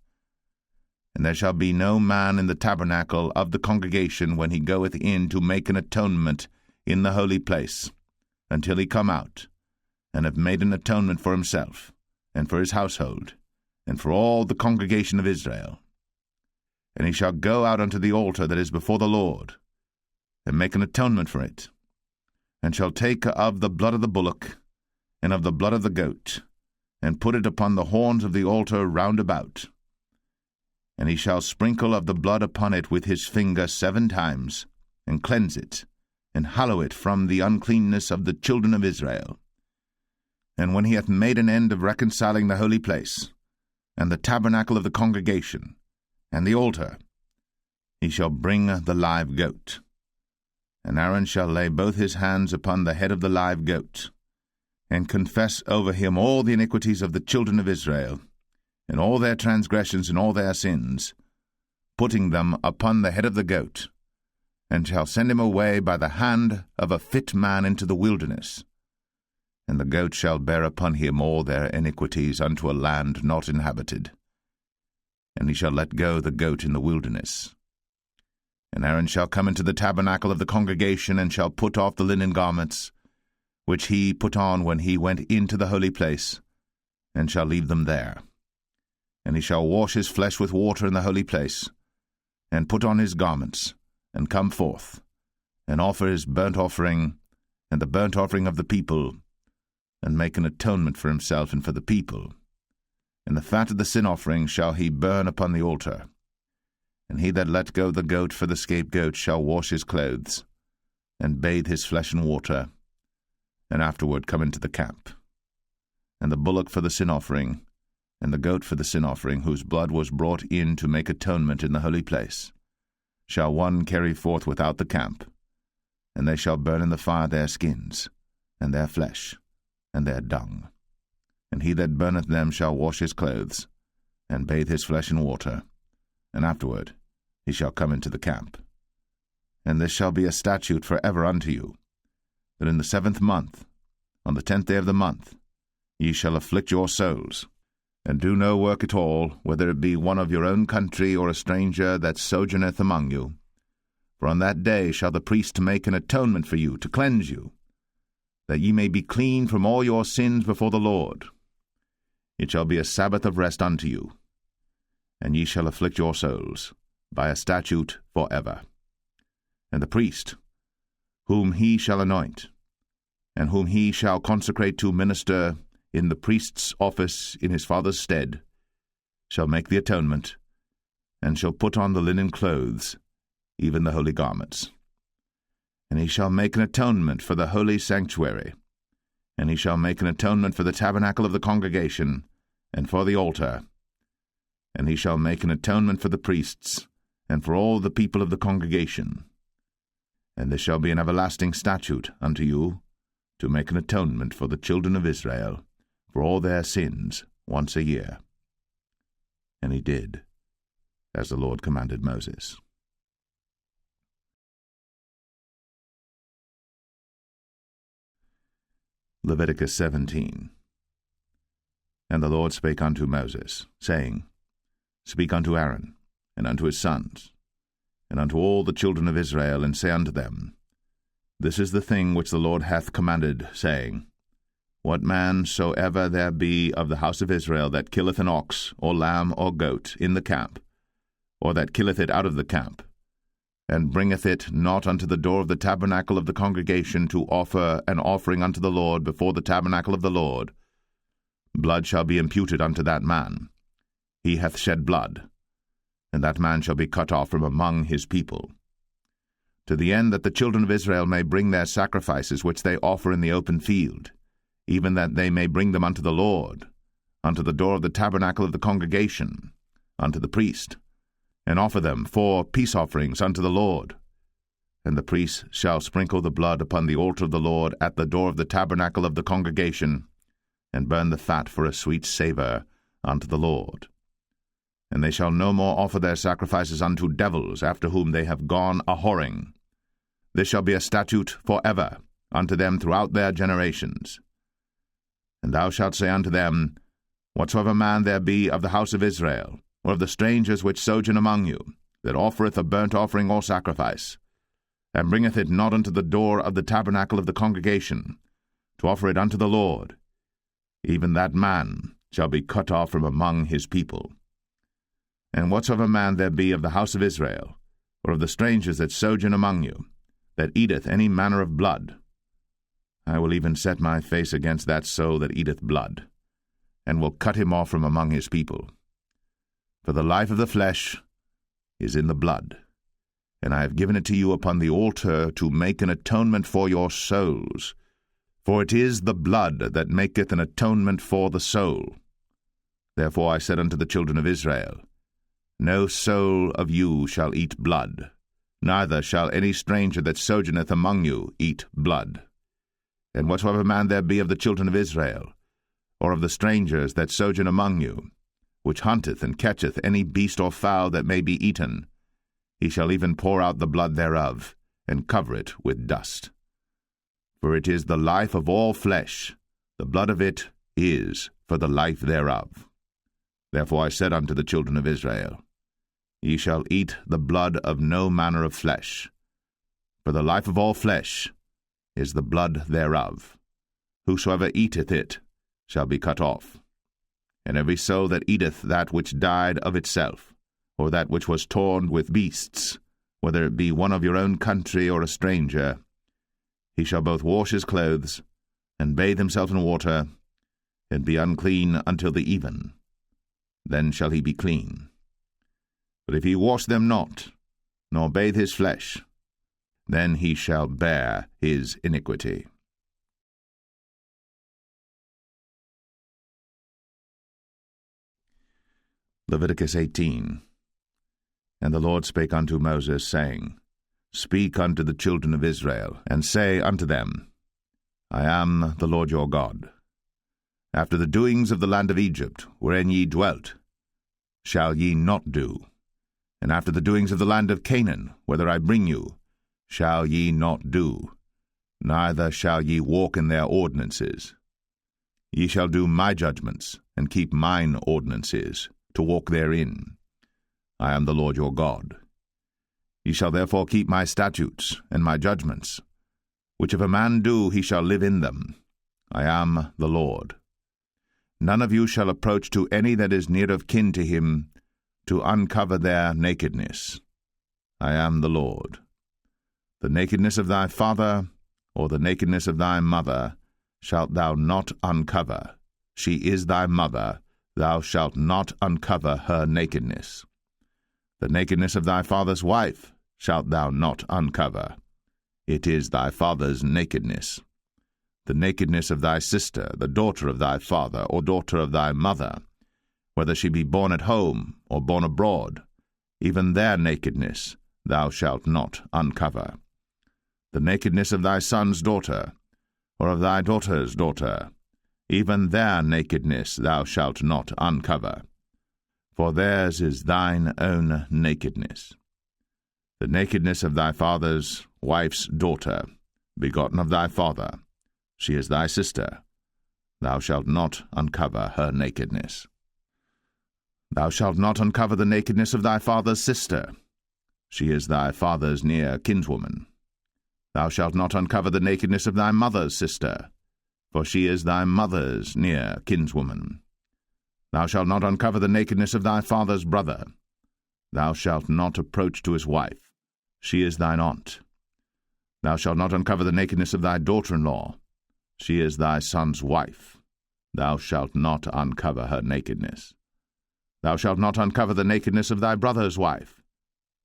And there shall be no man in the tabernacle of the congregation when he goeth in to make an atonement in the holy place, until he come out, and have made an atonement for himself, and for his household, and for all the congregation of Israel. And he shall go out unto the altar that is before the Lord, and make an atonement for it, and shall take of the blood of the bullock, and of the blood of the goat, and put it upon the horns of the altar round about. And he shall sprinkle of the blood upon it with his finger 7 times, and cleanse it, and hallow it from the uncleanness of the children of Israel. And when he hath made an end of reconciling the holy place, and the tabernacle of the congregation, and the altar, he shall bring the live goat. And Aaron shall lay both his hands upon the head of the live goat, and confess over him all the iniquities of the children of Israel, and all their transgressions and all their sins, putting them upon the head of the goat, and shall send him away by the hand of a fit man into the wilderness. And the goat shall bear upon him all their iniquities unto a land not inhabited. And he shall let go the goat in the wilderness. And Aaron shall come into the tabernacle of the congregation, and shall put off the linen garments, which he put on when he went into the holy place, and shall leave them there. And he shall wash his flesh with water in the holy place, and put on his garments, and come forth, and offer his burnt offering, and the burnt offering of the people, and make an atonement for himself and for the people. And the fat of the sin offering shall he burn upon the altar. And he that let go the goat for the scapegoat shall wash his clothes, and bathe his flesh in water, and afterward come into the camp. and the bullock for the sin offering, and the goat for the sin offering, whose blood was brought in to make atonement in the holy place, shall one carry forth without the camp, and they shall burn in the fire their skins, and their flesh, and their dung. And he that burneth them shall wash his clothes, and bathe his flesh in water, and afterward he shall come into the camp. And this shall be a statute for ever unto you, that in the 7th month, on the 10th day of the month, ye shall afflict your souls, and do no work at all, whether it be one of your own country or a stranger that sojourneth among you. For on that day shall the priest make an atonement for you, to cleanse you, that ye may be clean from all your sins before the Lord. It shall be a Sabbath of rest unto you, and ye shall afflict your souls, by a statute for ever. And the priest, whom he shall anoint, and whom he shall consecrate to minister in the priest's office in his father's stead, shall make the atonement, and shall put on the linen clothes, even the holy garments. And he shall make an atonement for the holy sanctuary, and he shall make an atonement for the tabernacle of the congregation, and for the altar. And he shall make an atonement for the priests, and for all the people of the congregation. And this shall be an everlasting statute unto you, to make an atonement for the children of Israel, for all their sins once a year. And he did, as the Lord commanded Moses. Leviticus 17. And the Lord spake unto Moses, saying, Speak unto Aaron, and unto his sons, and unto all the children of Israel, and say unto them, This is the thing which the Lord hath commanded, saying, What man soever there be of the house of Israel that killeth an ox, or lamb, or goat, in the camp, or that killeth it out of the camp, and bringeth it not unto the door of the tabernacle of the congregation to offer an offering unto the Lord before the tabernacle of the Lord, blood shall be imputed unto that man. He hath shed blood, and that man shall be cut off from among his people. To the end that the children of Israel may bring their sacrifices which they offer in the open field, even that they may bring them unto the Lord, unto the door of the tabernacle of the congregation, unto the priest, and offer them for peace offerings unto the Lord. And the priest shall sprinkle the blood upon the altar of the Lord at the door of the tabernacle of the congregation, and burn the fat for a sweet savour unto the Lord. And they shall no more offer their sacrifices unto devils, after whom they have gone a-whoring. This shall be a statute for ever unto them throughout their generations. And thou shalt say unto them, Whatsoever man there be of the house of Israel, or of the strangers which sojourn among you, that offereth a burnt offering or sacrifice, and bringeth it not unto the door of the tabernacle of the congregation, to offer it unto the Lord, even that man shall be cut off from among his people. And whatsoever man there be of the house of Israel, or of the strangers that sojourn among you, that eateth any manner of blood, I will even set my face against that soul that eateth blood, and will cut him off from among his people. For the life of the flesh is in the blood, and I have given it to you upon the altar to make an atonement for your souls. For it is the blood that maketh an atonement for the soul. Therefore I said unto the children of Israel, No soul of you shall eat blood, neither shall any stranger that sojourneth among you eat blood. And whatsoever man there be of the children of Israel, or of the strangers that sojourn among you, which hunteth and catcheth any beast or fowl that may be eaten, he shall even pour out the blood thereof, and cover it with dust. For it is the life of all flesh, the blood of it is for the life thereof. Therefore I said unto the children of Israel, Ye shall eat the blood of no manner of flesh, for the life of all flesh is the blood thereof. Whosoever eateth it shall be cut off. And every soul that eateth that which died of itself, or that which was torn with beasts, whether it be one of your own country or a stranger, he shall both wash his clothes, and bathe himself in water, and be unclean until the even. Then shall he be clean. But if he wash them not, nor bathe his flesh, then he shall bear his iniquity. Leviticus 18. And the Lord spake unto Moses, saying, Speak unto the children of Israel, and say unto them, I am the Lord your God. After the doings of the land of Egypt, wherein ye dwelt, shall ye not do, and after the doings of the land of Canaan, whither I bring you, shall ye not do, neither shall ye walk in their ordinances. Ye shall do my judgments, and keep mine ordinances, to walk therein. I am the Lord your God. Ye shall therefore keep my statutes and my judgments, which if a man do, he shall live in them. I am the Lord. None of you shall approach to any that is near of kin to him, to uncover their nakedness. I am the Lord. The nakedness of thy father, or the nakedness of thy mother, shalt thou not uncover. She is thy mother, thou shalt not uncover her nakedness. The nakedness of thy father's wife shalt thou not uncover. It is thy father's nakedness. The nakedness of thy sister, the daughter of thy father, or daughter of thy mother, whether she be born at home or born abroad, even their nakedness thou shalt not uncover. The nakedness of thy son's daughter, or of thy daughter's daughter, even their nakedness thou shalt not uncover, for theirs is thine own nakedness. The nakedness of thy father's wife's daughter, begotten of thy father, she is thy sister, thou shalt not uncover her nakedness. Thou shalt not uncover the nakedness of thy father's sister, she is thy father's near kinswoman. Thou shalt not uncover the nakedness of thy mother's sister, for she is thy mother's near kinswoman. Thou shalt not uncover the nakedness of thy father's brother. Thou shalt not approach to his wife, she is thine aunt. Thou shalt not uncover the nakedness of thy daughter-in-law, she is thy son's wife. Thou shalt not uncover her nakedness. Thou shalt not uncover the nakedness of thy brother's wife.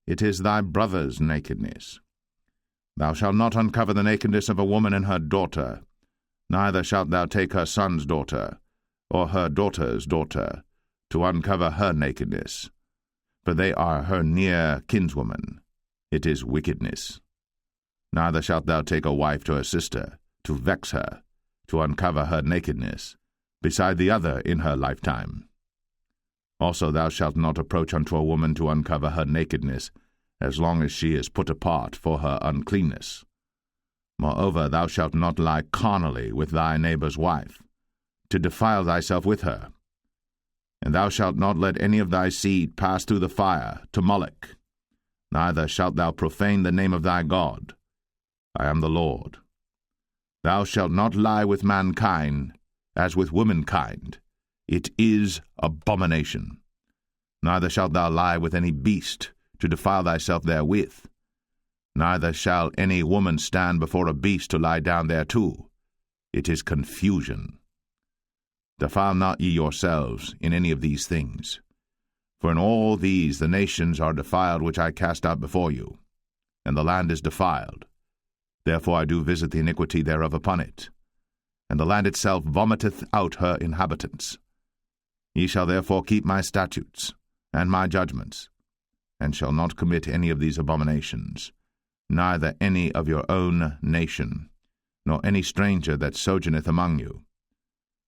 It is thy brother's nakedness. Thou shalt not uncover the nakedness of a woman and her daughter, neither shalt thou take her son's daughter, or her daughter's daughter, to uncover her nakedness, for they are her near kinswoman. It is wickedness. Neither shalt thou take a wife to her sister, to vex her, to uncover her nakedness, beside the other in her lifetime. Also thou shalt not approach unto a woman to uncover her nakedness, as long as she is put apart for her uncleanness. Moreover, thou shalt not lie carnally with thy neighbor's wife, to defile thyself with her. And thou shalt not let any of thy seed pass through the fire to Moloch, neither shalt thou profane the name of thy God. I am the Lord. Thou shalt not lie with mankind, as with womankind. It is abomination. Neither shalt thou lie with any beast, to defile thyself therewith. Neither shall any woman stand before a beast to lie down thereto. It is confusion. Defile not ye yourselves in any of these things. For in all these the nations are defiled which I cast out before you, and the land is defiled. Therefore I do visit the iniquity thereof upon it, and the land itself vomiteth out her inhabitants. Ye shall therefore keep my statutes and my judgments, and shall not commit any of these abominations, neither any of your own nation, nor any stranger that sojourneth among you.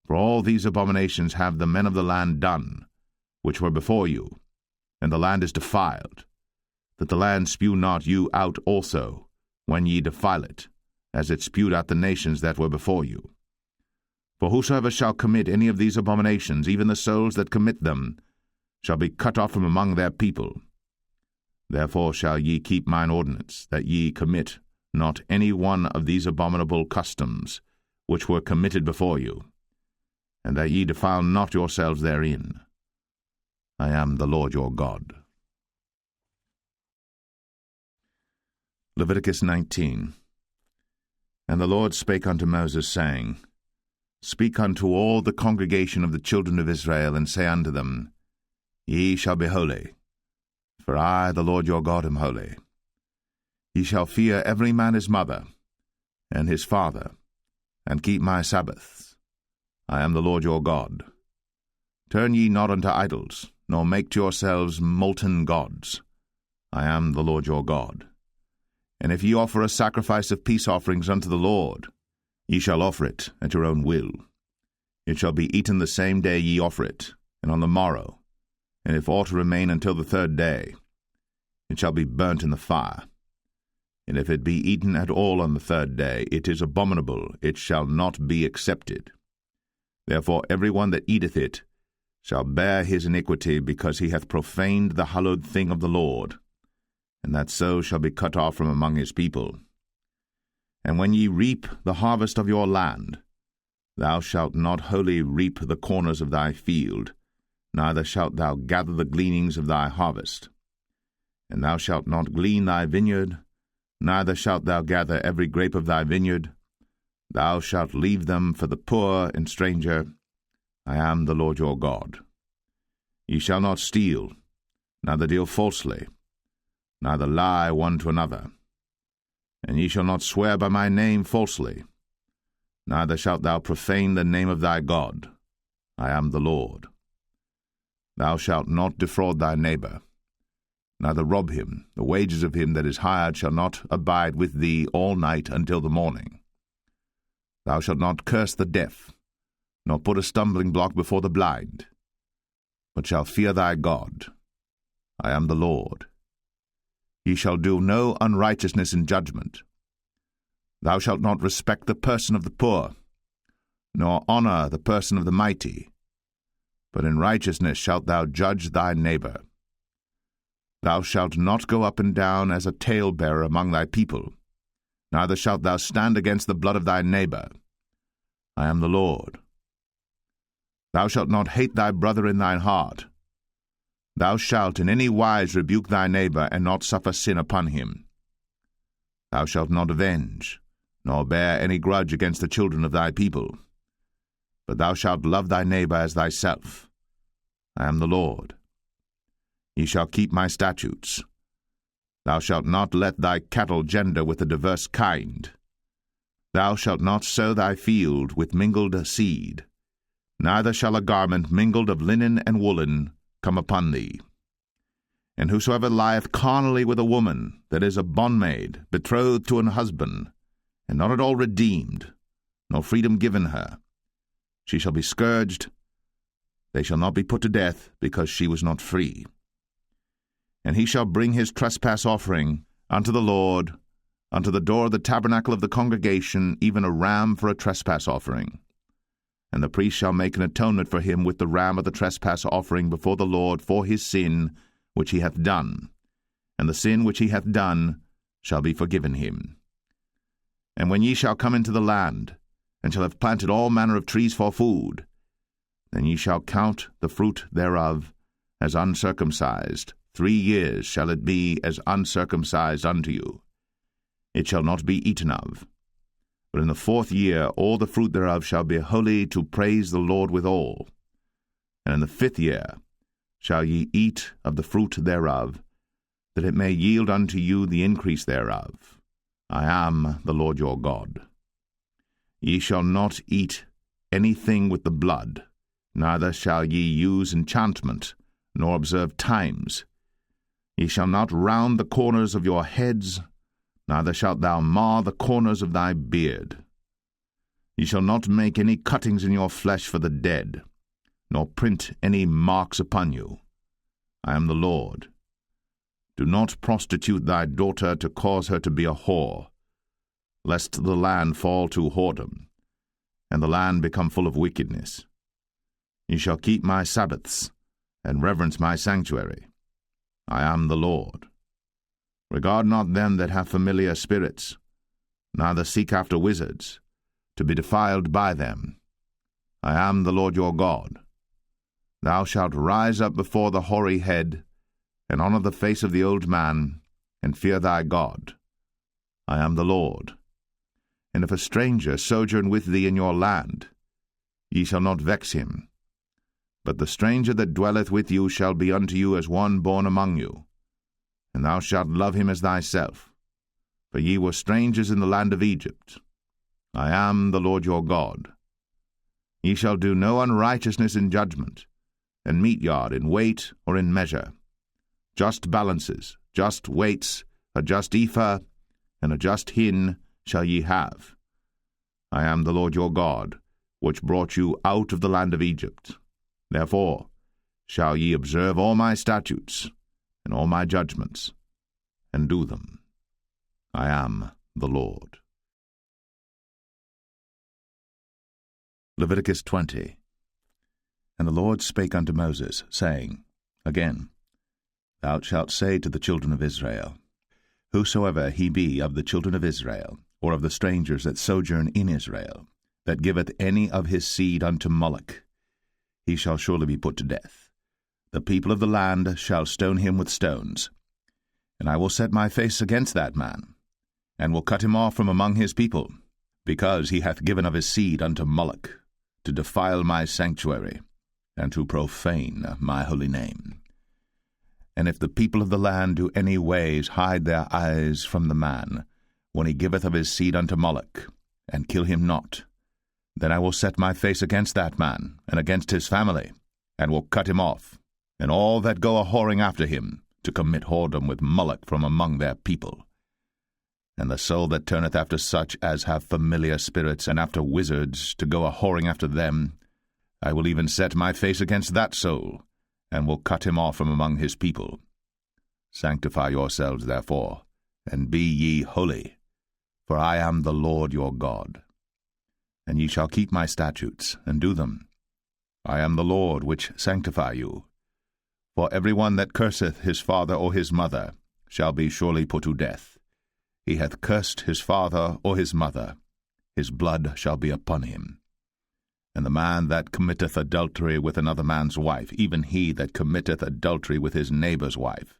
For all these abominations have the men of the land done, which were before you, and the land is defiled, that the land spew not you out also, when ye defile it, as it spewed out the nations that were before you. For whosoever shall commit any of these abominations, even the souls that commit them, shall be cut off from among their people. Therefore shall ye keep mine ordinance, that ye commit not any one of these abominable customs, which were committed before you, and that ye defile not yourselves therein. I am the Lord your God. Leviticus 19. And the Lord spake unto Moses, saying, Speak unto all the congregation of the children of Israel, and say unto them, Ye shall be holy, for I, the Lord your God, am holy. Ye shall fear every man his mother, and his father, and keep my Sabbaths. I am the Lord your God. Turn ye not unto idols, nor make to yourselves molten gods. I am the Lord your God. And if ye offer a sacrifice of peace offerings unto the Lord, ye shall offer it at your own will. It shall be eaten the same day ye offer it, and on the morrow, and if aught remain until the third day, it shall be burnt in the fire. And if it be eaten at all on the third day, it is abominable, it shall not be accepted. Therefore every one that eateth it shall bear his iniquity, because he hath profaned the hallowed thing of the Lord, and that so shall be cut off from among his people. And when ye reap the harvest of your land, thou shalt not wholly reap the corners of thy field, neither shalt thou gather the gleanings of thy harvest. And thou shalt not glean thy vineyard, neither shalt thou gather every grape of thy vineyard. Thou shalt leave them for the poor and stranger. I am the Lord your God. Ye shall not steal, neither deal falsely, neither lie one to another. And ye shall not swear by my name falsely, neither shalt thou profane the name of thy God. I am the Lord. Thou shalt not defraud thy neighbor, neither rob him. The wages of him that is hired shall not abide with thee all night until the morning. Thou shalt not curse the deaf, nor put a stumbling block before the blind, but shalt fear thy God. I am the Lord. Ye shall do no unrighteousness in judgment. Thou shalt not respect the person of the poor, nor honor the person of the mighty, but in righteousness shalt thou judge thy neighbor. Thou shalt not go up and down as a talebearer among thy people, neither shalt thou stand against the blood of thy neighbor. I am the Lord. Thou shalt not hate thy brother in thine heart. Thou shalt in any wise rebuke thy neighbor, and not suffer sin upon him. Thou shalt not avenge, nor bear any grudge against the children of thy people, but thou shalt love thy neighbor as thyself. I am the Lord. Ye shall keep my statutes. Thou shalt not let thy cattle gender with a diverse kind. Thou shalt not sow thy field with mingled seed, neither shall a garment mingled of linen and woolen come upon thee. And whosoever lieth carnally with a woman that is a bondmaid, betrothed to an husband, and not at all redeemed, nor freedom given her, she shall be scourged. They shall not be put to death, because she was not free. And he shall bring his trespass offering unto the Lord, unto the door of the tabernacle of the congregation, even a ram for a trespass offering. And the priest shall make an atonement for him with the ram of the trespass offering before the Lord for his sin which he hath done, and the sin which he hath done shall be forgiven him. And when ye shall come into the land, and shall have planted all manner of trees for food, then ye shall count the fruit thereof as uncircumcised. 3 years shall it be as uncircumcised unto you. It shall not be eaten of. But in the 4th year all the fruit thereof shall be holy, to praise the Lord withal. And in the 5th year shall ye eat of the fruit thereof, that it may yield unto you the increase thereof. I am the Lord your God. Ye shall not eat anything with the blood, neither shall ye use enchantment, nor observe times. Ye shall not round the corners of your heads, neither shalt thou mar the corners of thy beard. Ye shall not make any cuttings in your flesh for the dead, nor print any marks upon you. I am the Lord. Do not prostitute thy daughter to cause her to be a whore, lest the land fall to whoredom, and the land become full of wickedness. Ye shall keep my Sabbaths, and reverence my sanctuary. I am the Lord. Regard not them that have familiar spirits, neither seek after wizards, to be defiled by them. I am the Lord your God. Thou shalt rise up before the hoary head, and honor the face of the old man, and fear thy God. I am the Lord. And if a stranger sojourn with thee in your land, ye shall not vex him. But the stranger that dwelleth with you shall be unto you as one born among you, and thou shalt love him as thyself. For ye were strangers in the land of Egypt. I am the Lord your God. Ye shall do no unrighteousness in judgment, and meat yard in weight or in measure. Just balances, just weights, a just ephah, and a just hin shall ye have. I am the Lord your God, which brought you out of the land of Egypt. Therefore shall ye observe all my statutes and all my judgments, and do them. I am the Lord. Leviticus 20. And the Lord spake unto Moses, saying, Again, thou shalt say to the children of Israel, Whosoever he be of the children of Israel, or of the strangers that sojourn in Israel, that giveth any of his seed unto Moloch, he shall surely be put to death. The people of the land shall stone him with stones. And I will set my face against that man, and will cut him off from among his people, because he hath given of his seed unto Moloch, to defile my sanctuary, and to profane my holy name. And if the people of the land do any ways hide their eyes from the man, when he giveth of his seed unto Moloch, and kill him not, then I will set my face against that man, and against his family, and will cut him off, and all that go a-whoring after him, to commit whoredom with Moloch from among their people. And the soul that turneth after such as have familiar spirits, and after wizards, to go a-whoring after them, I will even set my face against that soul, and will cut him off from among his people. Sanctify yourselves, therefore, and be ye holy, for I am the Lord your God. And ye shall keep my statutes, and do them. I am the Lord which sanctify you. For every one that curseth his father or his mother shall be surely put to death. He hath cursed his father or his mother, his blood shall be upon him. And the man that committeth adultery with another man's wife, even he that committeth adultery with his neighbour's wife,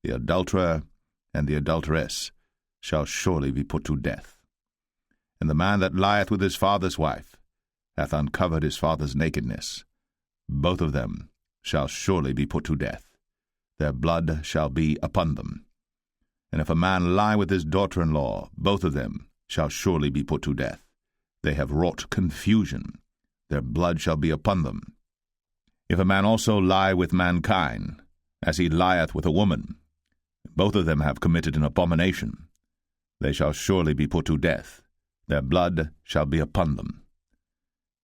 the adulterer and the adulteress, shall surely be put to death. And the man that lieth with his father's wife hath uncovered his father's nakedness. Both of them shall surely be put to death. Their blood shall be upon them. And if a man lie with his daughter-in-law, both of them shall surely be put to death. They have wrought confusion. Their blood shall be upon them. If a man also lie with mankind, as he lieth with a woman, both of them have committed an abomination. They shall surely be put to death. Their blood shall be upon them.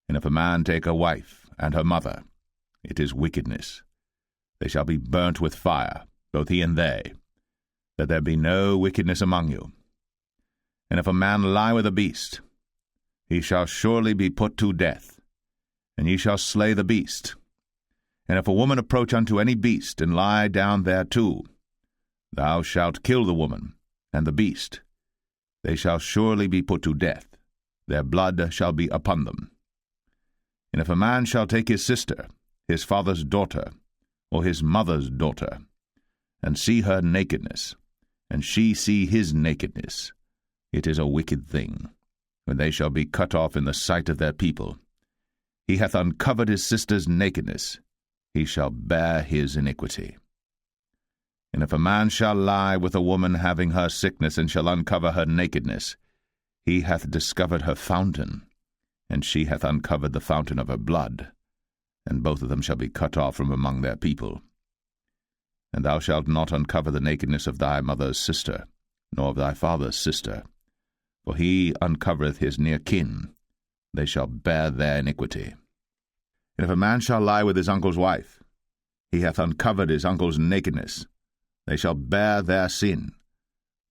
And if a man take a wife and her mother, it is wickedness. They shall be burnt with fire, both he and they, that there be no wickedness among you. And if a man lie with a beast, he shall surely be put to death, and ye shall slay the beast. And if a woman approach unto any beast, and lie down thereto, thou shalt kill the woman and the beast. They shall surely be put to death. Their blood shall be upon them. And if a man shall take his sister, his father's daughter, or his mother's daughter, and see her nakedness, and she see his nakedness, it is a wicked thing, when they shall be cut off in the sight of their people. He hath uncovered his sister's nakedness, he shall bear his iniquity. And if a man shall lie with a woman having her sickness, and shall uncover her nakedness, he hath discovered her fountain, and she hath uncovered the fountain of her blood, and both of them shall be cut off from among their people. And thou shalt not uncover the nakedness of thy mother's sister, nor of thy father's sister, for he uncovereth his near kin, they shall bear their iniquity. And if a man shall lie with his uncle's wife, he hath uncovered his uncle's nakedness, they shall bear their sin,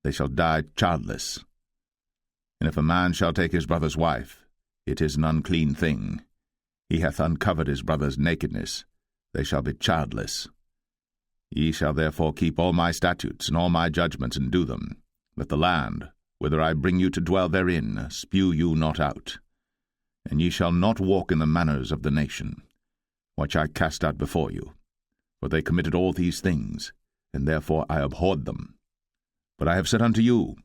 they shall die childless. And if a man shall take his brother's wife, it is an unclean thing. He hath uncovered his brother's nakedness, they shall be childless. Ye shall therefore keep all my statutes and all my judgments, and do them, that the land, whither I bring you to dwell therein, spew you not out. And ye shall not walk in the manners of the nation, which I cast out before you. For they committed all these things, and therefore I abhorred them. But I have said unto you,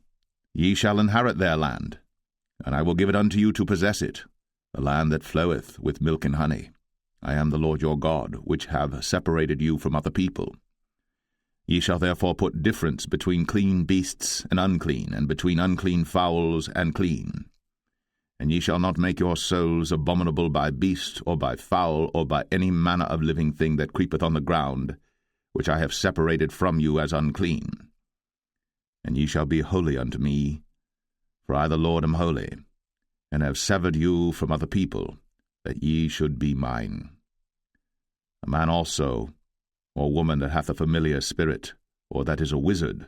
Ye shall inherit their land, and I will give it unto you to possess it, a land that floweth with milk and honey. I am the Lord your God, which have separated you from other people. Ye shall therefore put difference between clean beasts and unclean, and between unclean fowls and clean. And ye shall not make your souls abominable by beast, or by fowl, or by any manner of living thing that creepeth on the ground, which I have separated from you as unclean. And ye shall be holy unto me, for I the Lord am holy, and have severed you from other people, that ye should be mine. A man also, or woman that hath a familiar spirit, or that is a wizard,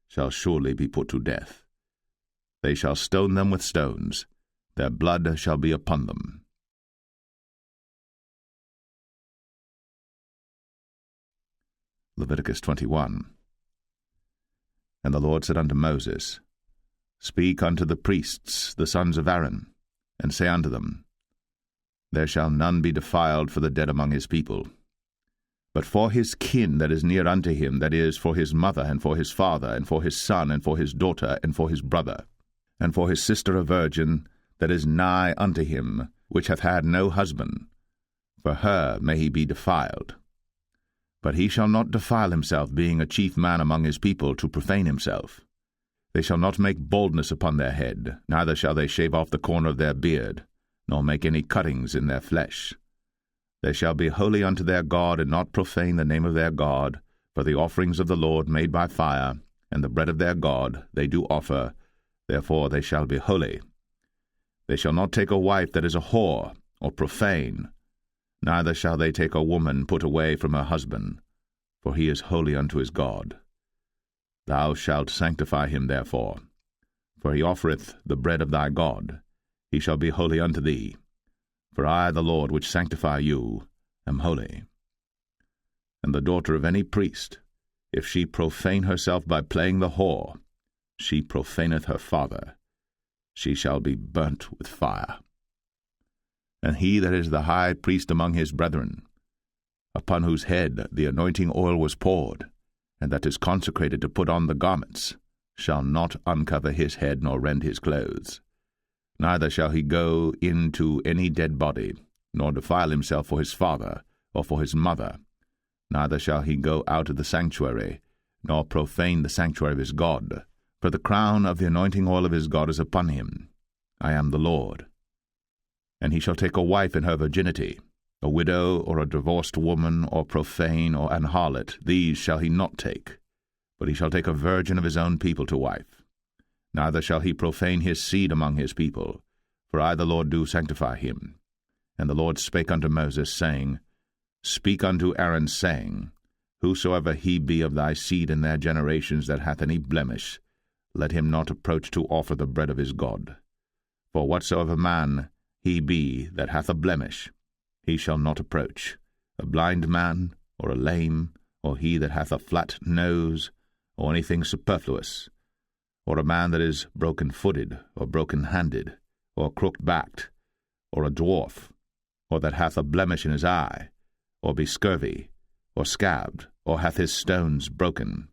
shall surely be put to death. They shall stone them with stones, their blood shall be upon them. Leviticus 21. And the Lord said unto Moses, Speak unto the priests, the sons of Aaron, and say unto them, There shall none be defiled for the dead among his people. But for his kin that is near unto him, that is, for his mother, and for his father, and for his son, and for his daughter, and for his brother, and for his sister a virgin, that is nigh unto him, which hath had no husband, for her may he be defiled. But he shall not defile himself, being a chief man among his people, to profane himself. They shall not make baldness upon their head, neither shall they shave off the corner of their beard, nor make any cuttings in their flesh. They shall be holy unto their God, and not profane the name of their God, for the offerings of the Lord made by fire, and the bread of their God they do offer, therefore they shall be holy. They shall not take a wife that is a whore, or profane, neither shall they take a woman put away from her husband, for he is holy unto his God. Thou shalt sanctify him therefore, for he offereth the bread of thy God. He shall be holy unto thee, for I, the Lord, which sanctify you, am holy. And the daughter of any priest, if she profane herself by playing the whore, she profaneth her father. She shall be burnt with fire. And he that is the high priest among his brethren, upon whose head the anointing oil was poured, and that is consecrated to put on the garments, shall not uncover his head nor rend his clothes. Neither shall he go into any dead body, nor defile himself for his father, or for his mother. Neither shall he go out of the sanctuary, nor profane the sanctuary of his God. For the crown of the anointing oil of his God is upon him. I am the Lord. And he shall take a wife in her virginity, a widow, or a divorced woman, or profane, or an harlot. These shall he not take, but he shall take a virgin of his own people to wife. Neither shall he profane his seed among his people, for I the Lord do sanctify him. And the Lord spake unto Moses, saying, Speak unto Aaron, saying, Whosoever he be of thy seed in their generations that hath any blemish, let him not approach to offer the bread of his God. For whatsoever man he be that hath a blemish, he shall not approach, a blind man, or a lame, or he that hath a flat nose, or anything superfluous, or a man that is broken-footed, or broken-handed, or crooked-backed, or a dwarf, or that hath a blemish in his eye, or be scurvy, or scabbed, or hath his stones broken.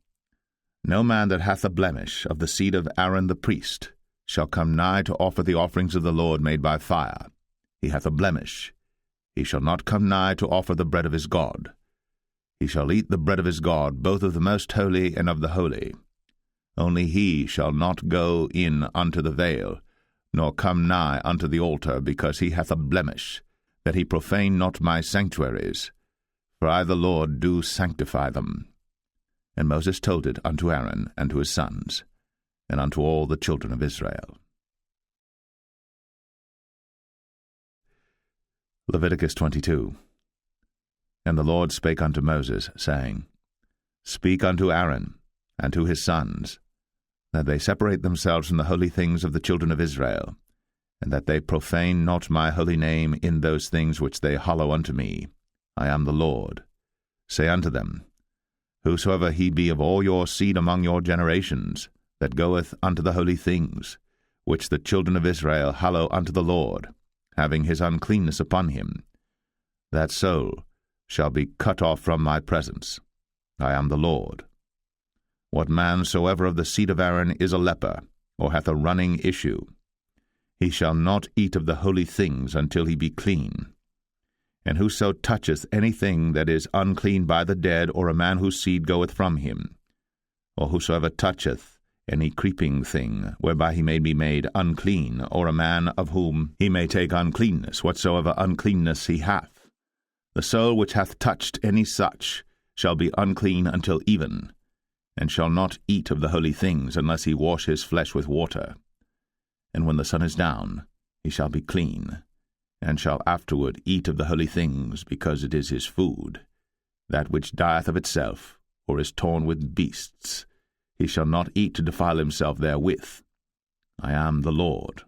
No man that hath a blemish of the seed of Aaron the priest shall come nigh to offer the offerings of the Lord made by fire. He hath a blemish. He shall not come nigh to offer the bread of his God. He shall eat the bread of his God, both of the most holy and of the holy. Only he shall not go in unto the veil, nor come nigh unto the altar, because he hath a blemish, that he profane not my sanctuaries. For I the Lord do sanctify them. And Moses told it unto Aaron and to his sons, and unto all the children of Israel. Leviticus 22. And the Lord spake unto Moses, saying, Speak unto Aaron and to his sons, that they separate themselves from the holy things of the children of Israel, and that they profane not my holy name in those things which they hallow unto me. I am the Lord. Say unto them, Whosoever he be of all your seed among your generations, that goeth unto the holy things, which the children of Israel hallow unto the Lord, having his uncleanness upon him, that soul shall be cut off from my presence. I am the Lord. What man soever of the seed of Aaron is a leper, or hath a running issue, he shall not eat of the holy things until he be clean. And whoso toucheth anything that is unclean by the dead, or a man whose seed goeth from him, or whosoever toucheth any creeping thing, whereby he may be made unclean, or a man of whom he may take uncleanness, whatsoever uncleanness he hath. The soul which hath touched any such shall be unclean until even, and shall not eat of the holy things, unless he wash his flesh with water. And when the sun is down, he shall be clean, and shall afterward eat of the holy things, because it is his food. That which dieth of itself, or is torn with beasts, he shall not eat to defile himself therewith. I am the Lord.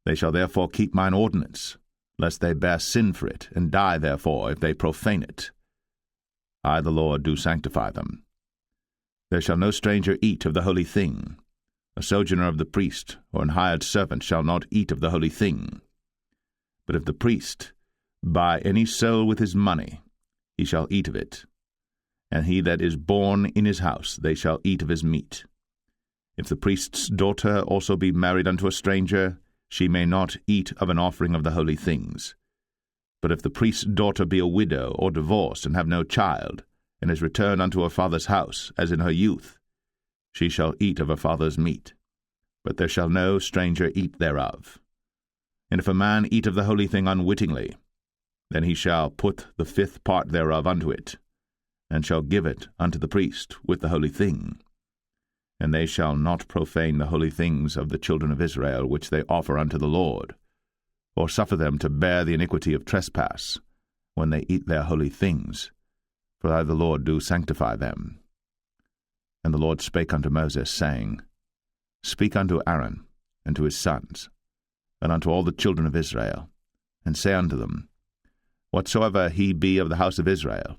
They shall therefore keep mine ordinance, lest they bear sin for it, and die therefore if they profane it. I the Lord do sanctify them. There shall no stranger eat of the holy thing. A sojourner of the priest, or an hired servant, shall not eat of the holy thing. But if the priest buy any soul with his money, he shall eat of it. And he that is born in his house, they shall eat of his meat. If the priest's daughter also be married unto a stranger, she may not eat of an offering of the holy things. But if the priest's daughter be a widow, or divorced, and have no child, and is returned unto her father's house, as in her youth, she shall eat of her father's meat, but there shall no stranger eat thereof. And if a man eat of the holy thing unwittingly, then he shall put the 5th part thereof unto it, and shall give it unto the priest with the holy thing. And they shall not profane the holy things of the children of Israel, which they offer unto the Lord, or suffer them to bear the iniquity of trespass, when they eat their holy things, for I the Lord do sanctify them. And the Lord spake unto Moses, saying, Speak unto Aaron, and to his sons, and unto all the children of Israel, and say unto them, Whatsoever he be of the house of Israel,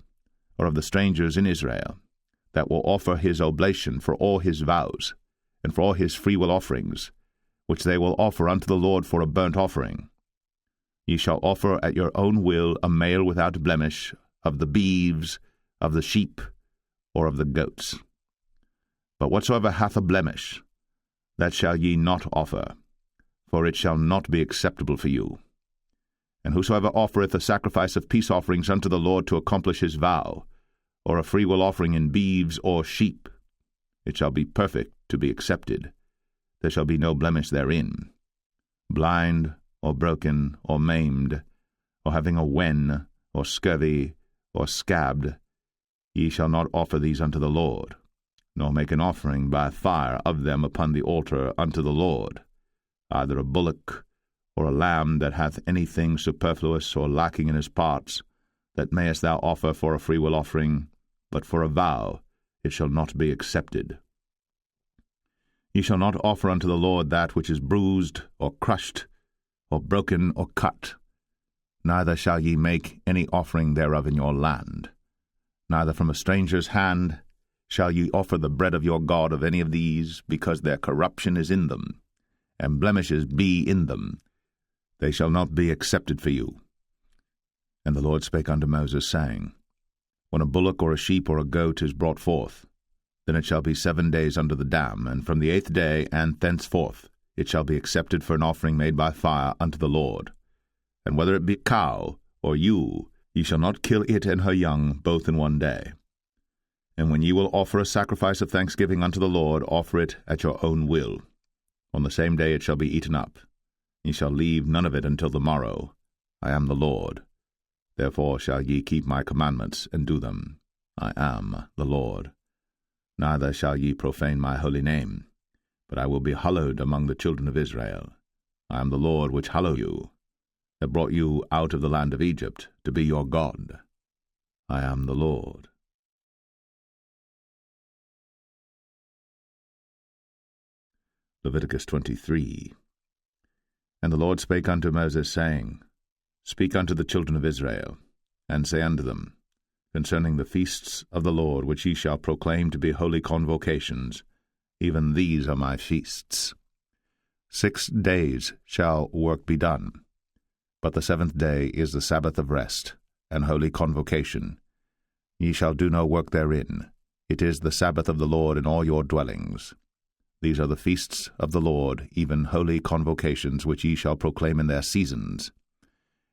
or of the strangers in Israel, that will offer his oblation for all his vows, and for all his freewill offerings, which they will offer unto the Lord for a burnt offering, ye shall offer at your own will a male without blemish, of the beeves, of the sheep, or of the goats. But whatsoever hath a blemish, that shall ye not offer, for it shall not be acceptable for you. And whosoever offereth a sacrifice of peace offerings unto the Lord to accomplish his vow, or a freewill offering in beeves or sheep, it shall be perfect to be accepted. There shall be no blemish therein. Blind, or broken, or maimed, or having a wen, or scurvy, or scabbed, ye shall not offer these unto the Lord, nor make an offering by fire of them upon the altar unto the Lord, either a bullock, or a lamb that hath anything superfluous or lacking in his parts, that mayest thou offer for a freewill offering, but for a vow it shall not be accepted. Ye shall not offer unto the Lord that which is bruised, or crushed, or broken, or cut. Neither shall ye make any offering thereof in your land. Neither from a stranger's hand shall ye offer the bread of your God of any of these, because their corruption is in them, and blemishes be in them. They shall not be accepted for you. And the Lord spake unto Moses, saying, When a bullock or a sheep or a goat is brought forth, then it shall be 7 days under the dam, and from the 8th day and thenceforth it shall be accepted for an offering made by fire unto the Lord. And whether it be cow or ewe, ye shall not kill it and her young both in 1 day. And when ye will offer a sacrifice of thanksgiving unto the Lord, offer it at your own will. On the same day it shall be eaten up. Ye shall leave none of it until the morrow. I am the Lord. Therefore shall ye keep my commandments, and do them. I am the Lord. Neither shall ye profane my holy name, but I will be hallowed among the children of Israel. I am the Lord which hallow you, that brought you out of the land of Egypt, to be your God. I am the Lord. Leviticus 23. And the Lord spake unto Moses, saying, Speak unto the children of Israel, and say unto them, Concerning the feasts of the Lord, which ye shall proclaim to be holy convocations, even these are my feasts. 6 days shall work be done, but the 7th day is the Sabbath of rest, and holy convocation. Ye shall do no work therein. It is the Sabbath of the Lord in all your dwellings. These are the feasts of the Lord, even holy convocations, which ye shall proclaim in their seasons.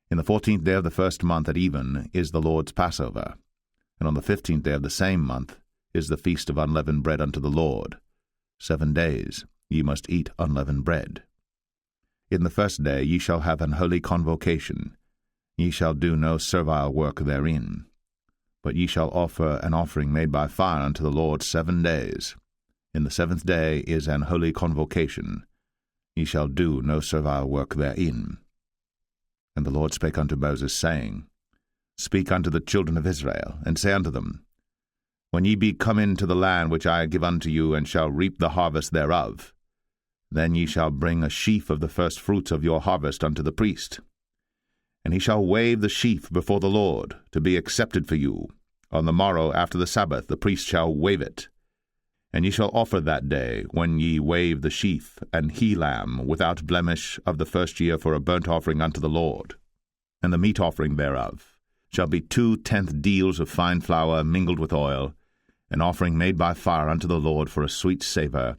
In the 14th day of the 1st month at even is the Lord's Passover, and on the 15th day of the same month is the feast of unleavened bread unto the Lord. 7 days ye must eat unleavened bread. In the first day ye shall have an holy convocation. Ye shall do no servile work therein. But ye shall offer an offering made by fire unto the Lord 7 days. In the 7th day is an holy convocation. Ye shall do no servile work therein. And the Lord spake unto Moses, saying, Speak unto the children of Israel, and say unto them, When ye be come into the land which I give unto you, and shall reap the harvest thereof, then ye shall bring a sheaf of the first fruits of your harvest unto the priest. And he shall wave the sheaf before the Lord, to be accepted for you. On the morrow after the Sabbath the priest shall wave it. And ye shall offer that day, when ye wave the sheaf, an he-lamb without blemish of the first year for a burnt offering unto the Lord. And the meat offering thereof shall be 2/10 deals of fine flour mingled with oil, an offering made by fire unto the Lord for a sweet savour.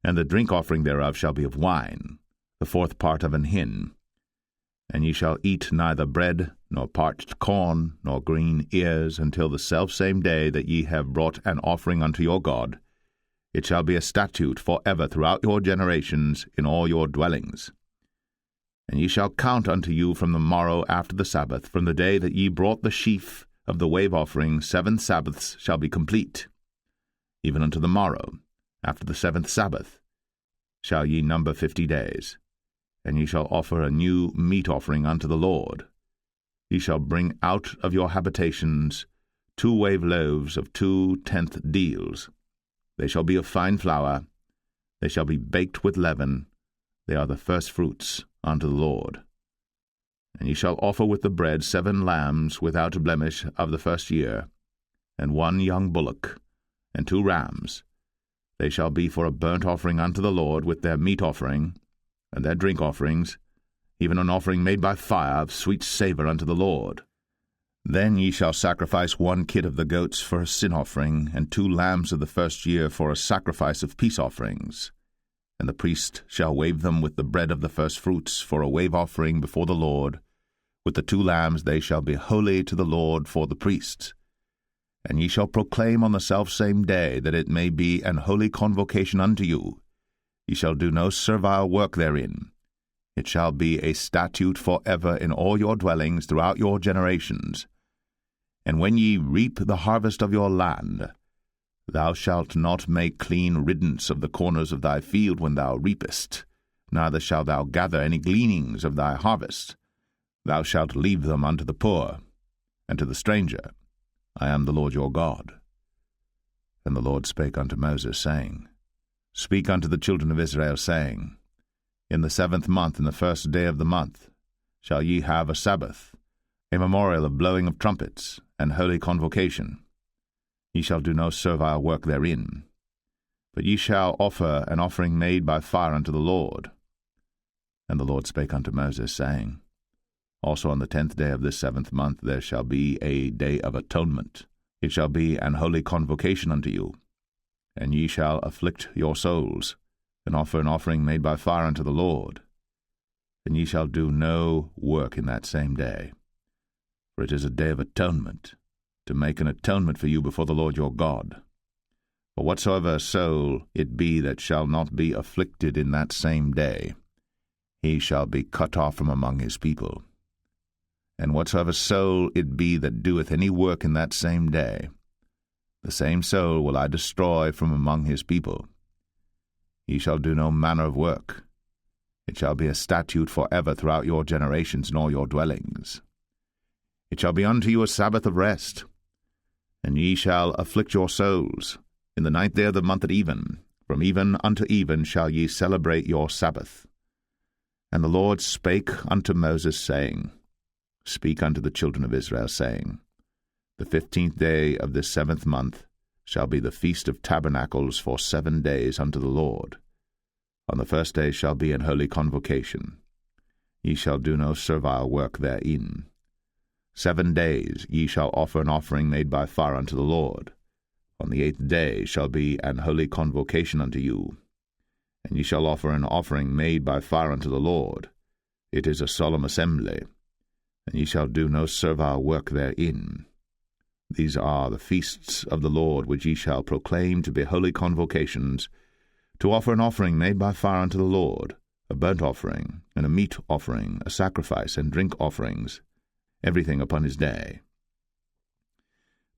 And the drink offering thereof shall be of wine, the 4th part of an hin. And ye shall eat neither bread, nor parched corn, nor green ears, until the selfsame day that ye have brought an offering unto your God. It shall be a statute for ever throughout your generations in all your dwellings. And ye shall count unto you from the morrow after the Sabbath, from the day that ye brought the sheaf of the wave offering, 7 Sabbaths shall be complete. Even unto the morrow, after the 7th Sabbath, shall ye number 50 days. And ye shall offer a new meat offering unto the Lord. Ye shall bring out of your habitations 2 wave loaves of 2/10 deals. They shall be of fine flour. They shall be baked with leaven. They are the first fruits unto the Lord. And ye shall offer with the bread 7 lambs without blemish of the first year, and 1 young bullock, and 2 rams. They shall be for a burnt offering unto the Lord, with their meat offering, and their drink offerings, even an offering made by fire of sweet savour unto the Lord. Then ye shall sacrifice 1 kid of the goats for a sin offering, and 2 lambs of the first year for a sacrifice of peace offerings. And the priest shall wave them with the bread of the first fruits for a wave offering before the Lord. With the 2 lambs they shall be holy to the Lord for the priests. And ye shall proclaim on the selfsame day, that it may be an holy convocation unto you. Ye shall do no servile work therein. It shall be a statute for ever in all your dwellings throughout your generations. And when ye reap the harvest of your land, thou shalt not make clean riddance of the corners of thy field when thou reapest, neither shalt thou gather any gleanings of thy harvest. Thou shalt leave them unto the poor, and to the stranger. I am the Lord your God. And the Lord spake unto Moses, saying, Speak unto the children of Israel, saying, In the 7th month, in the 1st day of the month, shall ye have a Sabbath, a memorial of blowing of trumpets, and holy convocation. Ye shall do no servile work therein, but ye shall offer an offering made by fire unto the Lord. And the Lord spake unto Moses, saying, Also on the 10th day of this 7th month there shall be a day of atonement. It shall be an holy convocation unto you. And ye shall afflict your souls, and offer an offering made by fire unto the Lord. And ye shall do no work in that same day. For it is a day of atonement, to make an atonement for you before the Lord your God. For whatsoever soul it be that shall not be afflicted in that same day, he shall be cut off from among his people. And whatsoever soul it be that doeth any work in that same day, the same soul will I destroy from among his people. Ye shall do no manner of work. It shall be a statute for ever throughout your generations in all your dwellings. It shall be unto you a Sabbath of rest, and ye shall afflict your souls. In the 9th day of the month at even, from even unto even shall ye celebrate your Sabbath. And the Lord spake unto Moses, saying, Speak unto the children of Israel, saying, The 15th day of this 7th month shall be the feast of tabernacles for 7 days unto the Lord. On the 1st day shall be an holy convocation. Ye shall do no servile work therein. 7 days ye shall offer an offering made by fire unto the Lord. On the 8th day shall be an holy convocation unto you. And ye shall offer an offering made by fire unto the Lord. It is a solemn assembly. And ye shall do no servile work therein. These are the feasts of the Lord which ye shall proclaim to be holy convocations, to offer an offering made by fire unto the Lord, a burnt offering, and a meat offering, a sacrifice, and drink offerings, everything upon his day.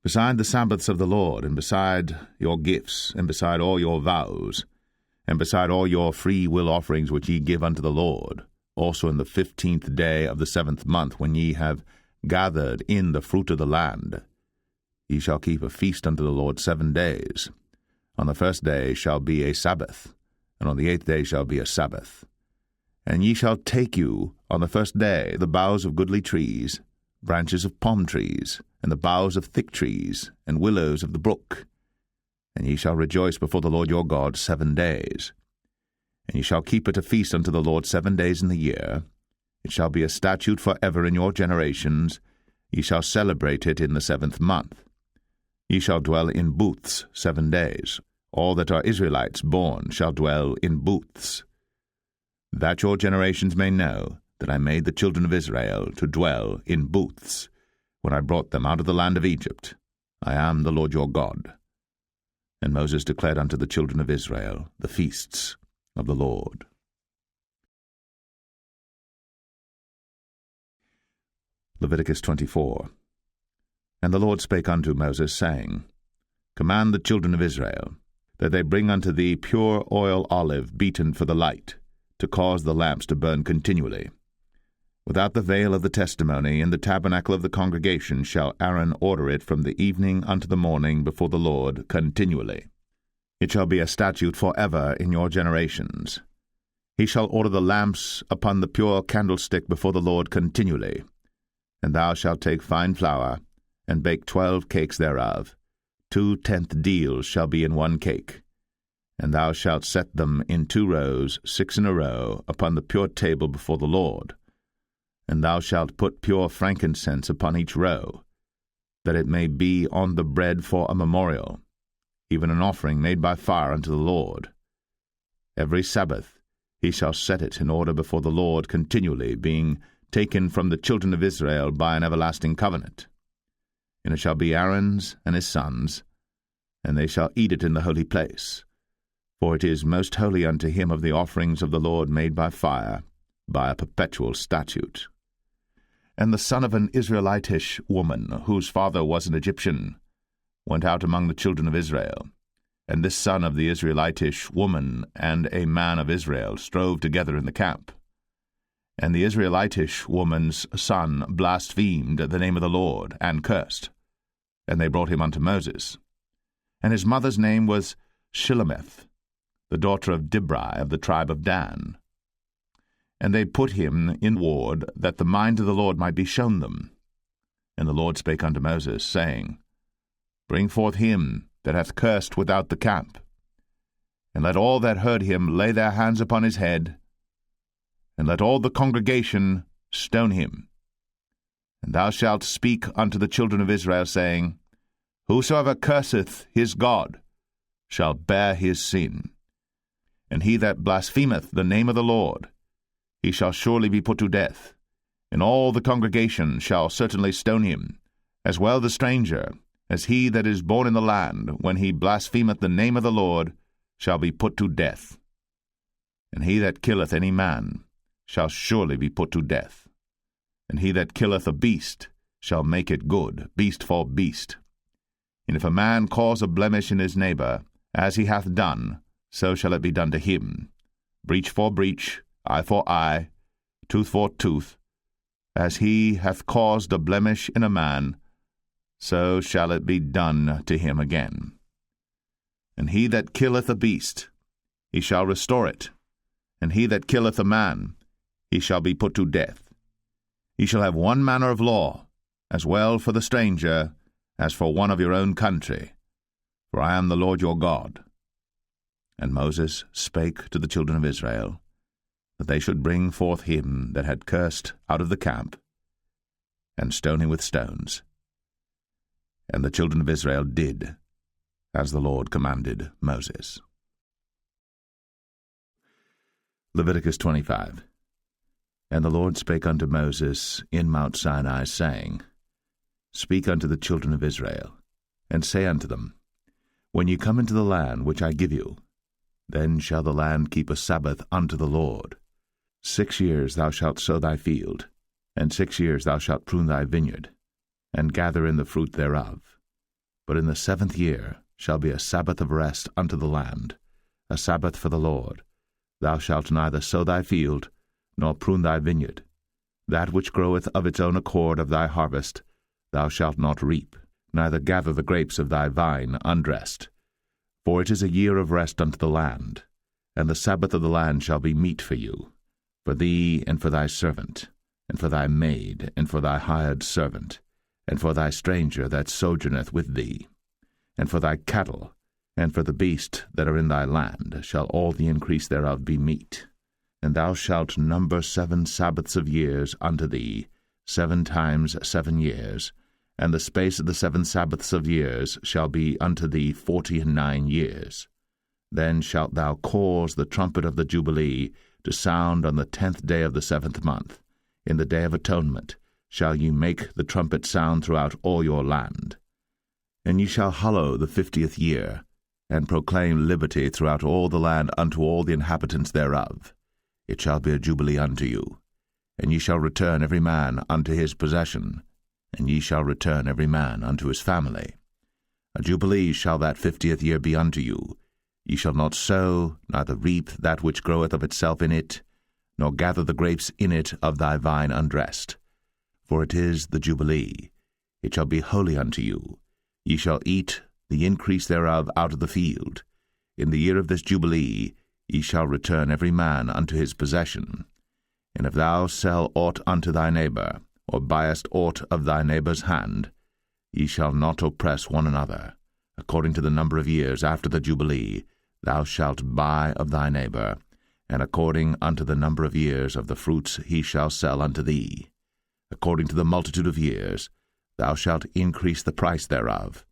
Beside the Sabbaths of the Lord, and beside your gifts, and beside all your vows, and beside all your free will offerings which ye give unto the Lord, also in the 15th day of the 7th month, when ye have gathered in the fruit of the land, ye shall keep a feast unto the Lord 7 days. On the 1st day shall be a Sabbath, and on the 8th day shall be a Sabbath. And ye shall take you on the 1st day the boughs of goodly trees, branches of palm trees, and the boughs of thick trees, and willows of the brook. And ye shall rejoice before the Lord your God 7 days. And ye shall keep it a feast unto the Lord 7 days in the year. It shall be a statute for ever in your generations. Ye shall celebrate it in the 7th month. Ye shall dwell in booths 7 days. All that are Israelites born shall dwell in booths, that your generations may know that I made the children of Israel to dwell in booths, when I brought them out of the land of Egypt. I am the Lord your God. And Moses declared unto the children of Israel the feasts of the Lord. Leviticus 24. And the Lord spake unto Moses, saying, Command the children of Israel, that they bring unto thee pure oil olive beaten for the light, to cause the lamps to burn continually. Without the veil of the testimony, in the tabernacle of the congregation, shall Aaron order it from the evening unto the morning before the Lord continually. It shall be a statute for ever in your generations. He shall order the lamps upon the pure candlestick before the Lord continually. And thou shalt take fine flour, and bake 12 cakes thereof. 2 tenth deals shall be in 1 cake. And thou shalt set them in 2 rows, 6 in a row, upon the pure table before the Lord. And thou shalt put pure frankincense upon each row, that it may be on the bread for a memorial, even an offering made by fire unto the Lord. Every Sabbath he shall set it in order before the Lord continually, being taken from the children of Israel by an everlasting covenant. And it shall be Aaron's and his sons, and they shall eat it in the holy place. For it is most holy unto him of the offerings of the Lord made by fire, by a perpetual statute. And the son of an Israelitish woman, whose father was an Egyptian, went out among the children of Israel. And this son of the Israelitish woman and a man of Israel strove together in the camp. And the Israelitish woman's son blasphemed the name of the Lord, and cursed. And they brought him unto Moses. And his mother's name was Shilemeth, the daughter of Dibri of the tribe of Dan. And they put him in ward, that the mind of the Lord might be shown them. And the Lord spake unto Moses, saying, Bring forth him that hath cursed without the camp, and let all that heard him lay their hands upon his head, and let all the congregation stone him. And thou shalt speak unto the children of Israel, saying, Whosoever curseth his God shall bear his sin. And he that blasphemeth the name of the Lord, he shall surely be put to death. And all the congregation shall certainly stone him, as well the stranger, as he that is born in the land, when he blasphemeth the name of the Lord, shall be put to death. And he that killeth any man shall surely be put to death. And he that killeth a beast shall make it good, beast for beast. And if a man cause a blemish in his neighbor, as he hath done, so shall it be done to him. Breach for breach, eye for eye, tooth for tooth. As he hath caused a blemish in a man, so shall it be done to him again. And he that killeth a beast, he shall restore it. And he that killeth a man, he shall be put to death. Ye shall have one manner of law, as well for the stranger as for one of your own country. For I am the Lord your God. And Moses spake to the children of Israel, that they should bring forth him that had cursed out of the camp, and stone him with stones. And the children of Israel did as the Lord commanded Moses. Leviticus 25. And the Lord spake unto Moses in Mount Sinai, saying, Speak unto the children of Israel, and say unto them, When ye come into the land which I give you, Then shall the land keep a Sabbath unto the Lord. 6 years thou shalt sow thy field, and 6 years thou shalt prune thy vineyard, and gather in the fruit thereof. But in the 7th year shall be a Sabbath of rest unto the land, a Sabbath for the Lord. Thou shalt neither sow thy field, nor prune thy vineyard. That which groweth of its own accord of thy harvest thou shalt not reap, neither gather the grapes of thy vine undressed. For it is a year of rest unto the land, and the Sabbath of the land shall be meat for you, for thee and for thy servant, and for thy maid, and for thy hired servant, and for thy stranger that sojourneth with thee, and for thy cattle, and for the beast that are in thy land shall all the increase thereof be meat. And thou shalt number 7 Sabbaths of years unto thee, 7 times 7 years, and the space of the 7 Sabbaths of years shall be unto thee 49 years. Then shalt thou cause the trumpet of the Jubilee to sound on the 10th day of the 7th month. In the day of atonement shall ye make the trumpet sound throughout all your land. And ye shall hallow the 50th year, and proclaim liberty throughout all the land unto all the inhabitants thereof. It shall be a jubilee unto you. And ye shall return every man unto his possession, and ye shall return every man unto his family. A jubilee shall that 50th year be unto you. Ye shall not sow, neither reap that which groweth of itself in it, nor gather the grapes in it of thy vine undressed. For it is the jubilee. It shall be holy unto you. Ye shall eat the increase thereof out of the field. In the year of this jubilee ye shall return every man unto his possession. And if thou sell aught unto thy neighbor, or buyest aught of thy neighbor's hand, ye shall not oppress one another. According to the number of years after the jubilee thou shalt buy of thy neighbor, and according unto the number of years of the fruits he shall sell unto thee. According to the multitude of years thou shalt increase the price thereof,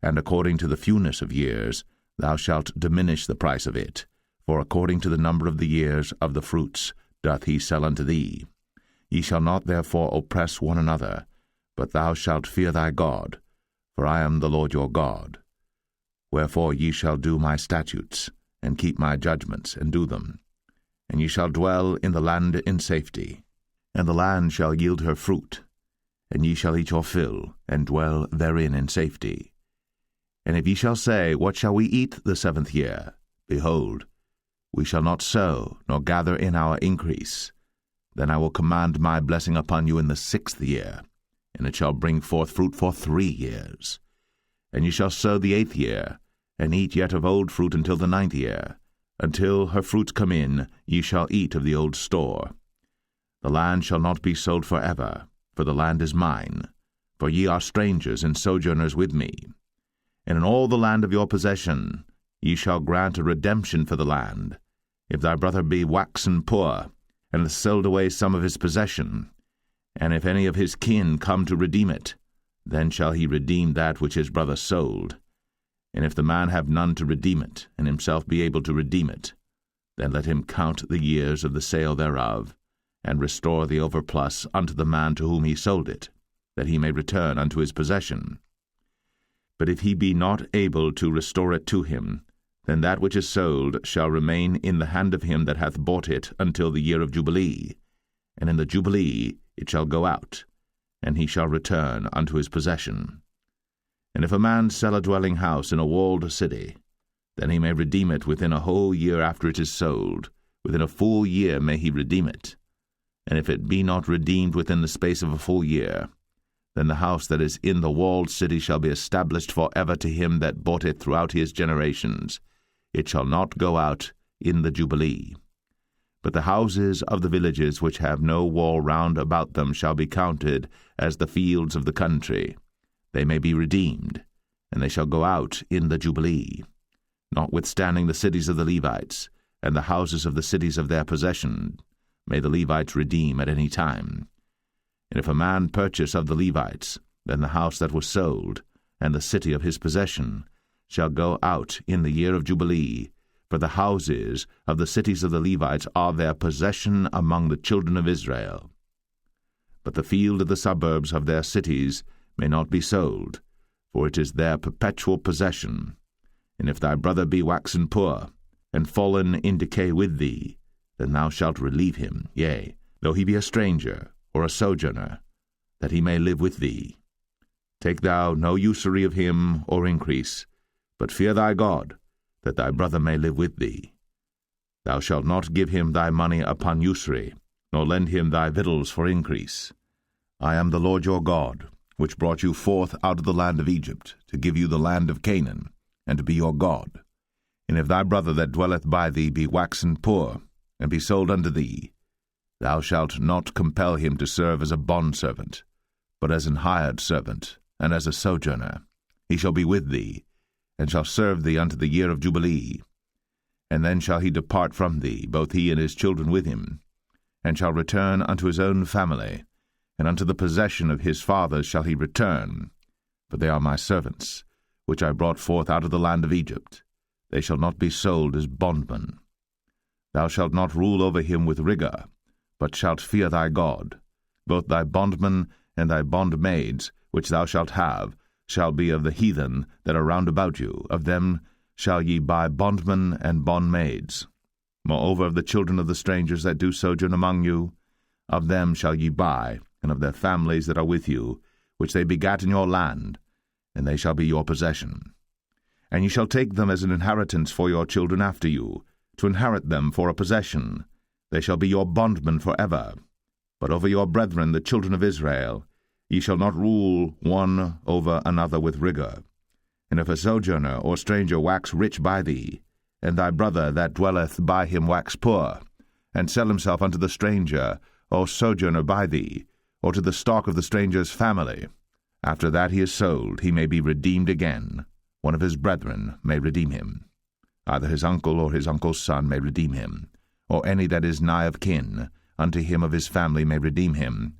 and according to the fewness of years thou shalt diminish the price of it, for according to the number of the years of the fruits doth he sell unto thee. Ye shall not therefore oppress one another, but thou shalt fear thy God, for I am the Lord your God. Wherefore ye shall do my statutes, and keep my judgments, and do them. And ye shall dwell in the land in safety, and the land shall yield her fruit, and ye shall eat your fill, and dwell therein in safety. And if ye shall say, What shall we eat the 7th year? Behold, we shall not sow, nor gather in our increase. Then I will command my blessing upon you in the 6th year, and it shall bring forth fruit for 3 years. And ye shall sow the 8th year, and eat yet of old fruit until the 9th year. Until her fruits come in, ye shall eat of the old store. The land shall not be sold forever, for the land is mine, for ye are strangers and sojourners with me. And in all the land of your possession ye shall grant a redemption for the land. If thy brother be waxen poor, and hath sold away some of his possession, and if any of his kin come to redeem it, then shall he redeem that which his brother sold. And if the man have none to redeem it, and himself be able to redeem it, then let him count the years of the sale thereof, and restore the overplus unto the man to whom he sold it, that he may return unto his possession. But if he be not able to restore it to him, then that which is sold shall remain in the hand of him that hath bought it until the year of Jubilee, and in the Jubilee it shall go out, and he shall return unto his possession. And if a man sell a dwelling house in a walled city, then he may redeem it within a whole year after it is sold. Within a full year may he redeem it. And if it be not redeemed within the space of a full year, then the house that is in the walled city shall be established for ever to him that bought it throughout his generations. It shall not go out in the Jubilee. But the houses of the villages which have no wall round about them shall be counted as the fields of the country. They may be redeemed, and they shall go out in the Jubilee. Notwithstanding the cities of the Levites, and the houses of the cities of their possession, may the Levites redeem at any time. And if a man purchase of the Levites, then the house that was sold, and the city of his possession, shall go out in the year of Jubilee, for the houses of the cities of the Levites are their possession among the children of Israel. But the field of the suburbs of their cities may not be sold, for it is their perpetual possession. And if thy brother be waxen poor, and fallen in decay with thee, then thou shalt relieve him, yea, though he be a stranger or a sojourner, that he may live with thee. Take thou no usury of him or increase, but fear thy God, that thy brother may live with thee. Thou shalt not give him thy money upon usury, nor lend him thy victuals for increase. I am the Lord your God, which brought you forth out of the land of Egypt, to give you the land of Canaan, and to be your God. And if thy brother that dwelleth by thee be waxen poor, and be sold unto thee, thou shalt not compel him to serve as a bondservant, but as an hired servant, and as a sojourner. He shall be with thee, and shall serve thee unto the year of Jubilee. And then shall he depart from thee, both he and his children with him, and shall return unto his own family, and unto the possession of his fathers shall he return. For they are my servants, which I brought forth out of the land of Egypt. They shall not be sold as bondmen. Thou shalt not rule over him with rigor, but shalt fear thy God. Both thy bondmen and thy bondmaids, which thou shalt have, shall be of the heathen that are round about you. Of them shall ye buy bondmen and bondmaids. Moreover, of the children of the strangers that do sojourn among you, of them shall ye buy, and of their families that are with you, which they begat in your land, and they shall be your possession. And ye shall take them as an inheritance for your children after you, to inherit them for a possession. They shall be your bondmen forever. But over your brethren, the children of Israel, ye shall not rule one over another with rigor. And if a sojourner or stranger wax rich by thee, and thy brother that dwelleth by him wax poor, and sell himself unto the stranger or sojourner by thee, or to the stock of the stranger's family, after that he is sold, he may be redeemed again. One of his brethren may redeem him. Either his uncle or his uncle's son may redeem him, or any that is nigh of kin unto him of his family may redeem him,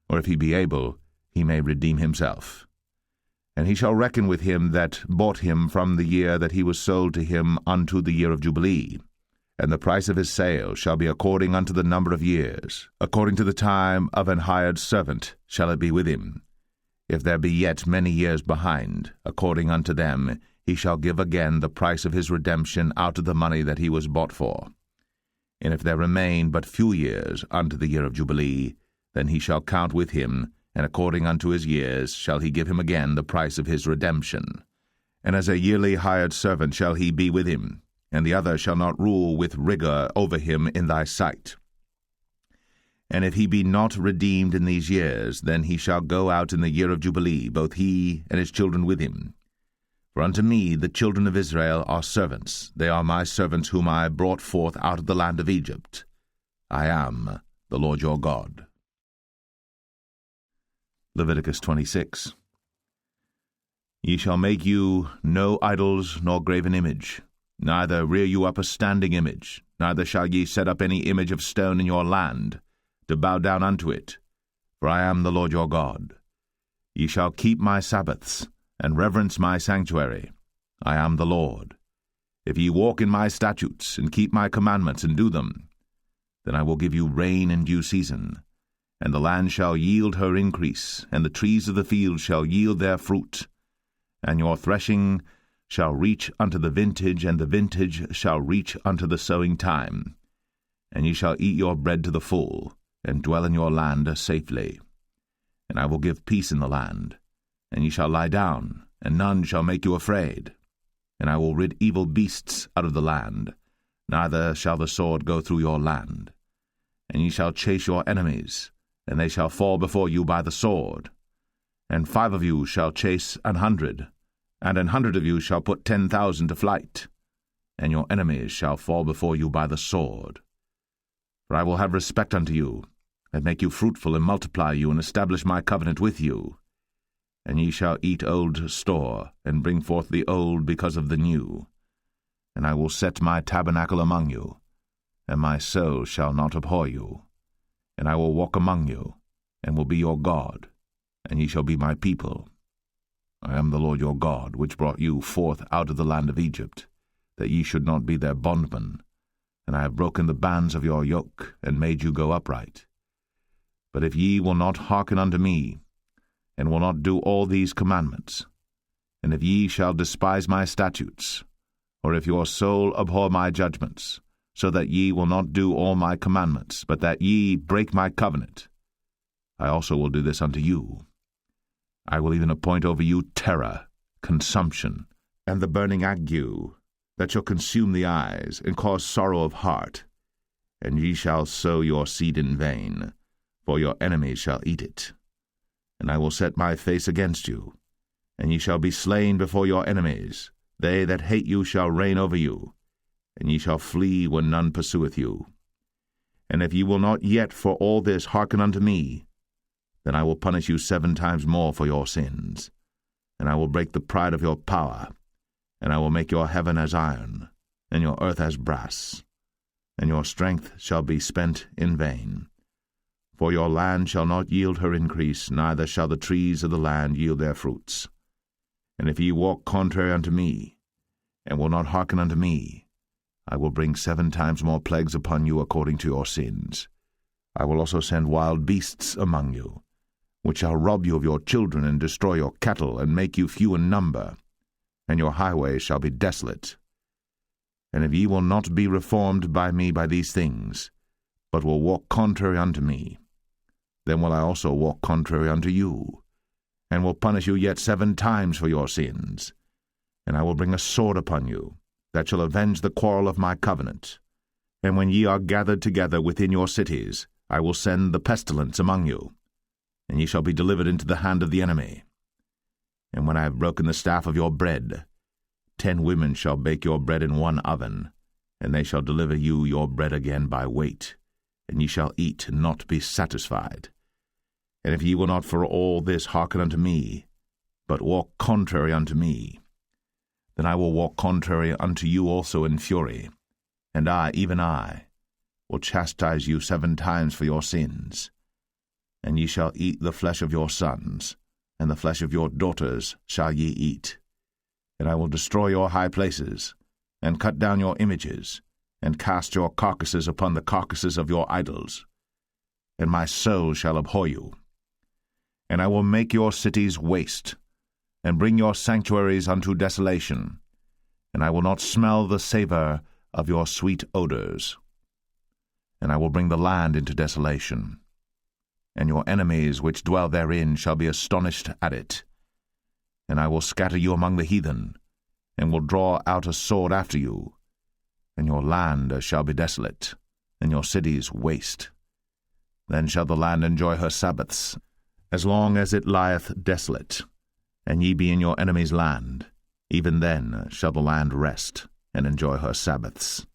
or if he be able, he may redeem himself. And he shall reckon with him that bought him from the year that he was sold to him unto the year of Jubilee. And the price of his sale shall be according unto the number of years. According to the time of an hired servant shall it be with him. If there be yet many years behind, according unto them he shall give again the price of his redemption out of the money that he was bought for. And if there remain but few years unto the year of Jubilee, then he shall count with him, and according unto his years shall he give him again the price of his redemption. And as a yearly hired servant shall he be with him, and the other shall not rule with rigor over him in thy sight. And if he be not redeemed in these years, then he shall go out in the year of Jubilee, both he and his children with him. For unto me the children of Israel are servants. They are my servants whom I brought forth out of the land of Egypt. I am the Lord your God. Leviticus 26. Ye shall make you no idols nor graven image, neither rear you up a standing image, neither shall ye set up any image of stone in your land, to bow down unto it, for I am the Lord your God. Ye shall keep my Sabbaths, and reverence my sanctuary. I am the Lord. If ye walk in my statutes, and keep my commandments, and do them, then I will give you rain in due season, and the land shall yield her increase, and the trees of the field shall yield their fruit, and your threshing shall reach unto the vintage, and the vintage shall reach unto the sowing time. And ye shall eat your bread to the full, and dwell in your land safely. And I will give peace in the land, and ye shall lie down, and none shall make you afraid. And I will rid evil beasts out of the land, neither shall the sword go through your land. And ye shall chase your enemies, and they shall fall before you by the sword. And 5 of you shall chase 100, and 100 of you shall put 10,000 to flight, and your enemies shall fall before you by the sword. For I will have respect unto you, and make you fruitful, and multiply you, and establish my covenant with you. And ye shall eat old store, and bring forth the old because of the new. And I will set my tabernacle among you, and my soul shall not abhor you. And I will walk among you, and will be your God, and ye shall be my people. I am the Lord your God, which brought you forth out of the land of Egypt, that ye should not be their bondmen. And I have broken the bands of your yoke, and made you go upright. But if ye will not hearken unto me, and will not do all these commandments, and if ye shall despise my statutes, or if your soul abhor my judgments, so that ye will not do all my commandments, but that ye break my covenant, I also will do this unto you. I will even appoint over you terror, consumption, and the burning ague, that shall consume the eyes, and cause sorrow of heart. And ye shall sow your seed in vain, for your enemies shall eat it. And I will set my face against you, and ye shall be slain before your enemies. They that hate you shall reign over you, and ye shall flee when none pursueth you. And if ye will not yet for all this hearken unto me, then I will punish you 7 times more for your sins. And I will break the pride of your power, and I will make your heaven as iron, and your earth as brass, and your strength shall be spent in vain. For your land shall not yield her increase, neither shall the trees of the land yield their fruits. And if ye walk contrary unto me, and will not hearken unto me, I will bring 7 times more plagues upon you according to your sins. I will also send wild beasts among you, which shall rob you of your children, and destroy your cattle, and make you few in number, and your highways shall be desolate. And if ye will not be reformed by me by these things, but will walk contrary unto me, then will I also walk contrary unto you, and will punish you yet 7 times for your sins. And I will bring a sword upon you, that shall avenge the quarrel of my covenant. And when ye are gathered together within your cities, I will send the pestilence among you, and ye shall be delivered into the hand of the enemy. And when I have broken the staff of your bread, 10 women shall bake your bread in one oven, and they shall deliver you your bread again by weight, and ye shall eat and not be satisfied. And if ye will not for all this hearken unto me, but walk contrary unto me, then I will walk contrary unto you also in fury, and I, even I, will chastise you 7 times for your sins. And ye shall eat the flesh of your sons, and the flesh of your daughters shall ye eat. And I will destroy your high places, and cut down your images, and cast your carcasses upon the carcasses of your idols. And my soul shall abhor you. And I will make your cities waste, and bring your sanctuaries unto desolation, and I will not smell the savour of your sweet odours. And I will bring the land into desolation, and your enemies which dwell therein shall be astonished at it. And I will scatter you among the heathen, and will draw out a sword after you, and your land shall be desolate, and your cities waste. Then shall the land enjoy her Sabbaths, as long as it lieth desolate, and ye be in your enemy's land, even then shall the land rest, and enjoy her Sabbaths.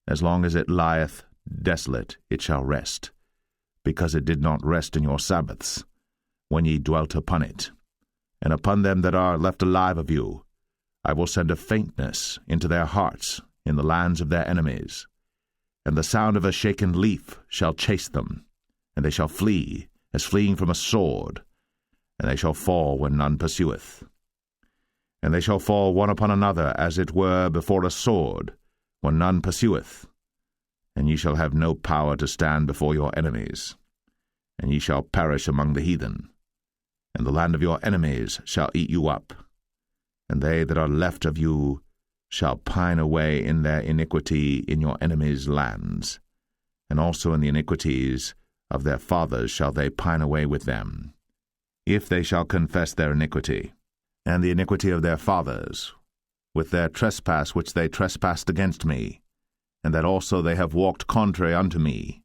As long as it lieth desolate it shall rest, because it did not rest in your Sabbaths, when ye dwelt upon it. And upon them that are left alive of you I will send a faintness into their hearts in the lands of their enemies, and the sound of a shaken leaf shall chase them, and they shall flee, as fleeing from a sword, and they shall fall when none pursueth. And they shall fall one upon another, as it were before a sword, when none pursueth. And ye shall have no power to stand before your enemies, and ye shall perish among the heathen. And the land of your enemies shall eat you up, and they that are left of you shall pine away in their iniquity in your enemies' lands, and also in the iniquities of their fathers shall they pine away with them, if they shall confess their iniquity, and the iniquity of their fathers, with their trespass which they trespassed against me, and that also they have walked contrary unto me,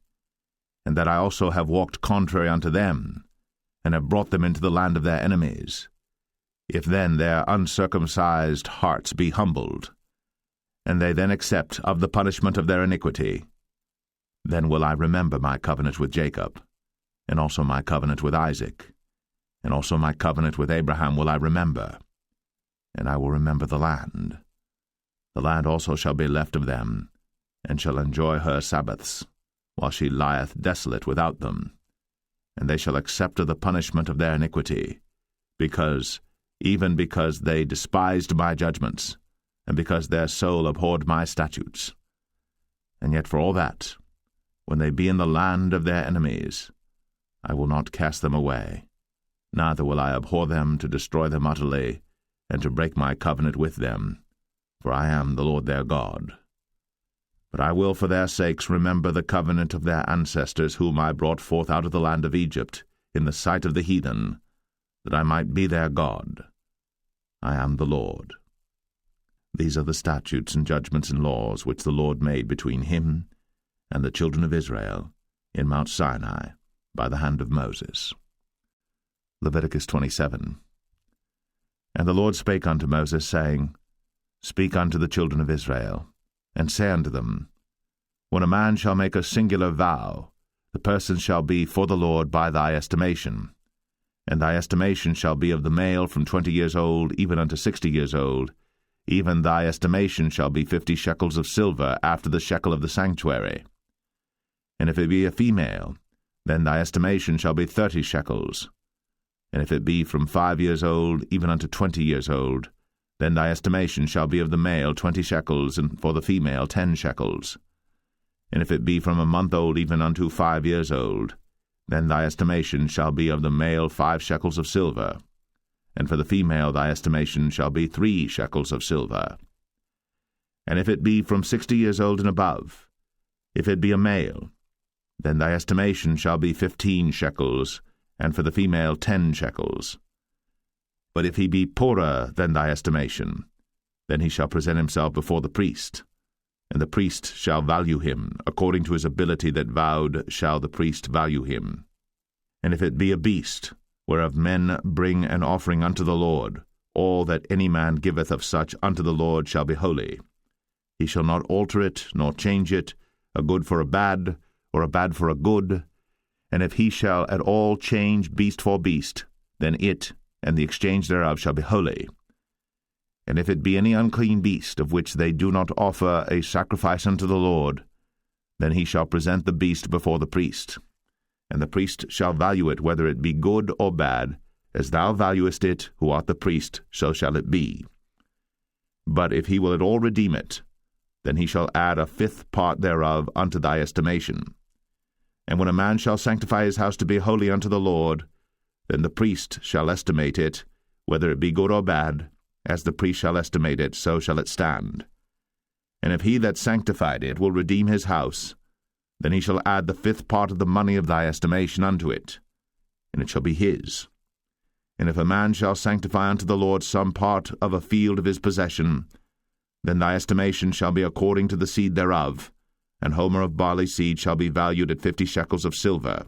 and that I also have walked contrary unto them, and have brought them into the land of their enemies. If then their uncircumcised hearts be humbled, and they then accept of the punishment of their iniquity, then will I remember my covenant with Jacob, and also my covenant with Isaac, and also my covenant with Abraham will I remember, and I will remember the land. The land also shall be left of them, and shall enjoy her Sabbaths, while she lieth desolate without them. And they shall accept of the punishment of their iniquity, even because they despised my judgments, and because their soul abhorred my statutes. And yet for all that, when they be in the land of their enemies, I will not cast them away, neither will I abhor them to destroy them utterly, and to break my covenant with them, for I am the Lord their God. But I will for their sakes remember the covenant of their ancestors, whom I brought forth out of the land of Egypt, in the sight of the heathen, that I might be their God. I am the Lord. These are the statutes and judgments and laws which the Lord made between him and the children of Israel in Mount Sinai by the hand of Moses. Leviticus 27. And the Lord spake unto Moses, saying, Speak unto the children of Israel, and say unto them, When a man shall make a singular vow, the person shall be for the Lord by thy estimation. And thy estimation shall be of the male from 20 years old even unto 60 years old. Even thy estimation shall be 50 shekels of silver after the shekel of the sanctuary. And if it be a female, then thy estimation shall be 30 shekels. And if it be from 5 years old even unto 20 years old, then thy estimation shall be of the male 20 shekels, and for the female 10 shekels. And if it be from a month old even unto 5 years old, then thy estimation shall be of the male 5 shekels of silver, and for the female thy estimation shall be 3 shekels of silver. And if it be from 60 years old and above, if it be a male, then thy estimation shall be 15 shekels, and for the female 10 shekels. But if he be poorer than thy estimation, then he shall present himself before the priest, and the priest shall value him, according to his ability that vowed shall the priest value him. And if it be a beast, whereof men bring an offering unto the Lord, all that any man giveth of such unto the Lord shall be holy. He shall not alter it, nor change it, a good for a bad, or a bad for a good. And if he shall at all change beast for beast, then it and the exchange thereof shall be holy. And if it be any unclean beast, of which they do not offer a sacrifice unto the Lord, then he shall present the beast before the priest. And the priest shall value it, whether it be good or bad, as thou valuest it, who art the priest, so shall it be. But if he will at all redeem it, then he shall add a 5th part thereof unto thy estimation. And when a man shall sanctify his house to be holy unto the Lord, then the priest shall estimate it, whether it be good or bad, as the priest shall estimate it, so shall it stand. And if he that sanctified it will redeem his house, then he shall add the 5th part of the money of thy estimation unto it, and it shall be his. And if a man shall sanctify unto the Lord some part of a field of his possession, then thy estimation shall be according to the seed thereof, an homer of barley seed shall be valued at 50 shekels of silver.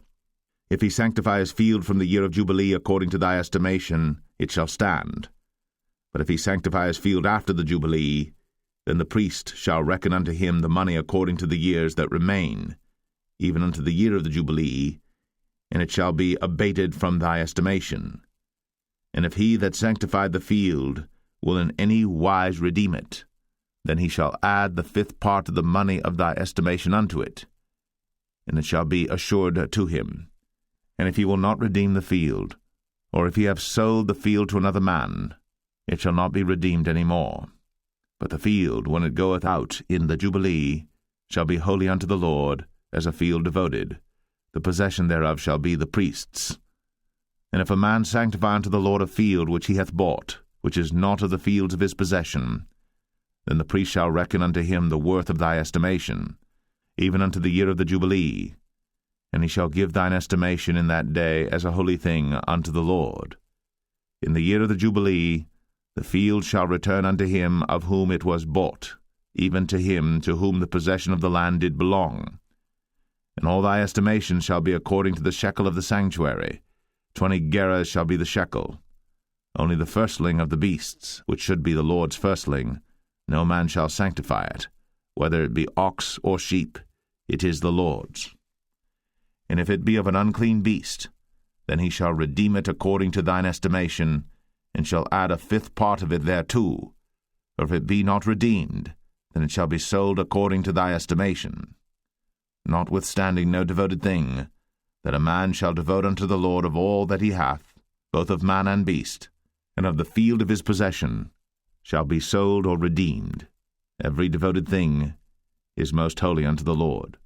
If he sanctify his field from the year of Jubilee according to thy estimation, it shall stand. But if he sanctify his field after the Jubilee, then the priest shall reckon unto him the money according to the years that remain, even unto the year of the Jubilee, and it shall be abated from thy estimation. And if he that sanctified the field will in any wise redeem it, then he shall add the 5th part of the money of thy estimation unto it, and it shall be assured to him. And if he will not redeem the field, or if he have sold the field to another man, it shall not be redeemed any more. But the field, when it goeth out in the Jubilee, shall be holy unto the Lord, as a field devoted. The possession thereof shall be the priest's. And if a man sanctify unto the Lord a field which he hath bought, which is not of the fields of his possession, then the priest shall reckon unto him the worth of thy estimation, even unto the year of the Jubilee, and he shall give thine estimation in that day as a holy thing unto the Lord. In the year of the Jubilee the field shall return unto him of whom it was bought, even to him to whom the possession of the land did belong. And all thy estimation shall be according to the shekel of the sanctuary. 20 gerahs shall be the shekel. Only the firstling of the beasts, which should be the Lord's firstling, no man shall sanctify it, whether it be ox or sheep, it is the Lord's. And if it be of an unclean beast, then he shall redeem it according to thine estimation, and shall add a 5th part of it thereto. Or if it be not redeemed, then it shall be sold according to thy estimation. Notwithstanding no devoted thing, that a man shall devote unto the Lord of all that he hath, both of man and beast, and of the field of his possession, shall be sold or redeemed. Every devoted thing is most holy unto the Lord.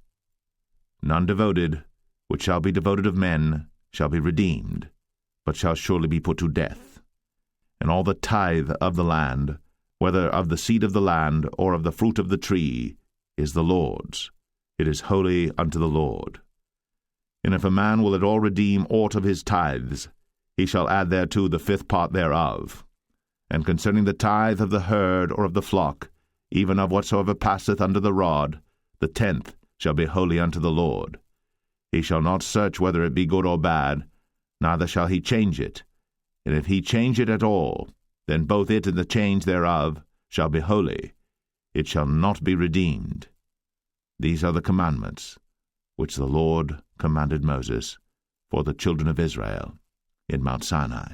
None devoted, which shall be devoted of men, shall be redeemed, but shall surely be put to death. And all the tithe of the land, whether of the seed of the land or of the fruit of the tree, is the Lord's. It is holy unto the Lord. And if a man will at all redeem aught of his tithes, he shall add thereto the 5th part thereof. And concerning the tithe of the herd or of the flock, even of whatsoever passeth under the rod, the 10th shall be holy unto the Lord. He shall not search whether it be good or bad, neither shall he change it. And if he change it at all, then both it and the change thereof shall be holy. It shall not be redeemed. These are the commandments which the Lord commanded Moses for the children of Israel in Mount Sinai.